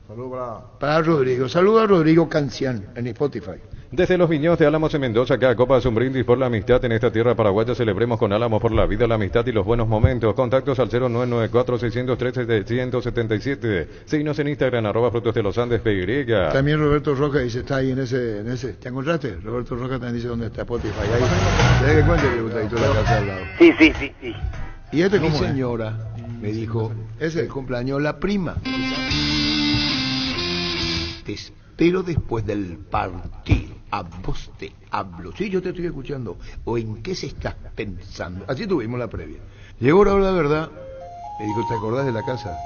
Saludos para Rodrigo. Saludos a Rodrigo Cancián en Spotify. Desde los viñedos de Álamos en Mendoza, cada copa es un brindis por la amistad en esta tierra paraguaya. Celebremos con Álamos por la vida, la amistad y los buenos momentos. Contactos al 0994-613-777. Síguenos en Instagram, @Frutos de los Andes PY. También Roberto Roca dice, está ahí en ese. ¿Te encontraste? Roberto Roca también dice dónde está Spotify. Ahí. ¿Sabes qué cuenta que gusta ahí toda la casa al lado? Sí. Y mi señora me dijo, es el cumpleaños de la prima. Te espero después del partido. A vos te hablo. Sí, yo te estoy escuchando. ¿O en qué se estás pensando? Así tuvimos la previa. Llegó la hora de la verdad. Me dijo, ¿te acordás de la casa?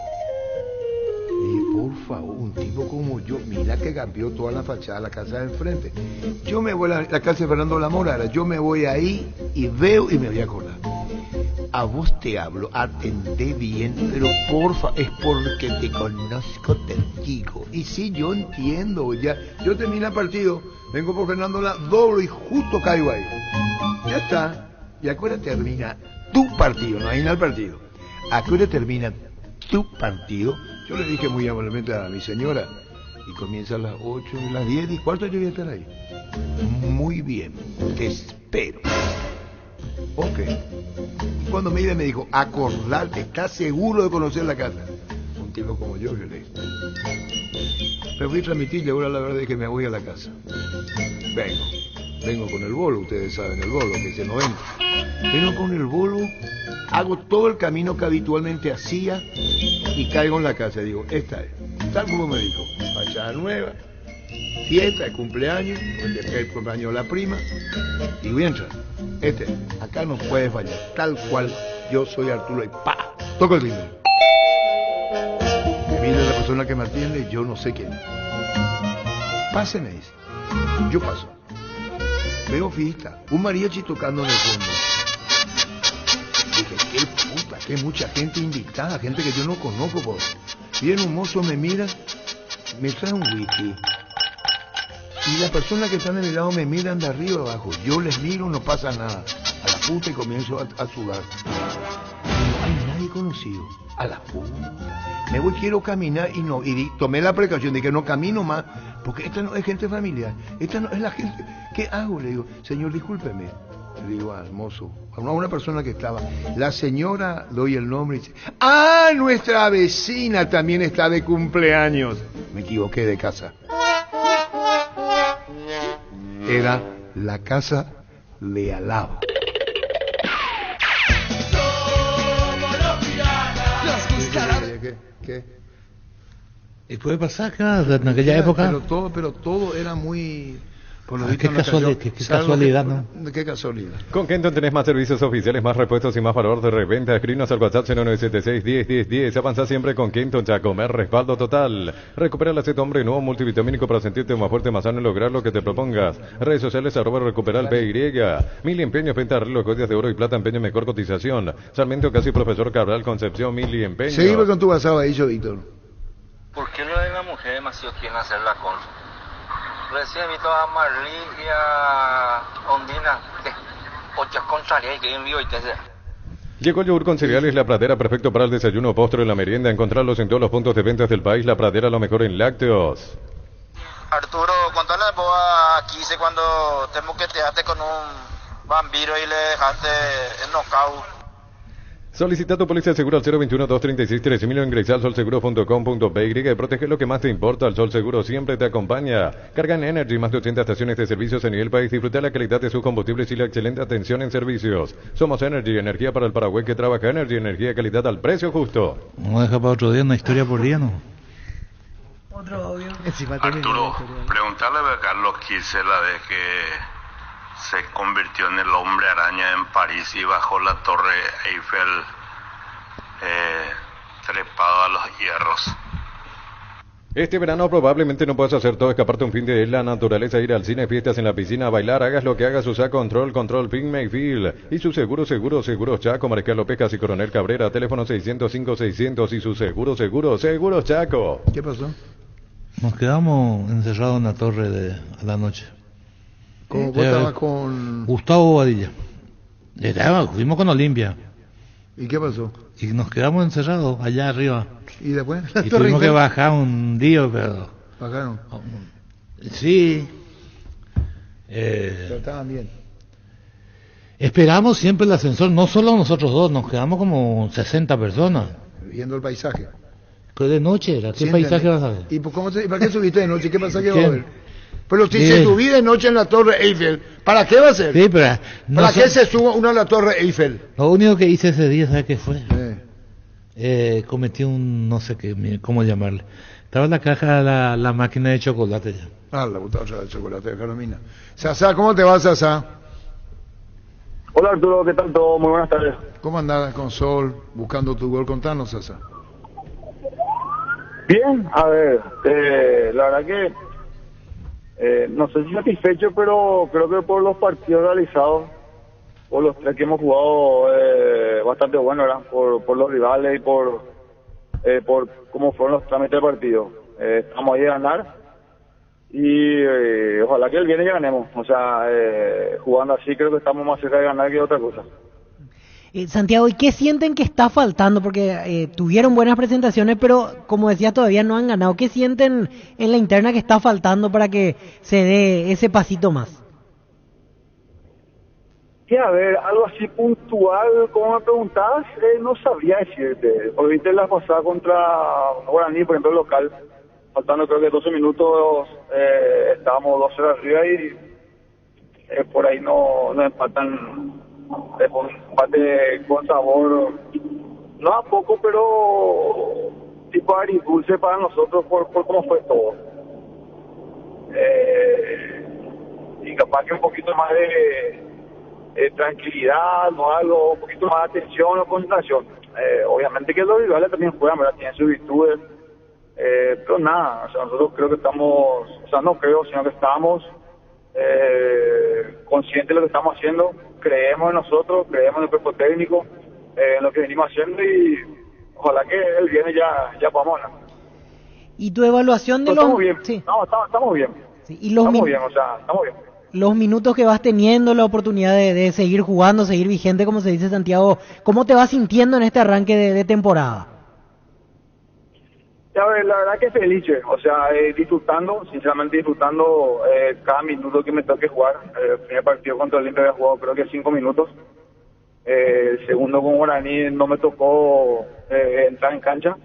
Y dije, por favor, un tipo como yo, mira que cambió toda la fachada de la casa de enfrente. Yo me voy a la casa de Fernando La Mora, yo me voy ahí y veo y me voy a acordar. A vos te hablo, atendé bien, pero porfa, es porque te conozco, te digo. Y sí, yo entiendo, ya. Yo terminé el partido, vengo por Fernando La, doblo y justo caigo ahí. Ya está. ¿Y a qué hora termina tu partido? No hay nada el partido. ¿A qué hora termina tu partido? Yo le dije muy amablemente a mi señora, y comienza a las 8, a las 10:15, yo voy a estar ahí. Muy bien, te espero. Ok. Y cuando me iba me dijo, acordate, ¿estás seguro de conocer la casa? Un tipo como yo le dije. Me fui a transmitir y ahora la verdad es que me voy a la casa. Vengo con el bolo, ustedes saben el bolo, que es el 90. Vengo con el bolo, hago todo el camino que habitualmente hacía y caigo en la casa. Digo, esta es, tal como me dijo, fachada nueva, fiesta de cumpleaños, el cumpleaños de la prima, y voy a entrar. Acá no puede fallar, tal cual yo soy Arturo y ¡pa! Toco el timbre. Mire la persona que me atiende, yo no sé quién. Pase, me dice. Yo paso. Veo fiesta, un mariachi tocando en el fondo. Dije, qué puta, que mucha gente invitada, gente que yo no conozco. Viene un mozo, me mira, me trae un whisky. Y la persona que está de mi lado me miran de arriba abajo. Yo les miro, no pasa nada. A la puta y comienzo a sudar. No hay nadie conocido. A la puta. Me voy, quiero caminar y no. Y tomé la precaución de que no camino más. Porque esta no es gente familiar. Esta no es la gente. ¿Qué hago? Le digo, señor, discúlpeme. Le digo al mozo, a una persona que estaba. La señora, doy el nombre y dice, ¡ah, nuestra vecina también está de cumpleaños! Me equivoqué de casa. Era la casa de al lado. ¿Qué? Y puede pasar, claro, en aquella época. Pero todo era muy... Qué casualidad, ¿no? Qué casualidad. Con Kenton tenés más servicios oficiales, más repuestos y más valor de reventa. Escribnos al WhatsApp 0976-101010. Avanza siempre con Kenton, ya comer respaldo total. Recupera el aceite hombre nuevo multivitamínico para sentirte más fuerte, más sano y lograr lo que te propongas. Redes sociales @recuperal PY. Mil empeños, venta de reloj, joyas de oro y plata, empeño, mejor cotización. Sarmiento Casi Profesor Cabral, Concepción, Mil empeños. Seguimos con tu basado ahí, yo, Víctor. ¿Por qué lo de la mujer demasiado quieren hacer la con? Recién he visto a Marlí y a Ondina, que ocho contrarias y que en vivo y te sea. Llegó el yogur con cereales La Pradera, perfecto para el desayuno, postre o la merienda. Encontrarlos en todos los puntos de ventas del país. La Pradera, lo mejor en lácteos. Arturo, contale vos a Kise cuando te moqueteaste con un vampiro y le dejaste el knockout. Solicita tu póliza de seguro al 021-236-3000 o ingresa al solseguro.com.py y protege lo que más te importa. El Sol Seguro siempre te acompaña. Carga en Energy, más de 80 estaciones de servicios a nivel país. Disfruta la calidad de sus combustibles y la excelente atención en servicios. Somos Energy, energía para el Paraguay que trabaja. Energy, energía de calidad al precio justo. Vamos a dejar para otro día una historia por día, ¿no? Otro audio. Arturo, preguntarle a Carlos Quise la vez que se convirtió en el hombre araña en París y bajó la torre Eiffel trepado a los hierros. Este verano probablemente no puedas hacer todo, escaparte un fin de la naturaleza, ir al cine, fiestas en la piscina, bailar, hagas lo que hagas, usa Control Pin Mayfield y su seguros Chaco, Mariscal López y Coronel Cabrera, teléfono 605-600 y su seguros Chaco. ¿Qué pasó? Nos quedamos encerrados en la torre a la noche. ¿Cómo vos estabas con...? Gustavo Bobadilla. Fuimos con Olimpia. ¿Y qué pasó? Y nos quedamos encerrados allá arriba. ¿Y después? Y tuvimos que bajar un día, pero... ¿Bajaron? Sí. Pero estaban bien. Esperamos siempre el ascensor, no solo nosotros dos, nos quedamos como 60 personas. Viendo el paisaje. Pues de noche era, ¿qué paisaje vas a ver? ¿Y para qué subiste de noche? ¿Qué paisaje vas a ¿Quién? ver? Pero si se subí de noche en la Torre Eiffel, ¿para qué va a ser? Sí, pero ¿Para qué se suba uno a la Torre Eiffel? Lo único que hice ese día, ¿sabes qué fue? Cometí un, no sé qué, cómo llamarle. Estaba en la caja la máquina de chocolate ya. Ah, la puta otra de chocolate de Carolina. Sasa, ¿cómo te va, Sasa? Hola Arturo, ¿qué tal todo? Muy buenas tardes. ¿Cómo andás con Sol buscando tu gol? Contanos, Sasa. Bien, a ver, la verdad que no sé si satisfecho, pero creo que por los partidos realizados, por los 3 que hemos jugado, bastante bueno, ¿verdad? Por los rivales y por cómo fueron los trámites del partido. Estamos ahí a ganar y ojalá que el viernes ya ganemos. O sea, jugando así creo que estamos más cerca de ganar que otra cosa. Santiago, ¿y qué sienten que está faltando? Porque tuvieron buenas presentaciones, pero como decía, todavía no han ganado. ¿Qué sienten en la interna que está faltando para que se dé ese pasito más? Sí, a ver, algo así puntual, como me preguntabas, no sabría decirte. Porque viste la pasada contra Guaraní, por ejemplo, el local, faltando creo que 12 minutos, estábamos 2-0 arriba y por ahí no empatan. Es un empate con sabor, no a poco, pero tipo agridulce para nosotros por cómo fue todo. Y capaz que un poquito más de tranquilidad, no algo, un poquito más de atención o concentración. Obviamente que los rivales también juegan, ¿verdad? Tienen sus virtudes, pero nada, o sea, nosotros creo que estamos, o sea, no creo, sino que estamos conscientes de lo que estamos haciendo, creemos en nosotros, creemos en el cuerpo técnico, en lo que venimos haciendo y ojalá que el viernes ya podamos ganar. ¿Y tu evaluación de Estamos bien, sí. no, estamos bien. Sí. ¿Y los estamos bien, o sea, estamos bien. Los minutos que vas teniendo, la oportunidad de seguir jugando, seguir vigente, como se dice, Santiago, ¿cómo te vas sintiendo en este arranque de temporada? A ver, la verdad que feliz, o sea, disfrutando, sinceramente disfrutando cada minuto que me toque jugar. El primer partido contra Olimpia había jugado creo que 5 minutos. El segundo con Guaraní no me tocó entrar en cancha.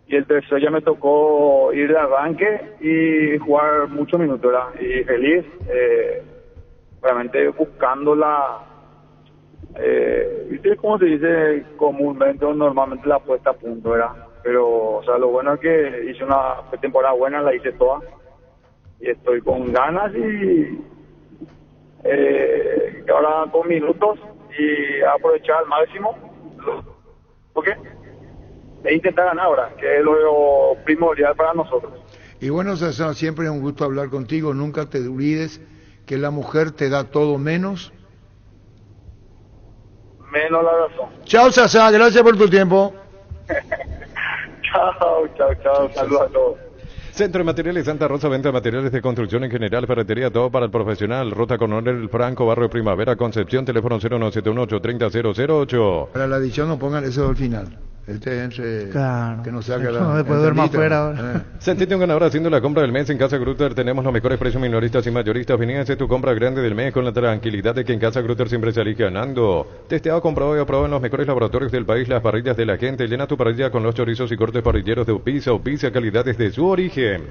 Y el tercero ya me tocó ir de arranque y jugar muchos minutos, ¿verdad? Y feliz, realmente buscando ¿viste cómo se dice comúnmente o normalmente la puesta a punto, ¿verdad? Pero, o sea, lo bueno es que hice una temporada buena, la hice toda. Y estoy con ganas y ahora con minutos y aprovechar al máximo. ¿Por qué? E intentar ganar ahora, que es lo primordial para nosotros. Y bueno, Sasa, siempre es un gusto hablar contigo. Nunca te olvides que la mujer te da todo menos la razón. Chao, Sasa, gracias por tu tiempo. Chao. Saludos a todos. Centro de Materiales Santa Rosa, venta de materiales de construcción en general, ferretería, todo para el profesional. Ruta Coronel Franco, Barrio Primavera, Concepción, teléfono 097183008. Para la edición no pongan eso al final. Entre claro, que no se haga no después duerma afuera. Sentite un ganador haciendo la compra del mes en Casa Grutter. Tenemos los mejores precios minoristas y mayoristas. Vení a hacer tu compra grande del mes con la tranquilidad de que en Casa Grutter siempre salís ganando. Testeado, comprobado y aprobado en los mejores laboratorios del país. Las parrillas de la gente. Llena tu parrilla con los chorizos y cortes parrilleros de Upisa calidad desde su origen.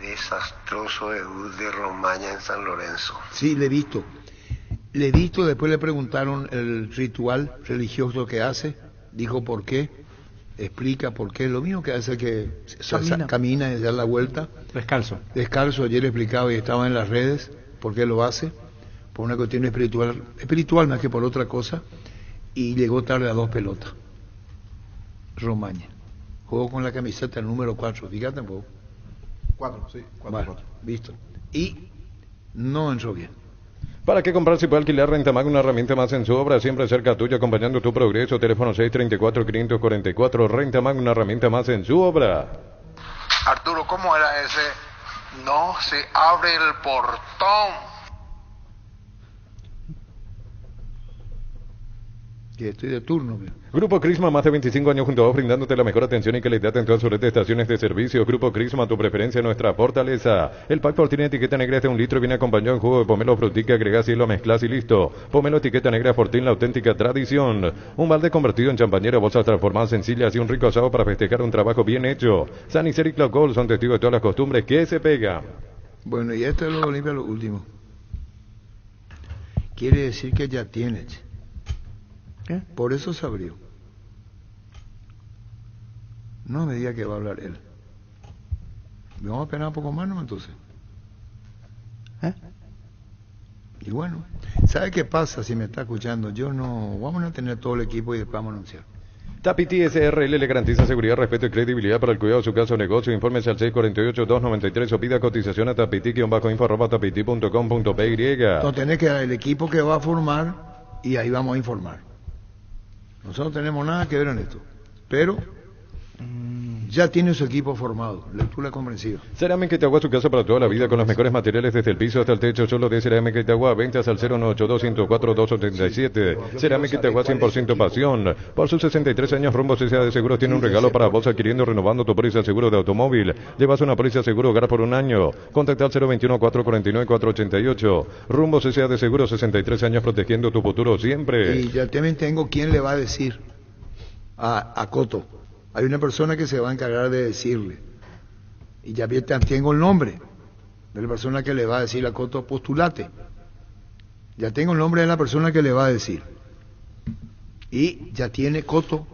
Desastroso debut de Romaña en San Lorenzo. Sí, le he visto, después le preguntaron el ritual religioso que hace, dijo por qué, explica por qué, lo mismo que hace que camina y da la vuelta. Descalzo, ayer explicaba y estaba en las redes por qué lo hace, por una cuestión espiritual más que por otra cosa, y llegó tarde a 2 pelotas. Romaña, jugó con la camiseta número 4, fíjate un poco. 4, sí, 4. Bueno, visto. Y no entró bien. ¿Para qué comprar si puede alquilar Rentamag, una herramienta más en su obra, siempre cerca tuya, acompañando tu progreso? Teléfono 634-544, Rentamag, una herramienta más en su obra. Arturo, ¿cómo era ese? No se abre el portón. Que estoy de turno. Mira. Grupo Crisma, más de 25 años junto a vos, brindándote la mejor atención y calidad en todas sus redes de estaciones de servicio. Grupo Crisma, tu preferencia, nuestra fortaleza. El pack por tiene etiqueta negra de 1 litro, viene acompañado en jugo de pomelo frutica, agregás hielo, mezclas y listo. Pomelo etiqueta negra Fortín, la auténtica tradición. Un balde convertido en champañera, bolsas transformadas sencillas y un rico asado para festejar un trabajo bien hecho. Sanicer y Claucol son testigos de todas las costumbres que se pegan. Bueno, y esto es lo Olimpia, lo último. Quiere decir que ya tienes. ¿Qué? Por eso se abrió. No me diga que va a hablar él. Vamos a esperar un poco más, ¿no? Entonces. Y bueno, ¿sabe qué pasa si me está escuchando? Yo no... Vamos a tener todo el equipo y después vamos a anunciar. Tapiti SRL le garantiza seguridad, respeto y credibilidad para el cuidado de su caso o negocio. Infórmese al 648-293 o pida cotización a tapiti-info@tapiti.com.py. No tenés que dar el equipo que va a formar y ahí vamos a informar. Nosotros no tenemos nada que ver en esto. Pero ya tiene su equipo formado. Lectura comprensiva. Cerámica Itagua, su casa para toda la vida con los mejores materiales desde el piso hasta el techo. Solo de Cerámica Itagua. Ventas al 0982-104-287. Cerámica Itagua, 100% pasión. Por sus 63 años, Rumbo CSA de Seguros tiene un regalo para vos adquiriendo renovando tu póliza de seguro de automóvil. Llevas una póliza de seguro hogar por un año. Contacta al 021-449-488. Rumbo CSA de Seguros, 63 años protegiendo tu futuro siempre. Y ya también tengo quien le va a decir a Coto. Hay una persona que se va a encargar de decirle. Y ya tengo el nombre de la persona que le va a decir a Coto, postulate. Ya tengo el nombre de la persona que le va a decir. Y ya tiene Coto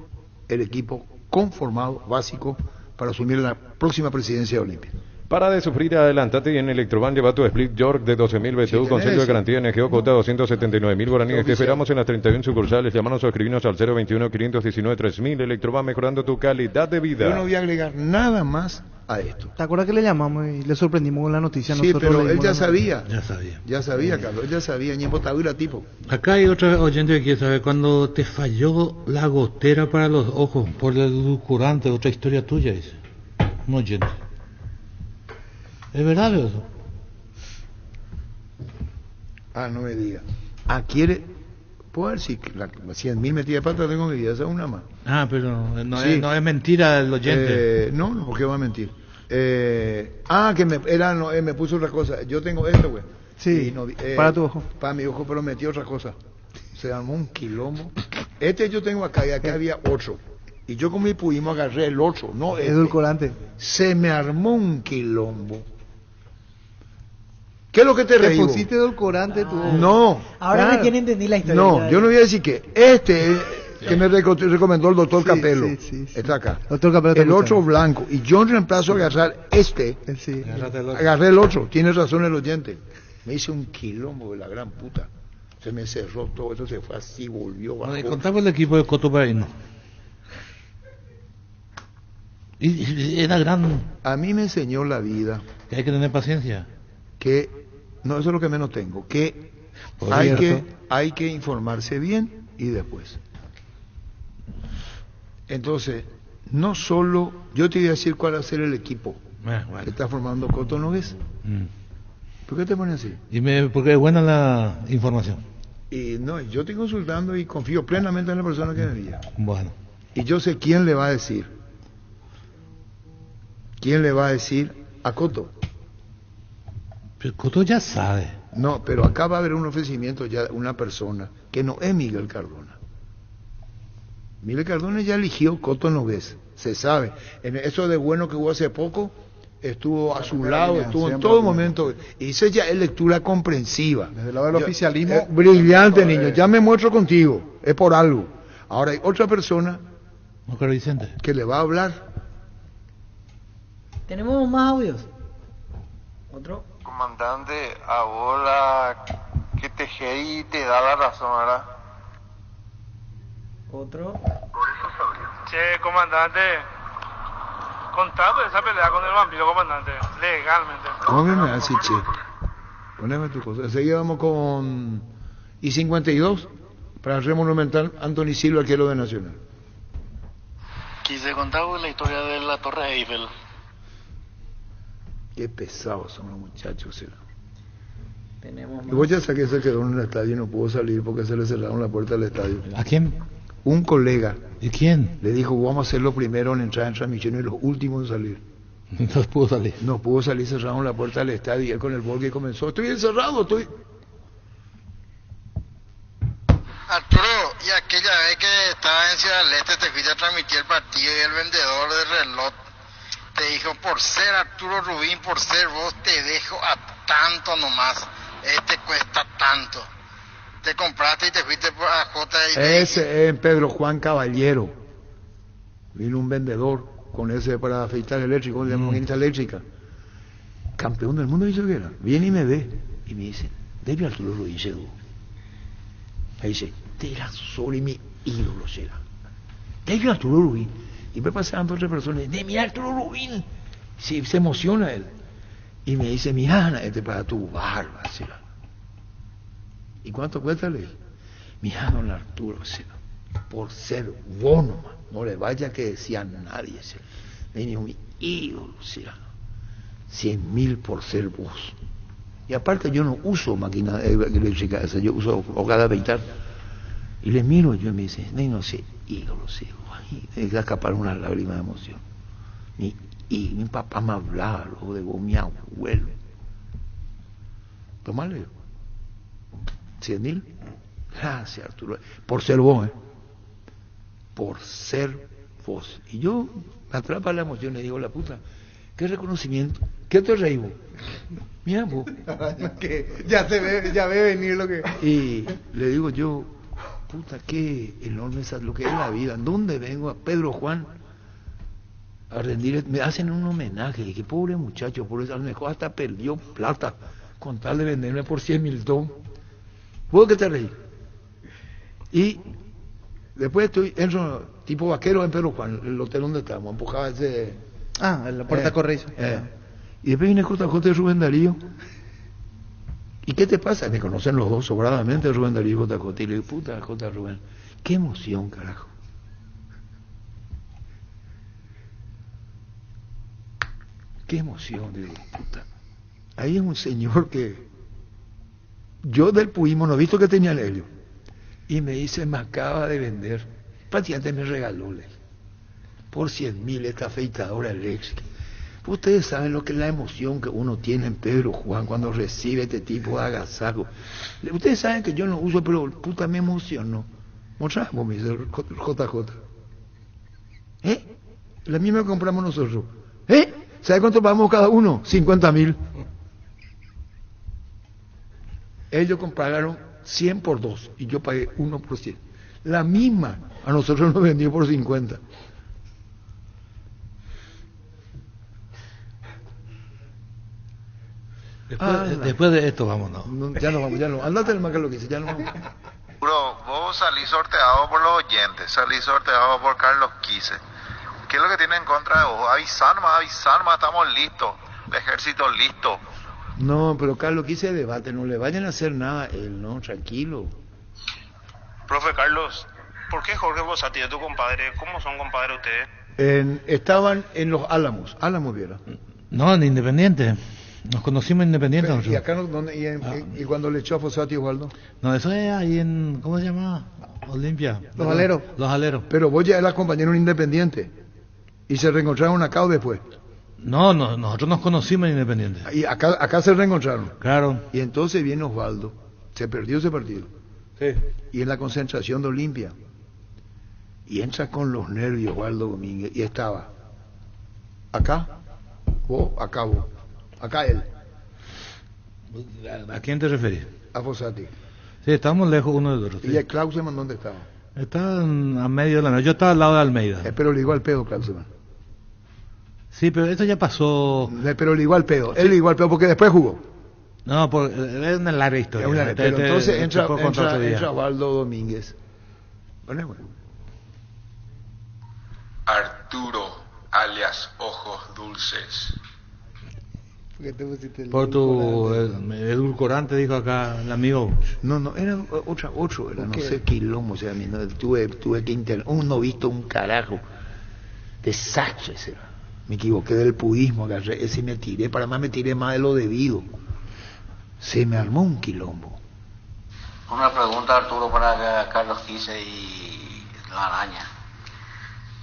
el equipo conformado, básico, para asumir la próxima presidencia de Olimpia. Para de sufrir, adelantate y en Electroban lleva tu Split York de 12.000 BTU con sello de garantía NGO cuota 279.000 guaraníes. Te esperamos en las 31 sucursales. Llámanos o escribinos al 021-519-3000. Electroban, mejorando tu calidad de vida. Yo no voy a agregar nada más a esto. ¿Te acuerdas que le llamamos y le sorprendimos con la noticia? Sí, nosotros pero él ya sabía. Ya sabía. Carlos, él ya sabía. Ni botadura tipo. Acá hay otro oyente que quiere saber, cuando te falló la gotera para los ojos por el edulcorante, otra historia tuya, dice. Un oyente. ¿Es verdad eso? No me diga. Quiere... Puedo ver si 100.000 metidas de pata tengo que ir, esa es una más. Pero no, sí. No es mentira el oyente. No, ¿por qué va a mentir? Que me puso otra cosa. Yo tengo esto, güey. Sí, para tu ojo. Para mi ojo, pero metí otra cosa. Se armó un quilombo. Yo tengo acá y acá había 8. Y yo con mi pudimos agarré el 8, no edulcorante. Se me armó un quilombo. ¿Qué es lo que te reí? ¿Te pusiste edulcorante tú? No. Ahora recién entendí la historia. No, yo no voy a decir que que me recomendó el doctor Capello. Sí. Está acá. Doctor Capello, el 8 blanco. Y yo en reemplazo a agarrar agarré el 8. Tiene razón el oyente. Me hice un quilombo de la gran puta. Se me cerró todo, eso se fue así, volvió bajo. Contaba el equipo de Coto para irnos. Y era gran. A mí me enseñó la vida. Que hay que tener paciencia. No, eso es lo que menos tengo. Hay que informarse bien y después. Entonces, no solo. Yo te voy a decir cuál va a ser el equipo que está formando Coto, ¿no ves? ¿Por qué te pones así? Porque es buena la información. Y no, yo estoy consultando y confío plenamente en la persona que me envía. Bueno. Y yo sé quién le va a decir. ¿Quién le va a decir a Coto? Pero Coto ya sabe. No, pero acá va a haber un ofrecimiento ya de una persona que no es Miguel Cardona. Miguel Cardona ya eligió Coto Nogués, se sabe. En eso de bueno que hubo hace poco, estuvo a su lado, estuvo en todo momento. Hice ya lectura comprensiva. Desde el lado del oficialismo. Brillante, niño, ya me muestro contigo, es por algo. Ahora hay otra persona que le va a hablar. Tenemos más audios. ¿Otro? Comandante, ahora que Tejeri te da la razón, ¿verdad? ¿Otro? Che, comandante, contá esa pelea con el vampiro, comandante, legalmente. ¿Cómo que me hace, che? Poneme tu cosa. Enseguida vamos con I-52 para el Monumental Anthony Silva, arquero de Nacional. Quise contar la historia de la Torre Eiffel. Qué pesados son los muchachos, ¿será? Tenemos y vos ya sabés que se quedó en el estadio y no pudo salir porque se le cerraron la puerta del estadio. ¿A quién? Un colega. ¿Y quién? Le dijo, vamos a ser los primeros en entrar en transmisión y los últimos en salir. No pudo salir. No pudo salir, cerraron la puerta del estadio y él con el volque comenzó, estoy encerrado, estoy... Arturo, y aquella vez que estaba en Ciudad del Este te fuiste a transmitir el partido y el vendedor de reloj te dijo, por ser Arturo Rubín, por ser vos, te dejo a tanto nomás, cuesta tanto. Te compraste y te fuiste a J y Ese es Pedro Juan Caballero. Vino un vendedor con ese para afeitar eléctrico, de maquinita eléctrica. Campeón del mundo, dice que era. Viene y me ve y me dice, David Arturo Rubín llegó. Me dice, te la solo y mi ídolo será. David Arturo Rubín. Y me pasaban otras personas, de mira Arturo Rubín. Sí, se emociona él. Y me dice, mira, Ana, para tu barba, será. ¿Y cuánto cuesta él? Mira, don Arturo, será. Por ser vos nomás, no le vaya que decía a nadie, será. Me dijo, mi ídolo, será. 100.000 por ser vos. Y aparte yo no uso máquina eléctrica esa, yo uso hojada de afeitar. Y le miro yo y me dice, no sé, ídolo, será. Me da escapar una lágrima de emoción. Mi papá me hablaba luego de vos, mi abuelo. Tomale. 100.000. Gracias, Arturo. Por ser vos, por ser vos. Y yo me atrapa la emoción y digo, la puta, qué reconocimiento. ¿Qué te reí vos? Mira vos. Ya ve venir lo que... Y le digo yo, puta, qué enorme es lo que es la vida. ¿Dónde vengo a Pedro Juan a rendir? Me hacen un homenaje. Y qué pobre muchacho, por eso a lo mejor hasta perdió plata con tal de venderme por 100.000 ton. ¿Vos qué te reí? Y después entro tipo vaquero en Pedro Juan, el hotel donde estábamos, empujaba ese... en la puerta correza. Y después viene JJ de Rubén Darío. ¿Y qué te pasa? Me conocen los dos sobradamente, Rubén Darío y JJ. Y le digo, puta, J. Rubén, qué emoción, carajo. Qué emoción, digo, puta. Ahí es un señor que yo del Puimo no he visto que tenía el helio. Y me dice, me acaba de vender. Prácticamente me regaló por 100.000 esta afeitadora eléctrica. Ustedes saben lo que es la emoción que uno tiene en Pedro Juan cuando recibe este tipo de agasajo. Ustedes saben que yo no uso, pero puta me emocionó. Mostramos, me dice JJ. La misma que compramos nosotros. ¿Sabe cuánto pagamos cada uno? 50.000. Ellos pagaron 100 por 2 y yo pagué 1 por 100. La misma a nosotros nos vendió por 50. Después de esto, vámonos. Ya no vamos. Andate el más que lo que dice, ya no vamos. Bro, vos salís sorteado por los oyentes, salís sorteado por Carlos Quise. ¿Qué es lo que tiene en contra de vos? Avisar más, estamos listos. El ejército listo. No, pero Carlos Quise debate, no le vayan a hacer nada él, no, tranquilo. Profe Carlos, ¿por qué Jorge Bosati es tu compadre? ¿Cómo son compadres ustedes? Estaban en los Álamos viera. No, en Independiente. Nos conocimos en Independiente. ¿Y acá y cuando le echó a Fossati Osvaldo? No, eso es ahí en, ¿cómo se llama? Olimpia. Los Aleros. Los Aleros. Pero vos ya eras compañero en Independiente. ¿Y se reencontraron acá o después? No, nosotros nos conocimos en Independiente. Y acá se reencontraron. Claro. Y entonces viene Osvaldo. Se perdió ese partido. Sí. Y en la concentración de Olimpia. Y entra con los nervios Osvaldo Domínguez. Y estaba acá, vos, acá vos. Acá él. ¿A quién te referís? A Fossati. Sí, estamos lejos uno del otro. Sí. ¿Y el Klauseman dónde estaba? Está a medio de la noche. Yo estaba al lado de Almeida. Pero le igual pedo, Klauseman. Sí, pero esto ya pasó. Pero le igual pedo. Él le igual pedo porque después jugó. No, es una larga historia. Pero entonces entra Osvaldo Domínguez. Bueno. Arturo, alias Ojos Dulces. Por tu edulcorante, dijo acá el amigo. No, era otro, era no sé quilombo, o sea, tuve que no visto un carajo. Desastre será. Me equivoqué del pudismo, agarré ese y me tiré, para más me tiré más de lo debido. Se me armó un quilombo. Una pregunta, Arturo, para Carlos Quise y la araña.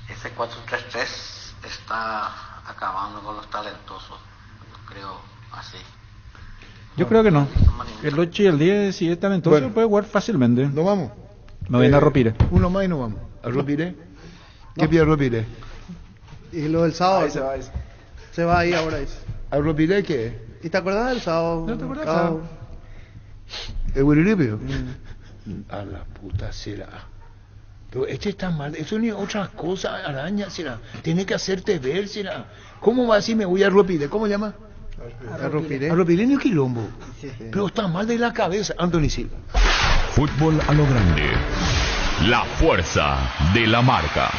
Ese 4-3-3 está acabando con los talentosos, creo así. Yo creo que no. El 8 y el 10, si es talentoso, bueno, puede jugar fácilmente. ¿No vamos? Me viene a Ropire. Uno más y no vamos. ¿A Ropire? ¿Qué pide Ropire? Y lo del sábado. Ahí se va. Se va ahí ahora. ¿A Ropire qué? ¿Y te acuerdas del sábado? ¿No te acuerdas del sábado? ¿El Wiliripio? A la puta será. Pero este está mal, eso ni otras cosas, araña será. Tiene que hacerte ver será. ¿Cómo va a decir me voy a Ropire? ¿Cómo llama? A Ropire ni quilombo. Sí. Pero está mal de la cabeza, Anthony Silva. Fútbol a lo grande. La fuerza de la marca.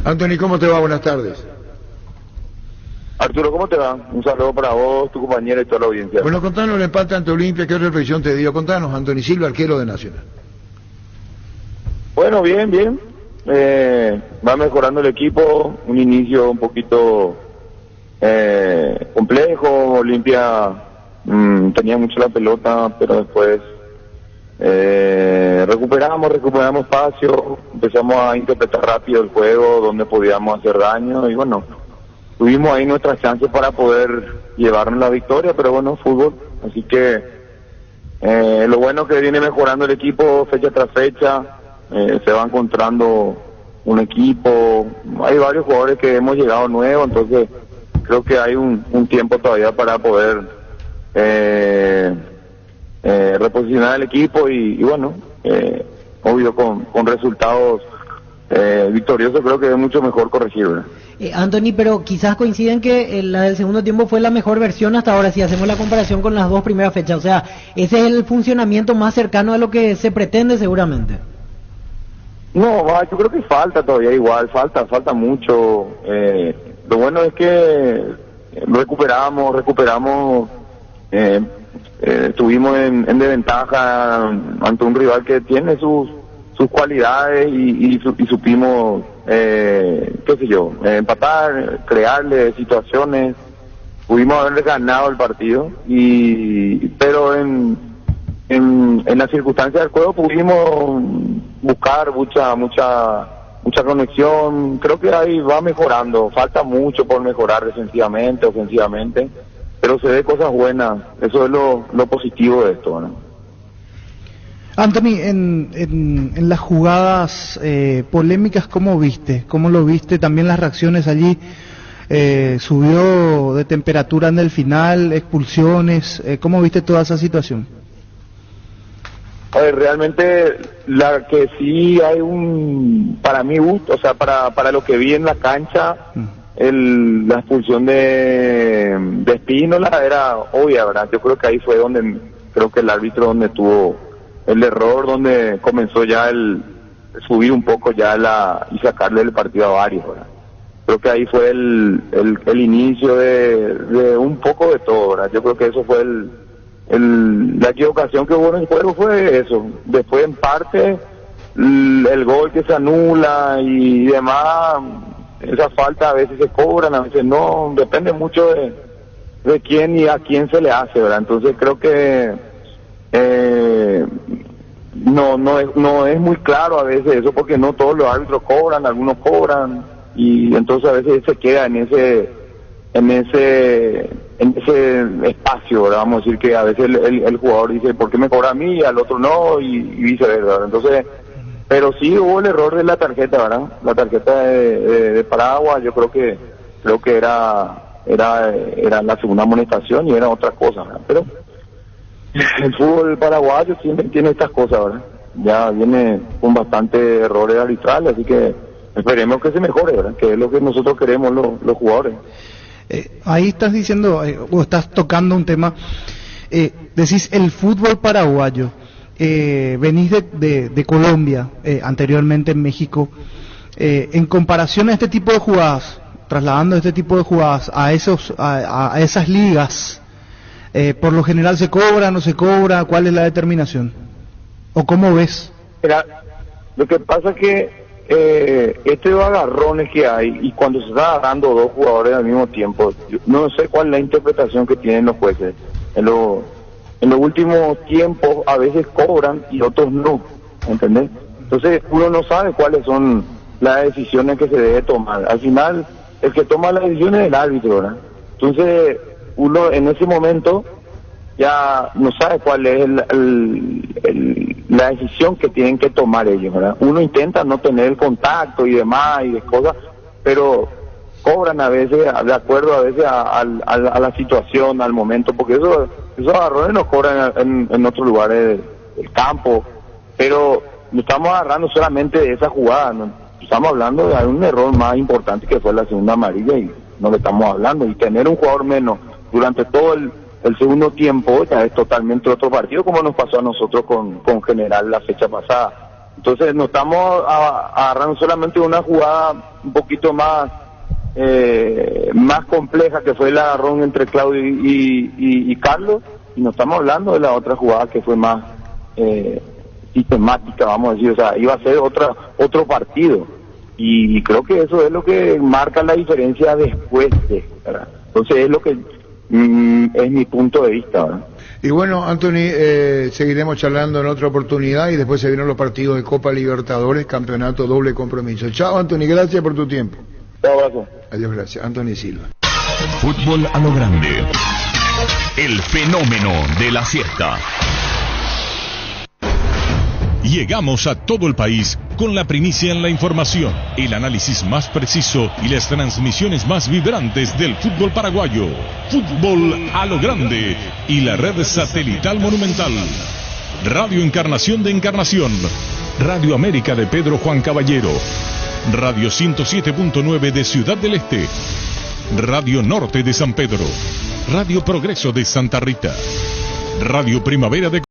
Anthony, ¿cómo te va? Buenas tardes. Arturo, ¿cómo te va? Un saludo para vos, tu compañero y toda la audiencia. Bueno, contanos el empate ante Olimpia, ¿qué reflexión te dio? Contanos, Anthony Silva, arquero de Nacional. Bueno, bien. Va mejorando el equipo, un inicio un poquito complejo. Olimpia tenía mucho la pelota, pero después recuperamos espacio, empezamos a interpretar rápido el juego, donde podíamos hacer daño y bueno, tuvimos ahí nuestras chances para poder llevarnos la victoria, pero bueno, fútbol, así que lo bueno es que viene mejorando el equipo fecha tras fecha, se va encontrando un equipo, hay varios jugadores que hemos llegado nuevos, entonces creo que hay un tiempo todavía para poder reposicionar el equipo y bueno, obvio con resultados victoriosos creo que es mucho mejor corregir, ¿verdad? Anthony, pero quizás coinciden que la del segundo tiempo fue la mejor versión hasta ahora, si hacemos la comparación con las dos primeras fechas, o sea, ese es el funcionamiento más cercano a lo que se pretende seguramente. No, yo creo que falta todavía igual, falta mucho, lo bueno es que recuperamos, estuvimos en desventaja ante un rival que tiene sus cualidades y supimos, empatar, crearle situaciones, pudimos haberle ganado el partido, pero en las circunstancias del juego pudimos buscar mucha conexión, creo que ahí va mejorando, falta mucho por mejorar defensivamente, ofensivamente, pero se ve cosas buenas, eso es lo positivo de esto, ¿no? Anthony, en las jugadas polémicas, ¿cómo lo viste? También las reacciones allí, subió de temperatura en el final, expulsiones, ¿cómo viste toda esa situación? A ver, realmente la que sí hay para mi gusto, o sea, para lo que vi en la cancha, la expulsión de Espínola era obvia, ¿verdad? Yo creo que ahí fue creo que el árbitro donde tuvo el error, donde comenzó ya subir un poco ya y sacarle el partido a varios, ¿verdad? Creo que ahí fue el inicio de un poco de todo, ¿verdad? Yo creo que eso fue la equivocación que hubo en el juego fue eso. Después en parte el gol que se anula y demás, esas faltas a veces se cobran, a veces no, depende mucho de quién y a quién se le hace, ¿verdad? Entonces creo que no es muy claro a veces eso, porque no todos los árbitros cobran, algunos cobran y entonces a veces se queda en ese espacio, ¿verdad? Vamos a decir que a veces el jugador dice ¿por qué me cobra a mí y al otro no? y viceversa, ¿verdad? Entonces, pero sí hubo el error de la tarjeta, ¿verdad? La tarjeta de Paraguay, yo creo que era la segunda amonestación y era otra cosa, ¿verdad? Pero el fútbol paraguayo siempre tiene estas cosas, ¿verdad? Ya viene con bastantes errores arbitrales, así que esperemos que se mejore, ¿verdad? Que es lo que nosotros queremos los jugadores. Ahí estás diciendo, o estás tocando un tema, decís el fútbol paraguayo, venís de Colombia, anteriormente en México, en comparación a este tipo de jugadas, trasladando este tipo de jugadas a esas ligas, por lo general se cobra, no se cobra, ¿cuál es la determinación? ¿O cómo ves? Mira, lo que pasa es que estos agarrones que hay y cuando se está agarrando dos jugadores al mismo tiempo, yo no sé cuál es la interpretación que tienen los jueces. En los últimos tiempos a veces cobran y otros no, ¿entendés? Entonces uno no sabe cuáles son las decisiones que se debe tomar. Al final, el que toma las decisiones es el árbitro, ¿verdad? Entonces uno en ese momento ya no sabe cuál es la decisión que tienen que tomar ellos, ¿verdad? Uno intenta no tener el contacto y demás y de cosas, pero cobran a veces, de acuerdo a veces a la situación, al momento, porque esos agarrones nos cobran en otros lugares del campo, pero no estamos agarrando solamente de esa jugada, ¿no? Estamos hablando de un error más importante que fue la segunda amarilla y no le estamos hablando, y tener un jugador menos durante todo el segundo tiempo ya es totalmente otro partido, como nos pasó a nosotros con General la fecha pasada. Entonces no estamos agarrando solamente una jugada un poquito más compleja, que fue el agarrón entre Claudio y Carlos, y no estamos hablando de la otra jugada que fue más sistemática, vamos a decir, o sea, iba a ser otro partido, y creo que eso es lo que marca la diferencia después ¿verdad? Entonces es lo que es mi punto de vista, ¿verdad? Y bueno, Anthony, seguiremos charlando en otra oportunidad, y después se vienen los partidos de Copa Libertadores, campeonato, doble compromiso. Chao, Anthony, gracias por tu tiempo. Chao, abrazo. Adiós, gracias. Anthony Silva. Fútbol a lo grande. El fenómeno de la siesta. Llegamos a todo el país con la primicia en la información, el análisis más preciso y las transmisiones más vibrantes del fútbol paraguayo. Fútbol a lo grande y la red satelital Monumental. Radio Encarnación de Encarnación, Radio América de Pedro Juan Caballero, Radio 107.9 de Ciudad del Este, Radio Norte de San Pedro, Radio Progreso de Santa Rita, Radio Primavera de